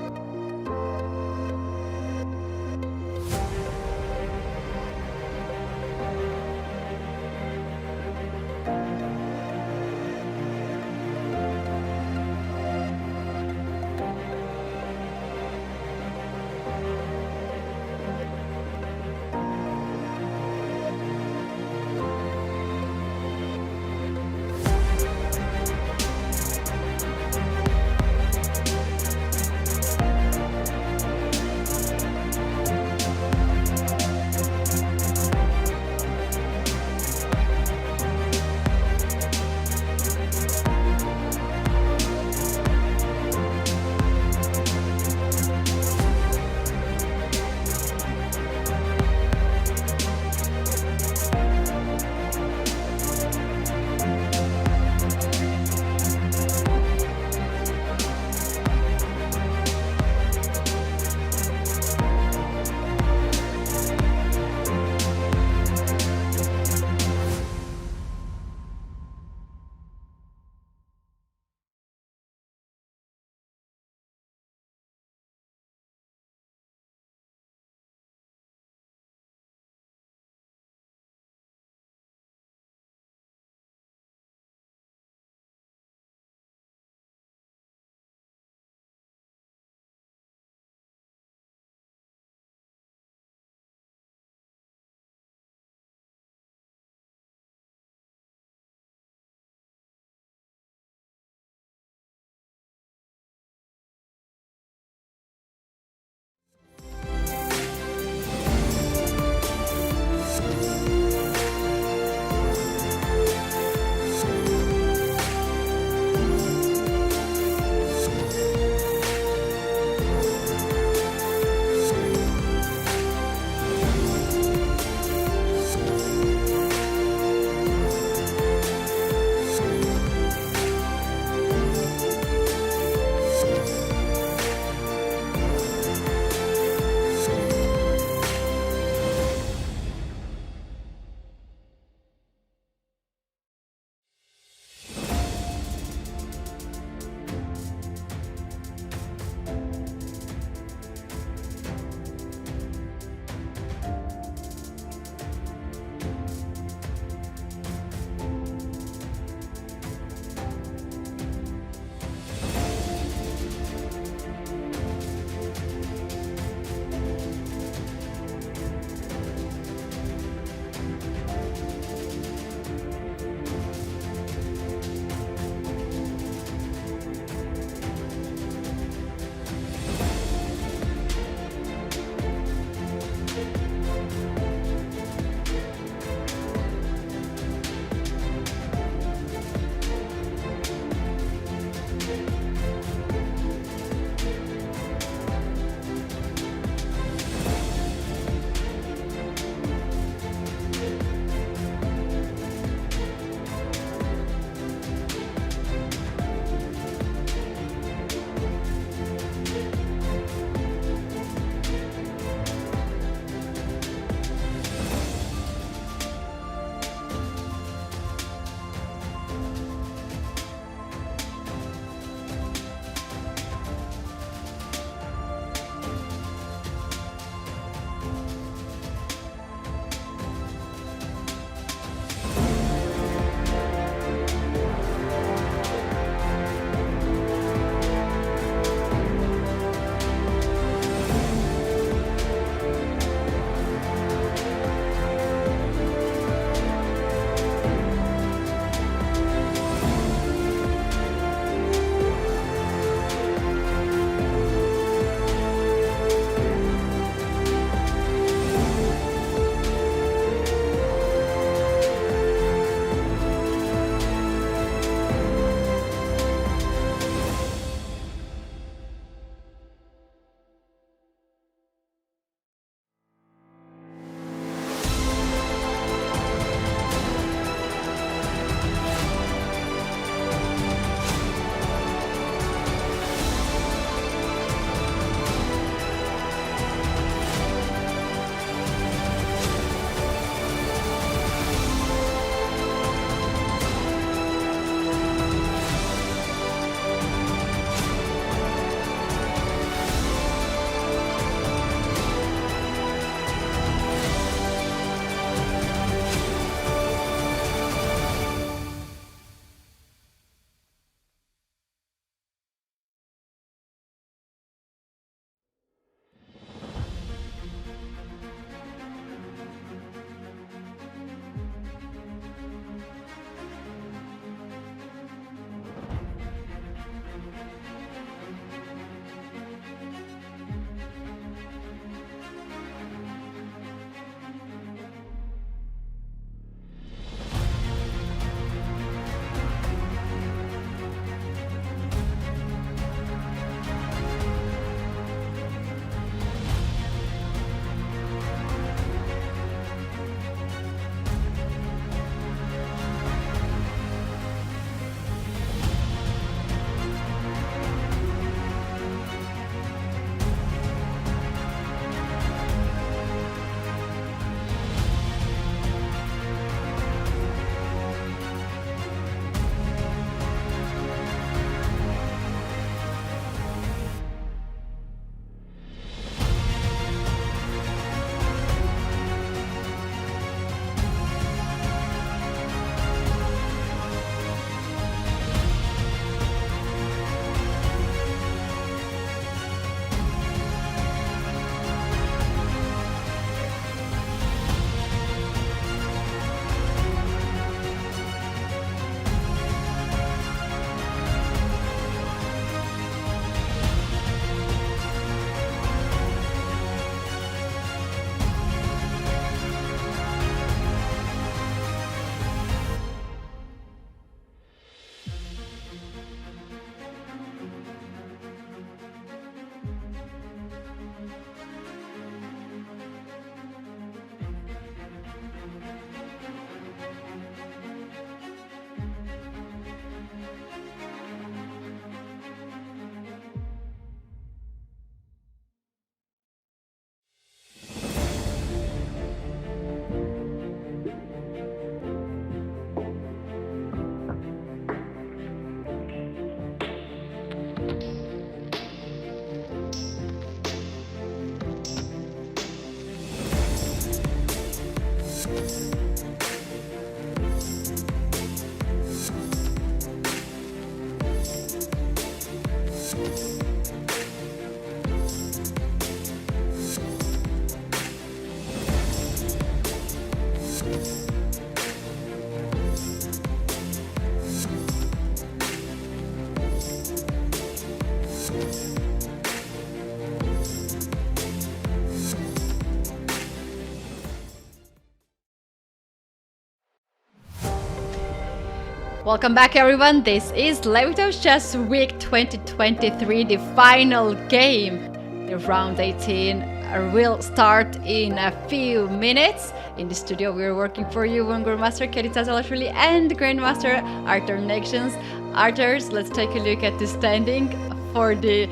Welcome back, everyone. This is Levitov Chess Week 2023, the final game. The round 18 will start in a few minutes. In the studio, we're working for you, one Grandmaster Katie Tazalashvili and Grandmaster Artur Nextions. Arturs, let's take a look at the standing for the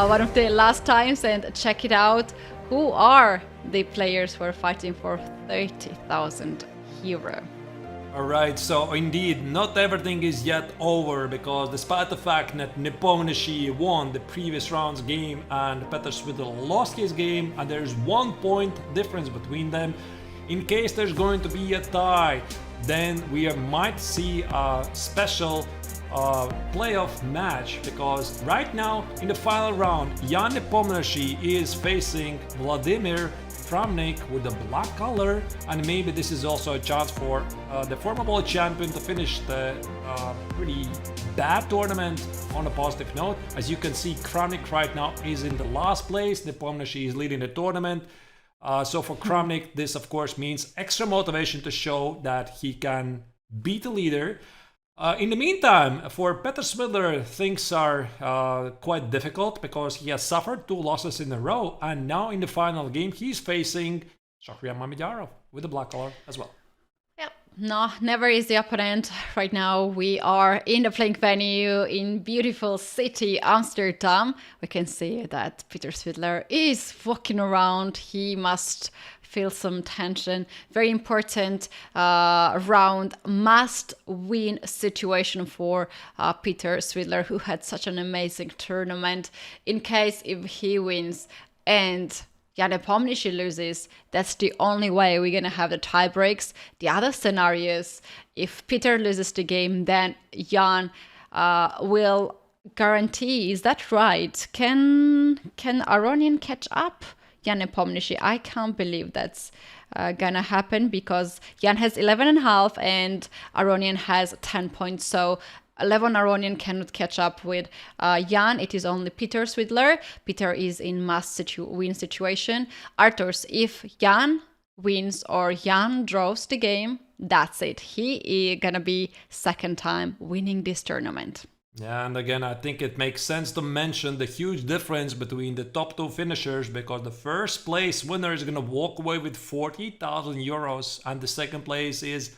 one of the last times and check it out. Who are the players who are fighting for 30,000 euro? Alright, so indeed, not everything is yet over, because despite the fact that Nepomniachtchi won the previous round's game and Peter Swidler lost his game, and there's 1 point difference between them, in case there's going to be a tie, then we might see a special playoff match, because right now in the final round, Jan Nepomniachtchi is facing Vladimir Kramnik with the black color, and maybe this is also a chance for the former world champion to finish the pretty bad tournament on a positive note. As you can see, Kramnik right now is in the last place. Nepomniachtchi is leading the tournament. So for Kramnik, this of course means extra motivation to show that he can beat the leader. In the meantime, for Peter Swidler, things are quite difficult, because he has suffered 2 losses in a row, and now in the final game he's facing Shahriar Mamedyarov with the black color as well. Yep, no, never easy opponent. Right now we are in the playing venue in beautiful city Amsterdam. We can see that Peter Swidler is walking around. He must feel some tension. Very important round, must-win situation for Peter Swidler, who had such an amazing tournament. In case if he wins and Jan Nepomniachtchi loses, that's the only way we're gonna have the tie breaks. The other scenarios, if Peter loses the game, then Jan will guarantee. Is that right? Can Aronian catch up Jan Nepomniachtchi? I can't believe that's gonna happen, because Jan has 11.5 and Aronian has 10 points. So 11 Aronian cannot catch up with Jan. It is only Peter Swidler. Peter is in must-win situation. Arturs, if Jan wins or Jan draws the game, that's it. He is gonna be second time winning this tournament. Yeah, and again, I think it makes sense to mention the huge difference between the top 2 finishers, because the first place winner is going to walk away with 40,000 euros and the second place is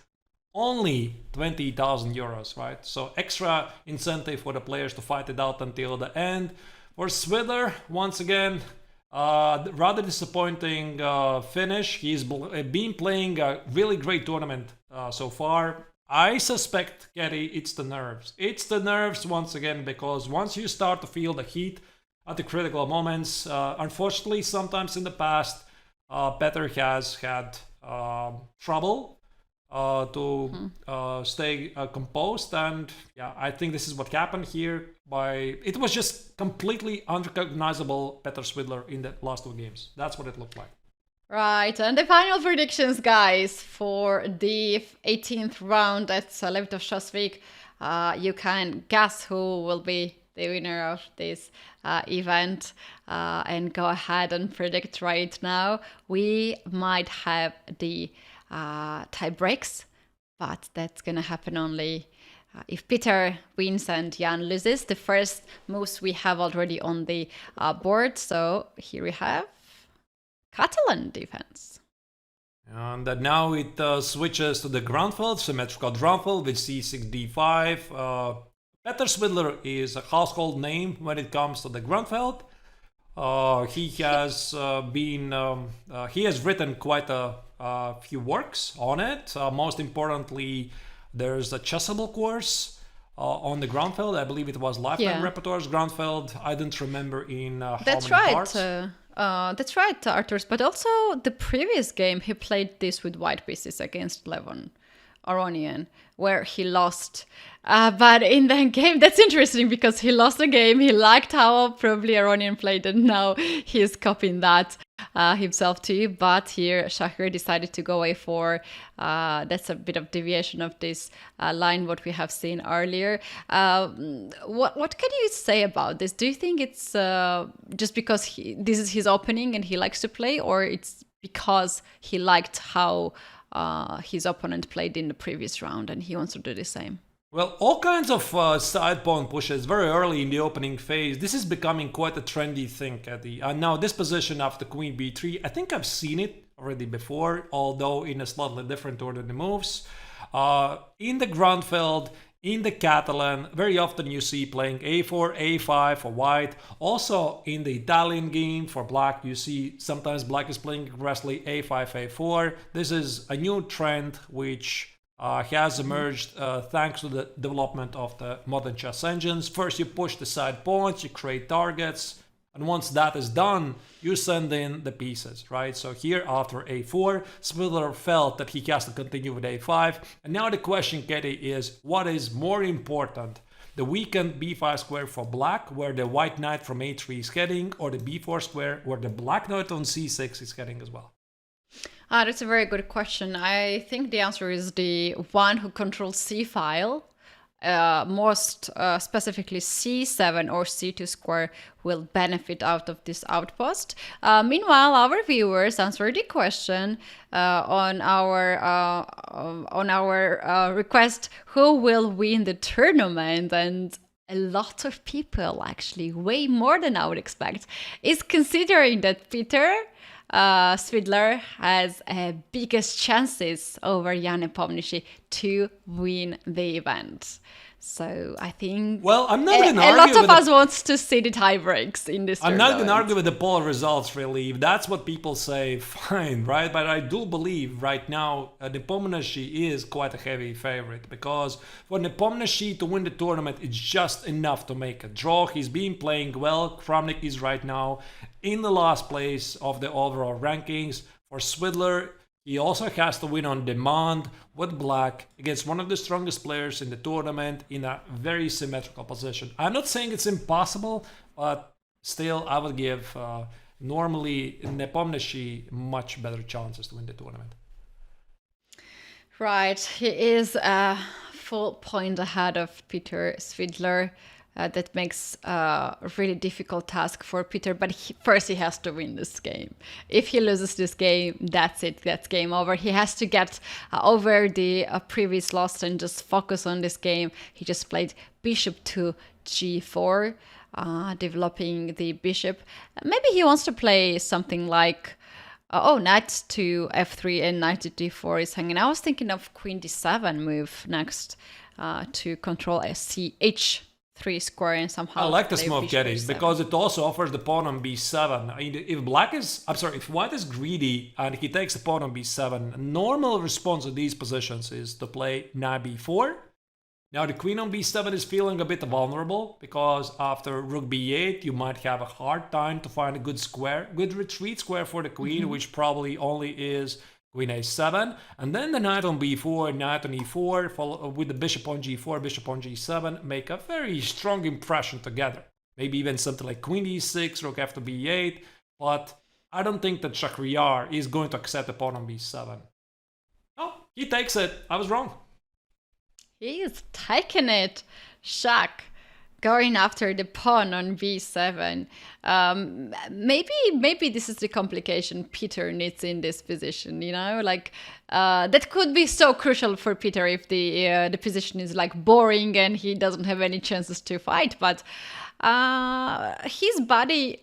only 20,000 euros, right? So extra incentive for the players to fight it out until the end. For Swidler, once again, rather disappointing finish. He's been playing a really great tournament so far. I suspect, Katie, it's the nerves. It's the nerves once again, because once you start to feel the heat at the critical moments, unfortunately, sometimes in the past, Peter has had trouble to stay composed, and yeah, I think this is what happened here. It was just completely unrecognizable Peter Swidler in the last 2 games. That's what it looked like. Right, and the final predictions, guys, for the 18th round at Levitov Chess Week. You can guess who will be the winner of this event and go ahead and predict right now. We might have the tie breaks, but that's going to happen only if Peter wins and Jan loses. The first moves we have already on the board, so here we have Catalan defense. And now it switches to the groundfield, symmetrical groundfield with c6, d5. Peter Swidler is a household name when it comes to the groundfield. He has he has written quite a few works on it. Most importantly, there's a chessable course on the groundfield. I believe it was Lifetime Repertoire's groundfield. I don't remember in how That's many right. parts. That's right, Arturs. But also the previous game, he played this with white pieces against Levon Aronian, where he lost. But in that game, that's interesting, because he lost the game. He liked how probably Aronian played, and now he's copying that himself too. But here, Shahriar decided to go away for, that's a bit of deviation of this line, what we have seen earlier. What can you say about this? Do you think it's just because this is his opening and he likes to play, or it's because he liked how his opponent played in the previous round and he wants to do the same? Well, all kinds of side pawn pushes very early in the opening phase. This is becoming quite a trendy thing, Eddie. And now this position after queen b3, I think I've seen it already before, although in a slightly different order the moves. In the Grunfeld, in the Catalan, very often you see playing a4, a5 for white. Also in the Italian game for black, you see sometimes black is playing aggressively a5, a4. This is a new trend which has emerged thanks to the development of the modern chess engines. First, you push the side pawns, you create targets, and once that is done, you send in the pieces, right? So here, after a4, Svidler felt that he has to continue with a5. And now the question, Katie, is what is more important? The weakened b5 square for black, where the white knight from a3 is heading, or the b4 square, where the black knight on c6 is heading as well? That's a very good question. I think the answer is the one who controls C file. Most specifically C7 or C2 square will benefit out of this outpost. Meanwhile, our viewers answered the question on our request, who will win the tournament? And a lot of people, actually way more than I would expect, is considering that Peter Svidler has biggest chances over Jan Nepomniachtchi to win the event. So I think well, I'm not going to a argue lot of us wants to see the tie breaks in this I'm tournament. not going to argue with the poll results, really. If that's what people say, fine, right? But I do believe right now Nepomniachtchi is quite a heavy favorite, because for Nepomniachtchi to win the tournament, it's just enough to make a draw. He's been playing well. Kramnik is right now in the last place of the overall rankings. For Swidler, he also has to win on demand with black against one of the strongest players in the tournament in a very symmetrical position. I'm not saying it's impossible, but still I would give normally Nepomniachtchi much better chances to win the tournament. Right, he is a full point ahead of Peter Svidler. That makes a really difficult task for Peter, but first he has to win this game. If he loses this game, that's it, that's game over. He has to get over the previous loss and just focus on this game. He just played bishop to g4, developing the bishop. Maybe he wants to play something like knight to f3 and knight to d4 is hanging. I was thinking of queen d7 move next to control a ch3 square and somehow. I like this move, Getty, because it also offers the pawn on b7. I mean, if white is greedy and he takes the pawn on b7, a normal response to these positions is to play knight b4. Now the queen on b7 is feeling a bit vulnerable, because after rook b8 you might have a hard time to find a good retreat square for the queen, which probably only is queen a7, and then the knight on b4, knight on e4, follow with the bishop on g4, bishop on g7, make a very strong impression together. Maybe even something like queen e6, rook after b8, but I don't think that Shakhriyar is going to accept the pawn on b7. Oh, he takes it. I was wrong. He's taking it. Shak going after the pawn on b7. Maybe this is the complication Peter needs in this position, you know, like that could be so crucial for Peter if the position is like boring and he doesn't have any chances to fight. But his body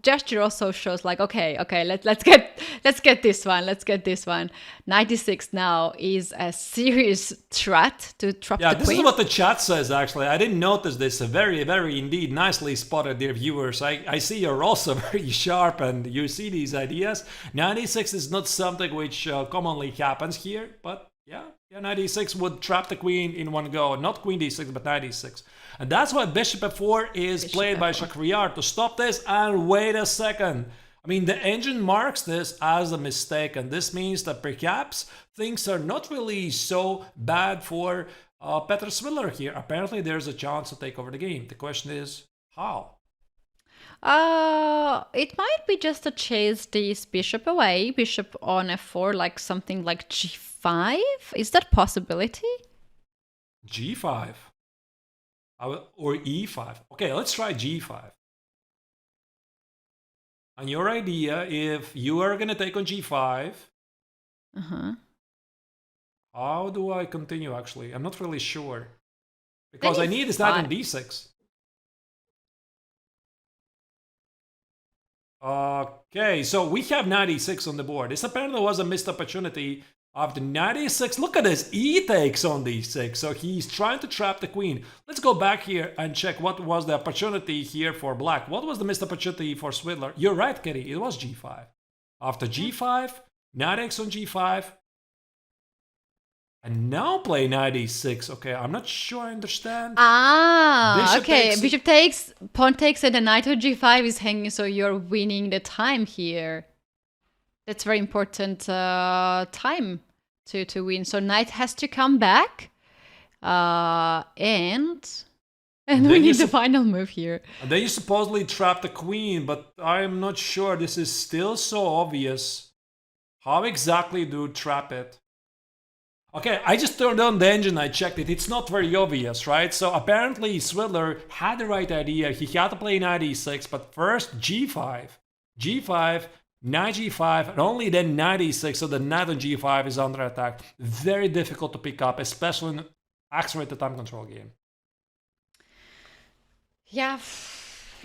gesture also shows like, okay, let's get this one. 96 now is a serious threat to trap the queen. Yeah, this is what the chat says, actually. I didn't notice this. Very, very indeed nicely spotted, dear viewers. I see you're also very sharp and you see these ideas. 96 is not something which commonly happens here, but yeah, 96 would trap the queen in one go. Not queen d6, but 96. And that's why bishop f4 is played by Shakhriyar to stop this. And wait a second. I mean, the engine marks this as a mistake, and this means that perhaps things are not really so bad for Petr Svidler here. Apparently, there's a chance to take over the game. The question is, how? It might be just to chase this bishop away. Bishop on f4, like something like g5. Is that possibility? g5? Or e5. Okay, let's try g5. And your idea, if you are going to take on g5, how do I continue, actually? I'm not really sure. Because I need this knight on Fine. d6. Okay, so we have knight e6 on the board. This apparently was a missed opportunity after knight e6. Look at this, e takes on d6. So he's trying to trap the queen. Let's go back here and check what was the opportunity here for black. What was the missed opportunity for Swidler? You're right, Kitty, it was g5. After g5, knight x on g5. And now play knight e6. Okay, I'm not sure I understand. Ah, Bishop okay. takes- Bishop takes, pawn takes, and the knight on g5 is hanging, so you're winning the time here. That's very important time to win. So knight has to come back, and we then you need the final move here. And then you supposedly trap the queen, but I'm not sure. This is still so obvious. How exactly do you trap it? Okay, I just turned on the engine, I checked it. It's not very obvious, right? So apparently Swidler had the right idea. He had to play knight e6, but first g5, g5, knight g5, and only then knight e6, so the knight on g5 is under attack. Very difficult to pick up, especially in an accelerated time control game. Yeah,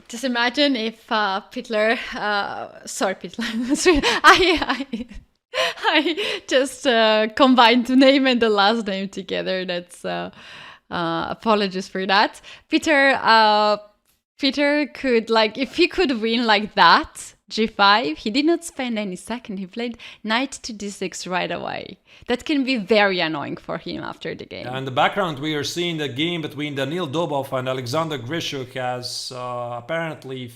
just imagine if Pitler, sorry, Pitler, I just combined the name and the last name together. That's apologies for that. Peter could, like, if he could win like that, g5, he did not spend any second. He played knight to d6 right away. That can be very annoying for him after the game. And in the background, we are seeing the game between Danil Dobov and Alexander Grishuk has apparently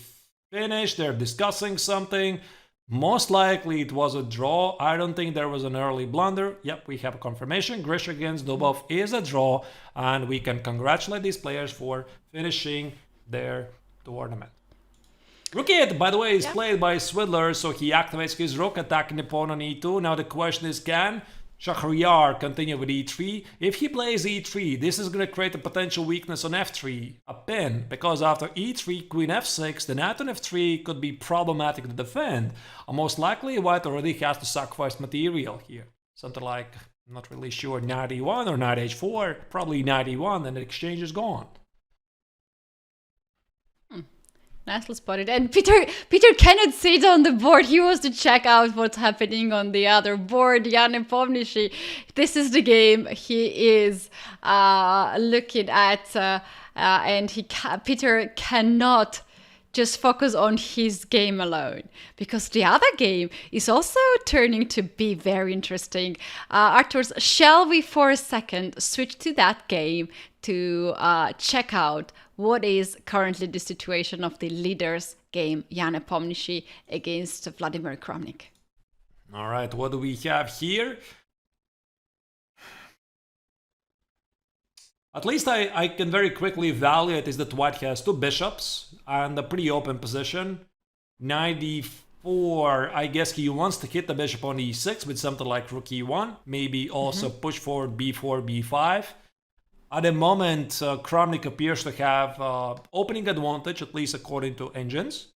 finished. They're discussing something. Most likely it was a draw. I don't think there was an early blunder. Yep, we have a confirmation. Grishuk against Dobov is a draw, and we can congratulate these players for finishing their tournament. Rook e8, by the way, is played by Swidler, so he activates his rook, attacking the pawn on e2. Now the question is, can Shahryar continue with e3? If he plays e3, this is going to create a potential weakness on f3, a pin, because after e3, queen f6, the knight on f3 could be problematic to defend. Most likely, white already has to sacrifice material here. Something like, I'm not really sure, knight e1 or knight h4, probably knight e1, and the exchange is gone. Nicely spotted. And Peter cannot sit on the board. He wants to check out what's happening on the other board. Jan Nepomniachtchi, this is the game he is looking at, and Peter cannot just focus on his game alone, because the other game is also turning to be very interesting. Arturs, shall we for a second switch to that game to check out what is currently the situation of the leaders game, Jan Nepomniachtchi against Vladimir Kramnik? All right, what do we have here? At least I can very quickly evaluate is that white has two bishops and a pretty open position. Knight d4, I guess he wants to hit the bishop on e6 with something like rook e1. Maybe also push forward b4, b5. At the moment, Kramnik appears to have opening advantage, at least according to engines.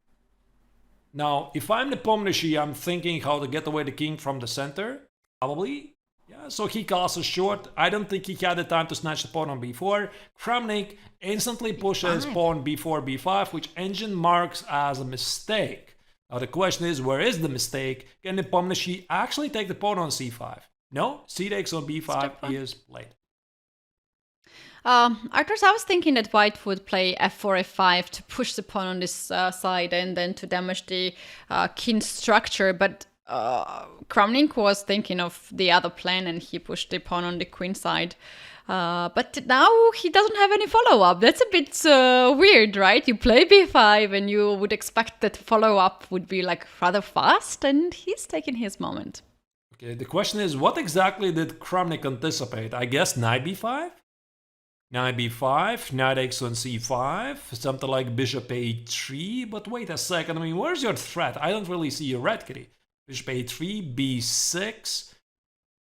Now, if I'm Nepomniachtchi, I'm thinking how to get away the king from the center. Probably. Yeah, so he castles short. I don't think he had the time to snatch the pawn on b4. Kramnik instantly pushes pawn b4, b5, which engine marks as a mistake. Now the question is, where is the mistake? Can Nepomniachtchi actually take the pawn on c5? No, c takes on b5 is played. Arturs, I was thinking that white would play f4, f5 to push the pawn on this side and then to damage the king structure, but Kramnik was thinking of the other plan and he pushed the pawn on the queen side. But now he doesn't have any follow-up. That's a bit weird, right? You play b5 and you would expect that follow-up would be like rather fast, and he's taking his moment. Okay, the question is, what exactly did Kramnik anticipate? I guess knight b5? Knight b5, knight x on c5, something like bishop a3, but wait a second, I mean, where's your threat? I don't really see your red, Kitty. Bishop a3, b6,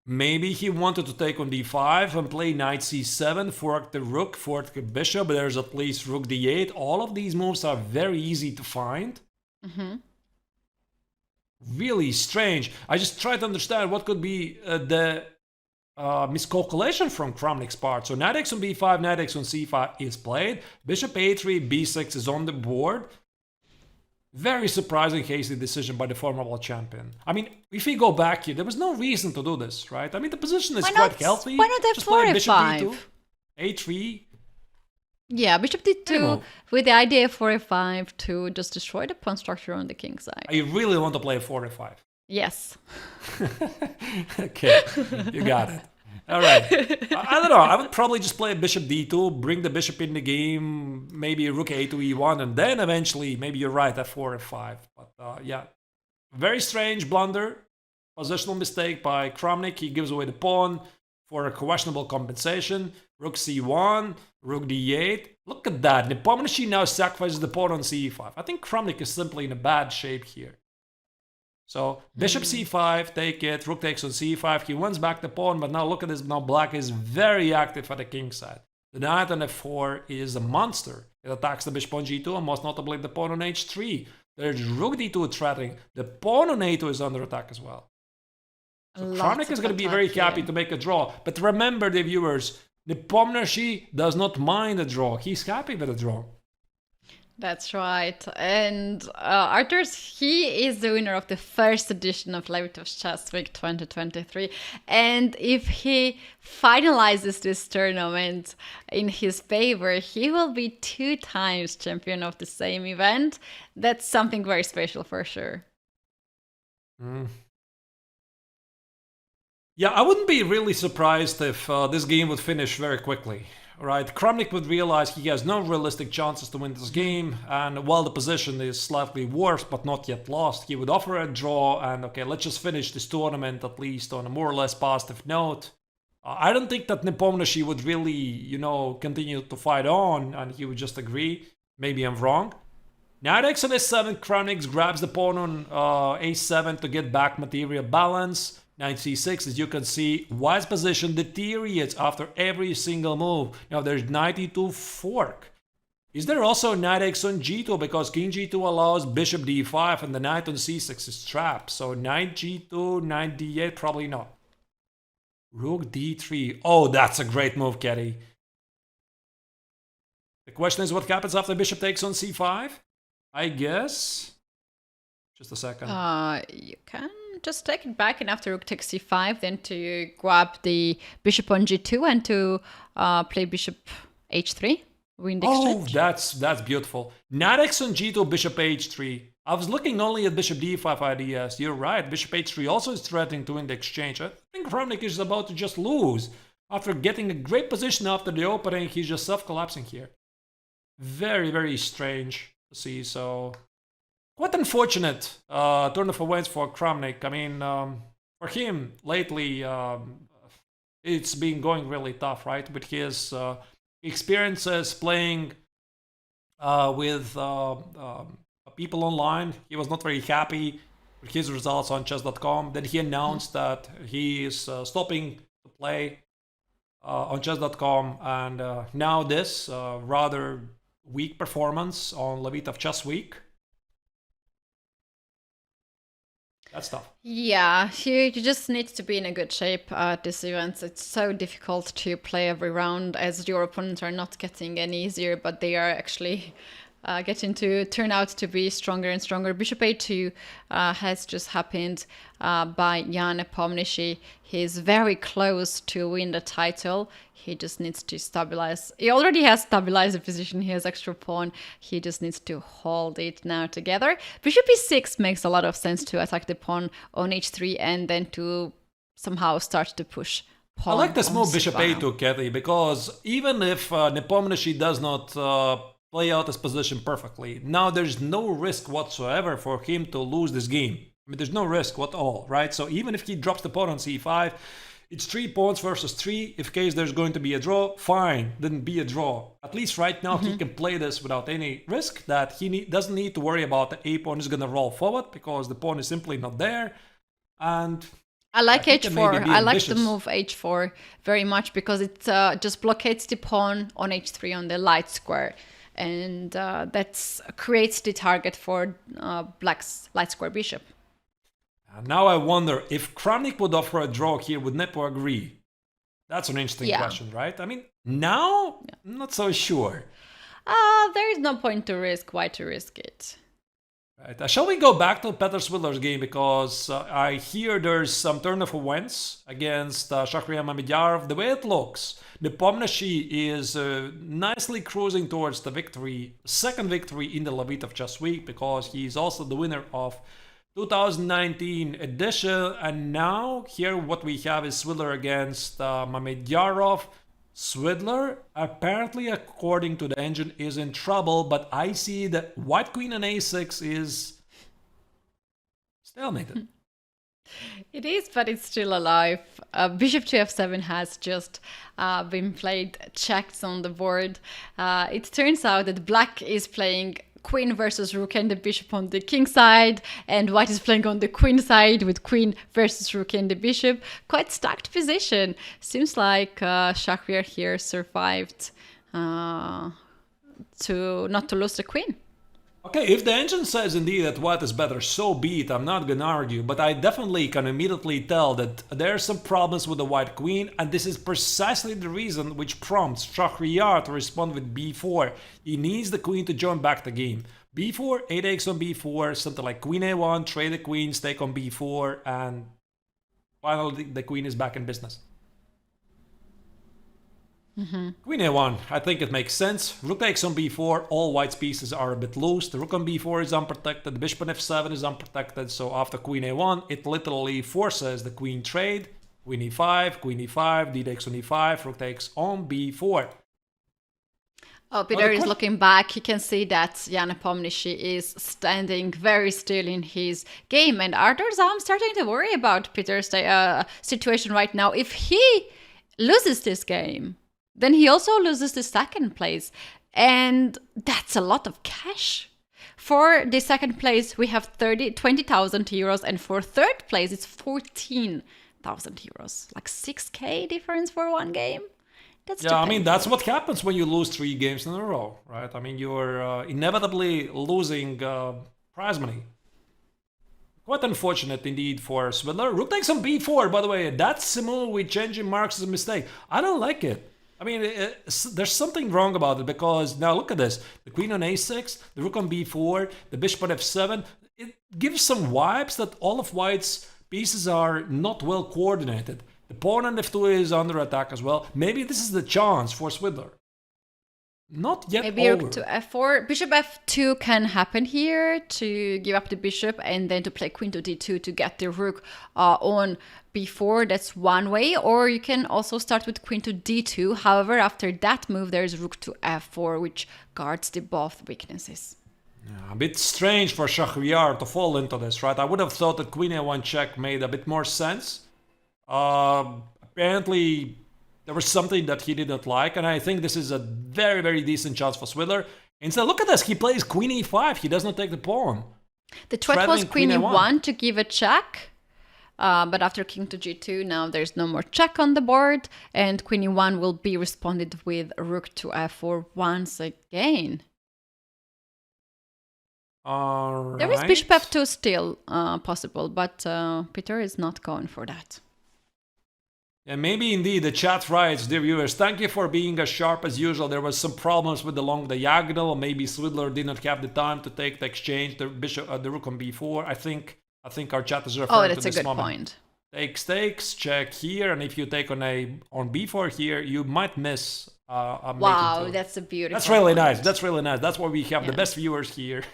maybe he wanted to take on d5 and play knight c7, fork the rook, fork the bishop, but there's at least rook d8. All of these moves are very easy to find. Really strange. I just try to understand what could be the miscalculation from Kramnik's part. So knight x on b5, knight x on c5 is played. Bishop a3, b6 is on the board. Very surprising hasty decision by the former world champion. I mean, if we go back here, there was no reason to do this, right? I mean, the position is quite healthy. Why not Just play f4, bishop f5? d2, a3. Yeah, bishop d2 with the idea of 4 f5 to just destroy the pawn structure on the king side. I really want to play 4 f5. Yes. Okay, you got it. All right. I don't know. I would probably just play bishop d2, bring the bishop in the game, maybe rook a to e1, and then eventually, maybe you're right, f4, f5. But yeah, very strange blunder, positional mistake by Kramnik. He gives away the pawn for a questionable compensation. Rook c1, rook d8. Look at that. Nepomniachtchi now sacrifices the pawn on c5. I think Kramnik is simply in a bad shape here. So bishop c5, take it, rook takes on c5, he wins back the pawn, but now look at this, now black is very active at the king side. The knight on f4 is a monster. It attacks the bishop on g2 and most notably the pawn on h3. There's rook d2 threatening, the pawn on a2 is under attack as well. So Kramnik is going to be very happy to make a draw, but remember the viewers, Nepomniachtchi does not mind a draw, he's happy with a draw. That's right. And Arthurs, he is the winner of the first edition of Levitov's Chess Week 2023. And if he finalizes this tournament in his favor, he will be 2 times champion of the same event. That's something very special for sure. Yeah, I wouldn't be really surprised if this game would finish very quickly. Right, Kramnik would realize he has no realistic chances to win this game, and while the position is slightly worse but not yet lost, he would offer a draw and okay, let's just finish this tournament at least on a more or less positive note. I don't think that Nepomniachtchi would really, continue to fight on, and he would just agree. Maybe I'm wrong. Knight x on s7, Kramnik grabs the pawn on a7 to get back material balance. Knight c6, as you can see, white's position deteriorates after every single move. Now there's knight e2 fork. Is there also knight x on g2 because king g2 allows bishop d5 and the knight on c6 is trapped. So knight g2, knight d8, probably not. Rook d3. Oh, that's a great move, Ketty. The question is what happens after bishop takes on c5? I guess. Just a second. You can just take it back, and after rook takes c5, then to grab the bishop on g2 and to play bishop h3, win the exchange. Oh, that's beautiful. Knight x on g2, bishop h3. I was looking only at bishop d5 ideas. You're right, bishop h3 also is threatening to win the exchange. I think Kramnik is about to just lose. After getting a great position after the opening, he's just self-collapsing here. Very, very strange to see, so... Quite unfortunate turn of events for Kramnik. I mean, for him, lately, it's been going really tough, right? With his experiences playing with people online, he was not very happy with his results on chess.com. Then he announced that he is stopping to play on chess.com. And now this rather weak performance on Levitov Chess Week. That's tough. Yeah, you just need to be in a good shape at these events. It's so difficult to play every round as your opponents are not getting any easier, but they are actually getting to turn out to be stronger and stronger. Bishop a2 has just happened by Jan Nepomniachtchi. He's very close to win the title. He just needs to stabilize. He already has stabilized the position. He has extra pawn. He just needs to hold it now together. Bishop e6 makes a lot of sense to attack the pawn on h3 and then to somehow start to push pawn. I like this move, bishop c5. a2, Kathy, because even if Nepomniachtchi does not play out his position perfectly, now there's no risk whatsoever for him to lose this game. I mean, there's no risk at all, right? So even if he drops the pawn on c5, it's 3 pawns versus 3. If case there's going to be a draw, fine, then be a draw. At least right now he can play this without any risk, that he doesn't need to worry about the a pawn is going to roll forward because the pawn is simply not there. And I like h4. I like ambitious. the move h4 very much because it just blockades the pawn on h3 on the light square. And that creates the target for black's light square bishop. And now I wonder, if Kramnik would offer a draw here, would Nepo agree? That's an interesting Yeah. question, right? I mean, now, I'm not so sure. There is no point to risk. Why to risk it? Right. Shall we go back to Petr Svidler's game, because I hear there's some turn of events against Shahryar Mamedjarov. The way it looks, Nepomniachtchi is nicely cruising towards the victory, second victory in the Levitov chess week, because he's also the winner of 2019 edition. And now here what we have is Swidler against Mamedjarov. Swidler, apparently, according to the engine, is in trouble, but I see that white queen and a6 is stalemated. It is, but it's still alive. Bishop to f7 has just been played, checked on the board. It turns out that black is playing queen versus rook and the bishop on the king side, and white is playing on the queen side with queen versus rook and the bishop. Quite stacked position. Seems like Shahryar here survived to not to lose the queen. Okay, if the engine says indeed that white is better, so be it. I'm not gonna argue, but I definitely can immediately tell that there are some problems with the white queen, and this is precisely the reason which prompts Shahryar to respond with b4. He needs the queen to join back the game. b4, a takes on b4, something like queen a1, trade the queens, take on b4, and finally the queen is back in business. Queen a1, I think it makes sense. Rook takes on b4, all white's pieces are a bit loose. The rook on b4 is unprotected, the bishop on f7 is unprotected, so after queen a1, it literally forces the queen trade. Queen e5, d takes on e5, rook takes on b4. Oh, Peter is looking back. You can see that Jan Nepomniachtchi is standing very still in his game. And Arthur's I'm starting to worry about Peter's situation right now. If he loses this game, then he also loses the second place. And that's a lot of cash. For the second place, we have 20,000 euros. And for third place, it's 14,000 euros. Like 6K difference for one game. That's yeah, I mean, that's what happens when you lose 3 games in a row, right? I mean, you're inevitably losing prize money. Quite unfortunate indeed for Swidler. Rook takes on b4, by the way. That's a move with changing marks is a mistake. I don't like it. I mean, there's something wrong about it, because now look at this. The queen on a6, the rook on b4, the bishop on f7. It gives some vibes that all of white's pieces are not well coordinated. The pawn on f2 is under attack as well. Maybe this is the chance for Swidler. Not yet Maybe over. rook to f4. Bishop f2 can happen here to give up the bishop and then to play queen to d2 to get the rook on b4. That's one way. Or you can also start with queen to d2. However, after that move, there's rook to f4, which guards the both weaknesses. Yeah, a bit strange for Shahryar to fall into this, right? I would have thought that queen a1 check made a bit more sense. Apparently, there was something that he didn't like, and I think this is a very, very decent chance for Swidler. Instead, look at this, he plays queen e5, he does not take the pawn. The threat was queen e1 to give a check, but after king to g2, now there's no more check on the board, and queen e1 will be responded with rook to f4 once again. Alright. There is bishop f2 still possible, but Peter is not going for that. And maybe indeed the chat writes, dear viewers, thank you for being as sharp as usual. There was some problems with the long diagonal. Maybe Swidler did not have the time to take the exchange, the bishop, the rook on b4. I think our chat is referring to this moment. Oh, that's a good point. Takes, check here, and if you take on b4 here, you might miss a wow, that's a beautiful. That's really nice. That's really nice. That's why we have the best viewers here,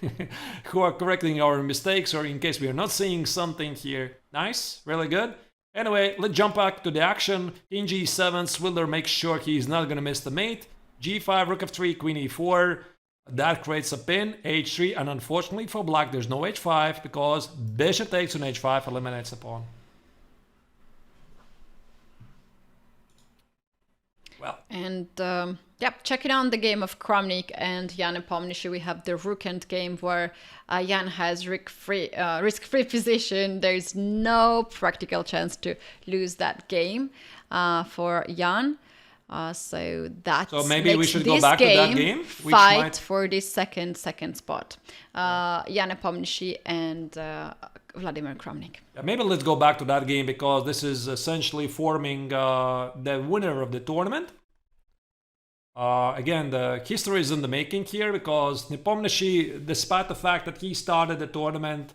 who are correcting our mistakes, or in case we are not seeing something here. Nice, really good. Anyway, let's jump back to the action. King g7, Swidler makes sure he's not going to miss the mate. g5, rook f3, queen e4. That creates a pin, h3, and unfortunately for black, there's no h5, because bishop takes on h5 eliminates the pawn. Well. And checking on the game of Kramnik and Jan Nepomniachtchi, we have the rook end game where Jan has risk-free position. There's no practical chance to lose that game for Jan. So maybe we should go back to that game. Fight for the second spot. Jan Nepomniachtchi and Vladimir Kramnik. Yeah, maybe let's go back to that game because this is essentially forming the winner of the tournament. Again, the history is in the making here because Nepomniachtchi, despite the fact that he started the tournament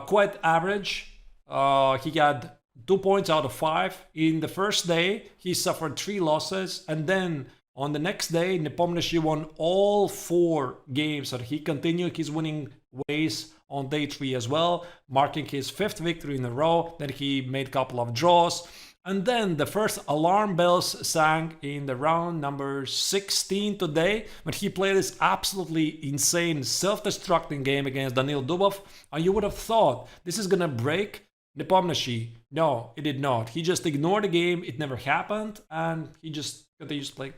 quite average, he had 2 points out of 5. In the first day, he suffered 3 losses, and then on the next day, Nepomniachtchi won all 4 games, and he continued his winning ways on day 3 as well, marking his 5th victory in a row. Then he made a couple of draws. And then the first alarm bells sang in the round number 16 today when he played this absolutely insane self-destructing game against Danil Dubov. And you would have thought this is gonna break Nepomniachtchi. No, it did not. He just ignored the game. It never happened, and he just continues to play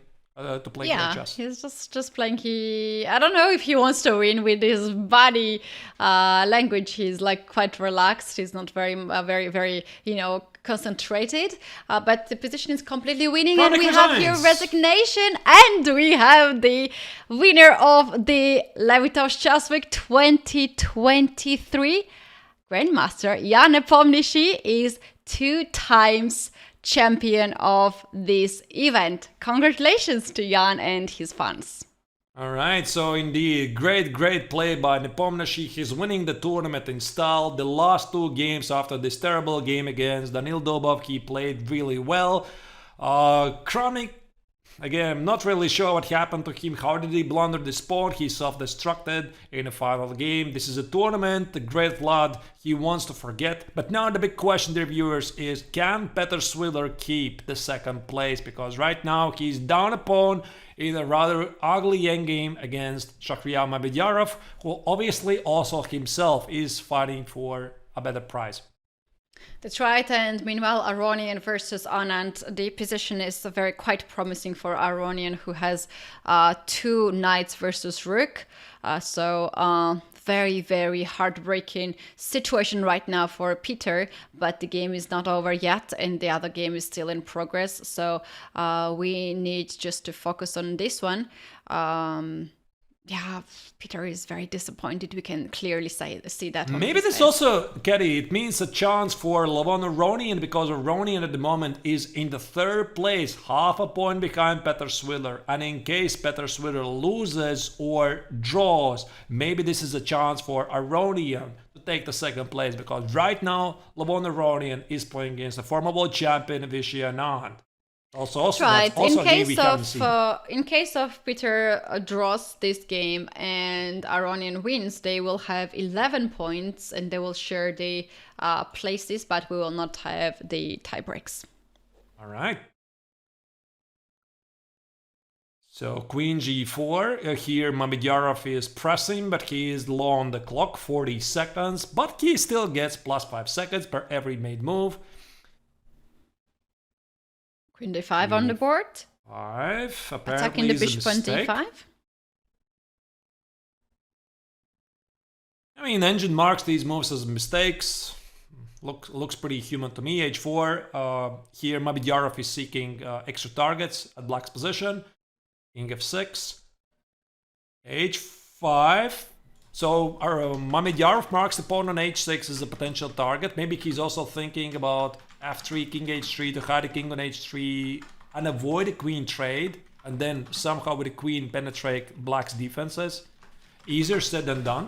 great chess. He's just playing. I don't know if he wants to win with his body language. He's like quite relaxed. He's not very concentrated. But the position is completely winning, and we have here resignation, and we have the winner of the Levitov Chess Week 2023 Grandmaster Jan Nepomniachtchi is 2 times champion of this event. Congratulations to Jan and his fans. All right, so indeed, great play by Nepomniachtchi. He's winning the tournament in style. The last 2 games after this terrible game against Danil Dubov, he played really well. Kramnik, again, I'm not really sure what happened to him. How did he blunder this pawn? He self-destructed in the final game. This is a tournament. The great Vlad, he wants to forget. But now the big question, dear viewers, is can Petr Swidler keep the 2nd place? Because right now he's down a pawn in a rather ugly endgame against Shahryar Mamedyarov, who obviously also himself is fighting for a better prize. That's right, and meanwhile Aronian versus Anand, the position is quite promising for Aronian, who has 2 knights versus rook, very heartbreaking situation right now for Peter, but the game is not over yet and the other game is still in progress, so we need just to focus on this one. Peter is very disappointed. We can clearly see that. Maybe this also, Katie, it means a chance for Levon Aronian, because Aronian at the moment is in the 3rd place, half a point behind Petr Swidler. And in case Petr Swidler loses or draws, maybe this is a chance for Aronian to take the 2nd place, because right now Levon Aronian is playing against the former world champion Vishy Anand. Also, right. In case of Peter draws this game and Aronian wins, they will have 11 points and they will share the places, but we will not have the tie breaks. All right. So Queen G4. Here Mamedyarov is pressing, but he is low on the clock, 40 seconds, but he still gets plus 5 seconds per every made move. Queen d5 on the board. 5. Apparently attacking the bishop on d5. I mean, engine marks these moves as mistakes. Looks pretty human to me. H4. Here Mamedyarov is seeking extra targets at black's position. King f6. H5. So Mamedyarov marks the pawn on h6 as a potential target. Maybe he's also thinking about f3, king h3 to hide the king on h3 and avoid a queen trade, and then somehow with the queen penetrate black's defenses. Easier said than done.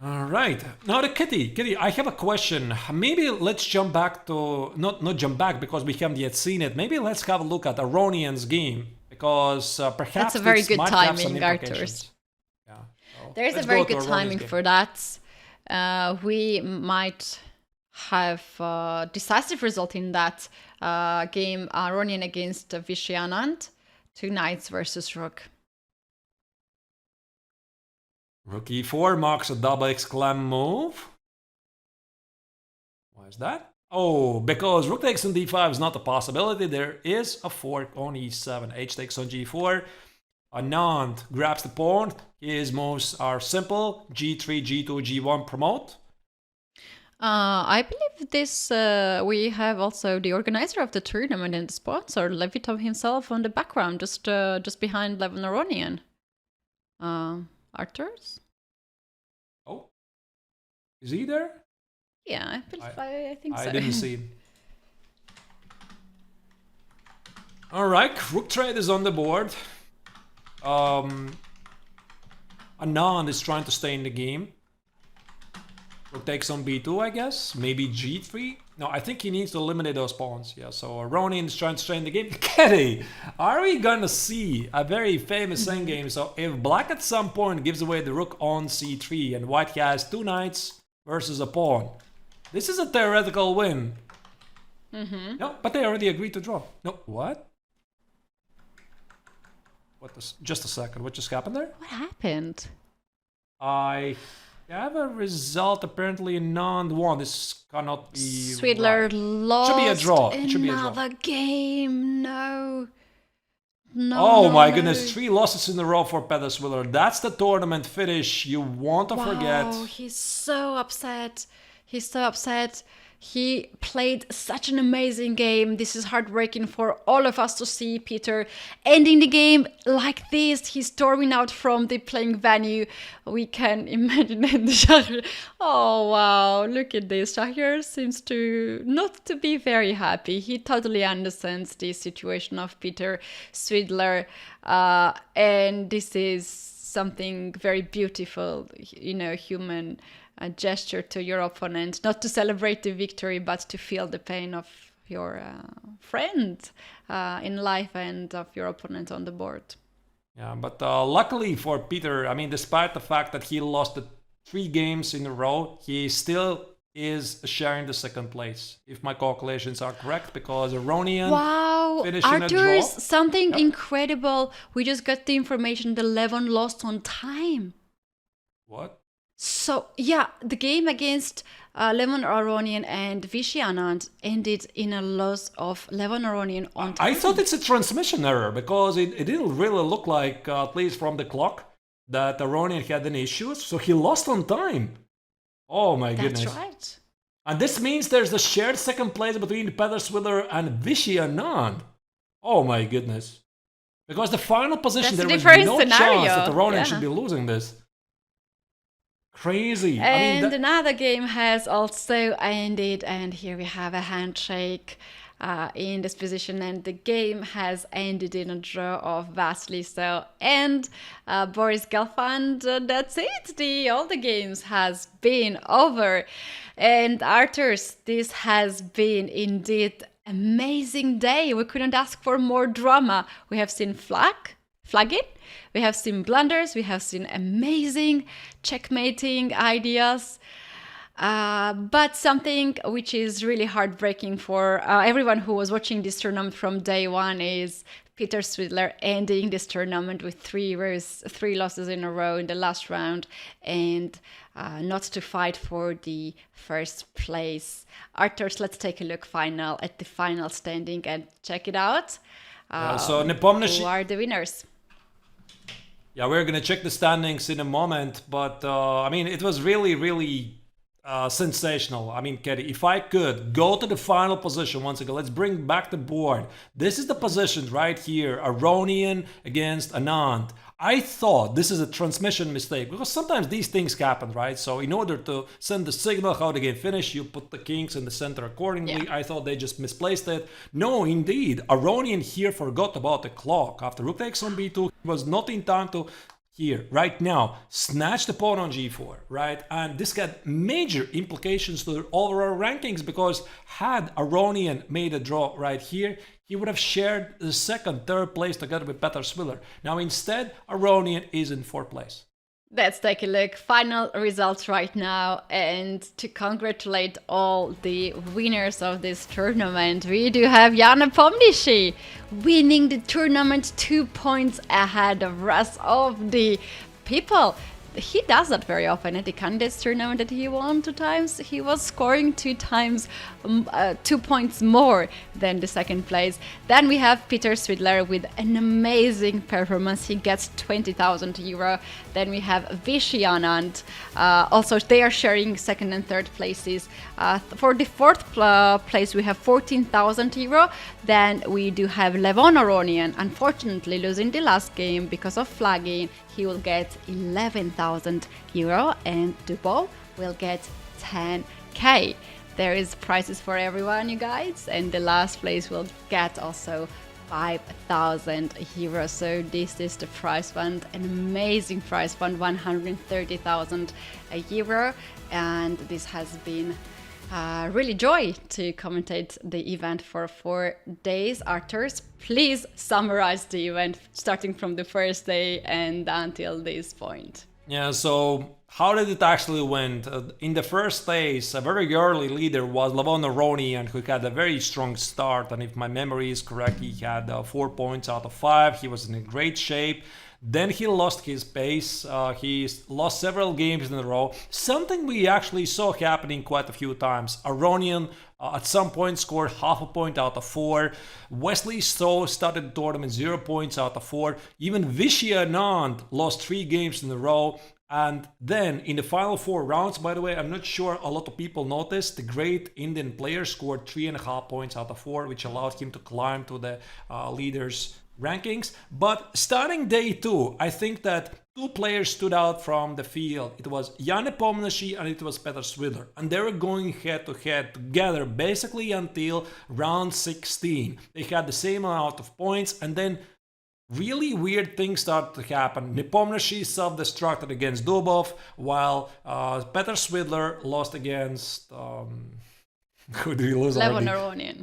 All right, now the Kitty, I have a question. Maybe let's jump back to, not jump back because we haven't yet seen it. Maybe let's have a look at Aronian's game, because perhaps that's a very good timing, Arturs. Yeah, so there is a very good timing for that. We might have a decisive result in that game. Aronian against Vishy Anand, 2 knights versus rook. Rook e4 marks a double exclam move. Why is that? Oh, because rook takes on d5 is not a possibility. There is a fork on e7. H takes on g4. Anand grabs the pawn. His moves are simple. g3, g2, g1 promote. I believe this, we have also the organizer of the tournament and the sponsor, Levitov himself, on the background, just behind Levon Aronian. Arthur's? Oh, is he there? Yeah, I think so. I didn't see him. All right, rook trade is on the board. Anand is trying to stay in the game. Rook takes on b2, I guess. Maybe g3. No, I think he needs to eliminate those pawns. Yeah, so Aronian is trying to stay in the game. Kenny, are we gonna see a very famous endgame? So if black at some point gives away the rook on c3 and white has 2 knights versus a pawn, this is a theoretical win. No, but they already agreed to draw. No, what? Just a second, what just happened there? What happened? I have a result, apparently Anand won. This cannot be Swidler right. lost. Should be a draw. It should be a draw. Another game. No. No. Oh no, my no. goodness, 3 losses in a row for Peter Swidler. That's the tournament finish you want to forget. Wow, he's so upset. He's so upset. He played such an amazing game. This is heartbreaking for all of us to see Peter ending the game like this. He's storming out from the playing venue. We can imagine it. Oh, wow. Look at this. Shahir seems to not to be very happy. He totally understands the situation of Peter Svidler. And this is something very beautiful, you know, human a gesture to your opponent, not to celebrate the victory, but to feel the pain of your friend in life and of your opponent on the board. Yeah, but luckily for Peter, I mean, despite the fact that he lost the 3 games in a row, he still is sharing the 2nd place, if my calculations are correct, because Aronian finished in a draw. Arthur, something incredible. We just got the information the Levon lost on time. What? So, yeah, the game against Levon Aronian and Vishy Anand ended in a loss of Levon Aronian on time. I thought it's a transmission error because it didn't really look like, at least from the clock, that Aronian had any issues. So he lost on time. Oh my goodness. That's right. And this means there's a shared 2nd place between Peter Swidler and Vishy Anand. Oh my goodness. Because the final position, there was no chance that Aronian should be losing this. Crazy. And another game has also ended, and here we have a handshake in this position, and the game has ended in a draw of Vasily So and Boris Gelfand. That's it. All the games has been over. And Arthurs, this has been indeed amazing day. We couldn't ask for more drama. We have seen flagging. We have seen blunders, we have seen amazing checkmating ideas, but something which is really heartbreaking for everyone who was watching this tournament from day one is Peter Swidler ending this tournament with 3 losses in a row in the last round and not to fight for the 1st place. Arthurs, let's take a look at the final standing and check it out. So Nepomniachtchi, who are the winners? Yeah, we're going to check the standings in a moment, but I mean, it was really, really sensational. I mean, Katie, if I could go to the final position once again, let's bring back the board. This is the position right here, Aronian against Anand. I thought this is a transmission mistake because sometimes these things happen, right? So in order to send the signal how the game finished, you put the kings in the center accordingly. Yeah. I thought they just misplaced it. No, indeed, Aronian here forgot about the clock. After rook takes on b2, he was not in time to here, right now, snatch the pawn on g4, right? And this got major implications to the overall rankings because had Aronian made a draw right here, he would have shared the 2nd, 3rd place together with Peter Swidler. Now instead, Aronian is in 4th place. Let's take a look. Final results right now. And to congratulate all the winners of this tournament, we do have Nepomniachtchi winning the tournament 2 points ahead of rest of the people. He does that very often at the candidates tournament that he won 2 times. He was scoring 2 times, 2 points more than the 2nd place. Then we have Peter Swidler with an amazing performance. He gets 20,000 euro. Then we have Vishy Anand. Also, they are sharing 2nd and 3rd places. For the 4th place, we have 14,000 euro. Then we do have Levon Aronian, unfortunately losing the last game because of flagging. he will get 11,000 euro, and Dubo will get 10k. There is prizes for everyone, you guys, and the last place will get also 5,000 euros. So this is the prize fund, an amazing prize fund, 130,000 euro, and this has been really joy to commentate the event for 4 days. Arturs, please summarize the event starting from the first day and until this point. Yeah, so how did it actually went? In the first days, a very early leader was Levitov, who had a very strong start, and if my memory is correct, he had 4 points out of 5. He was in a great shape. Then he lost his pace. He lost several games in a row. Something we actually saw happening quite a few times. Aronian at some point scored half a point out of 4. Wesley So started the tournament 0 points out of 4. Even Vichy Anand lost 3 games in a row. And then in the final 4 rounds, by the way, I'm not sure a lot of people noticed, the great Indian player scored 3.5 points out of 4, which allowed him to climb to the leaders' rankings. But starting day 2, I think that 2 players stood out from the field. It was Nepomniachtchi and it was Petr Svidler. And they were going head to head together basically until round 16. They had the same amount of points, and then really weird things started to happen. Nepomniachtchi self-destructed against Dubov, while Petr Svidler lost against... who did he lose already?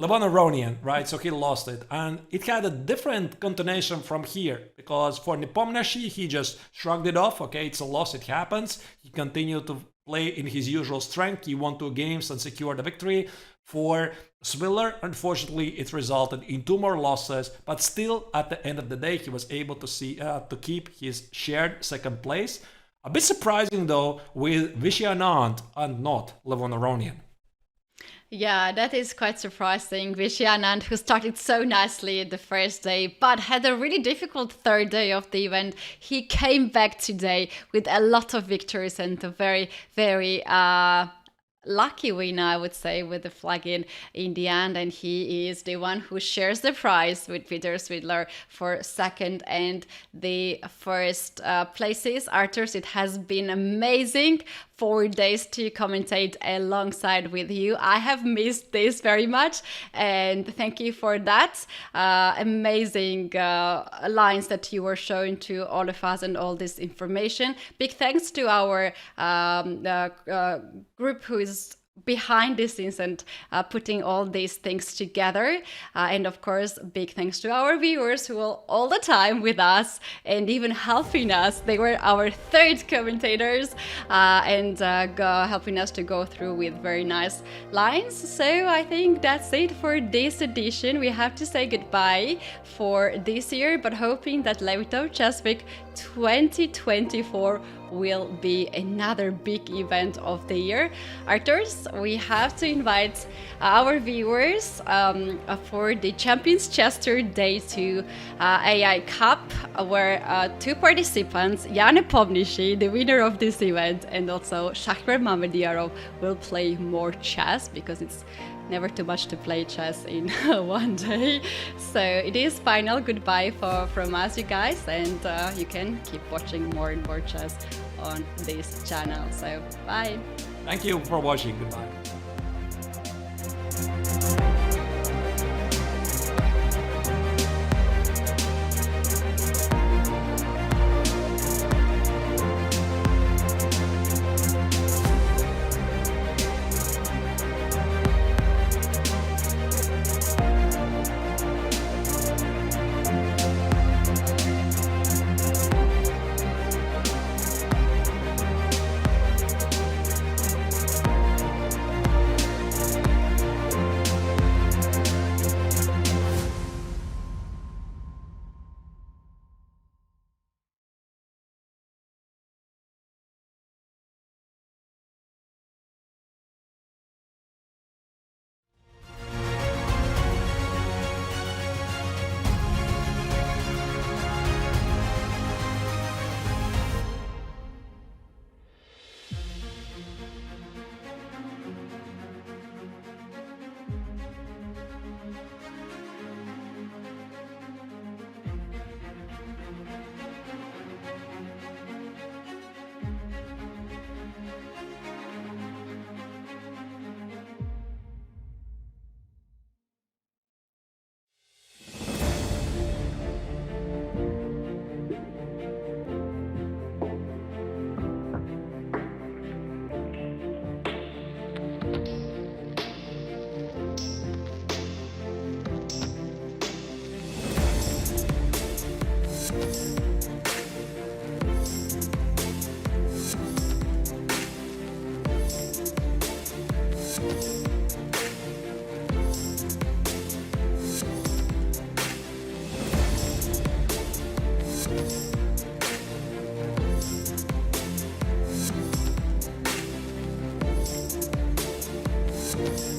Levitov, right? So he lost it. And it had a different continuation from here, because for Nepomniachtchi, he just shrugged it off. Okay, it's a loss, it happens. He continued to play in his usual strength. He won 2 games and secured the victory. For Swidler, unfortunately, it resulted in 2 more losses, but still, at the end of the day, he was able to keep his shared second place. A bit surprising, though, with Vichy Anand and not Levitov. Yeah, that is quite surprising. Vichy Anand, who started so nicely the first day, but had a really difficult third day of the event. He came back today with a lot of victories and a very, very lucky winner, I would say, with the flag in the end, and he is the one who shares the prize with Petr Svidler for second and the first places. Arturs, it has been amazing 4 days to commentate alongside with you. I have missed this very much, and thank you for that. Amazing lines that you were showing to all of us and all this information. Big thanks to our group who is behind the scenes and putting all these things together, and of course big thanks to our viewers who are all the time with us and even helping us. They were our third commentators and helping us to go through with very nice lines. So I think that's it for this edition. We have to say goodbye for this year, but hoping that Levitov Chess Week 2024 will be another big event of the year. Arturs, we have to invite our viewers for the Champions Chester Day 2 AI Cup, where 2 participants, Nepomniachtchi, the winner of this event, and also Shahriar Mamediarov will play more chess, because it's never too much to play chess in one day. So it is final goodbye from us, you guys, and you can keep watching more and more chess on this channel. So bye. Thank you for watching. Goodbye. Bye.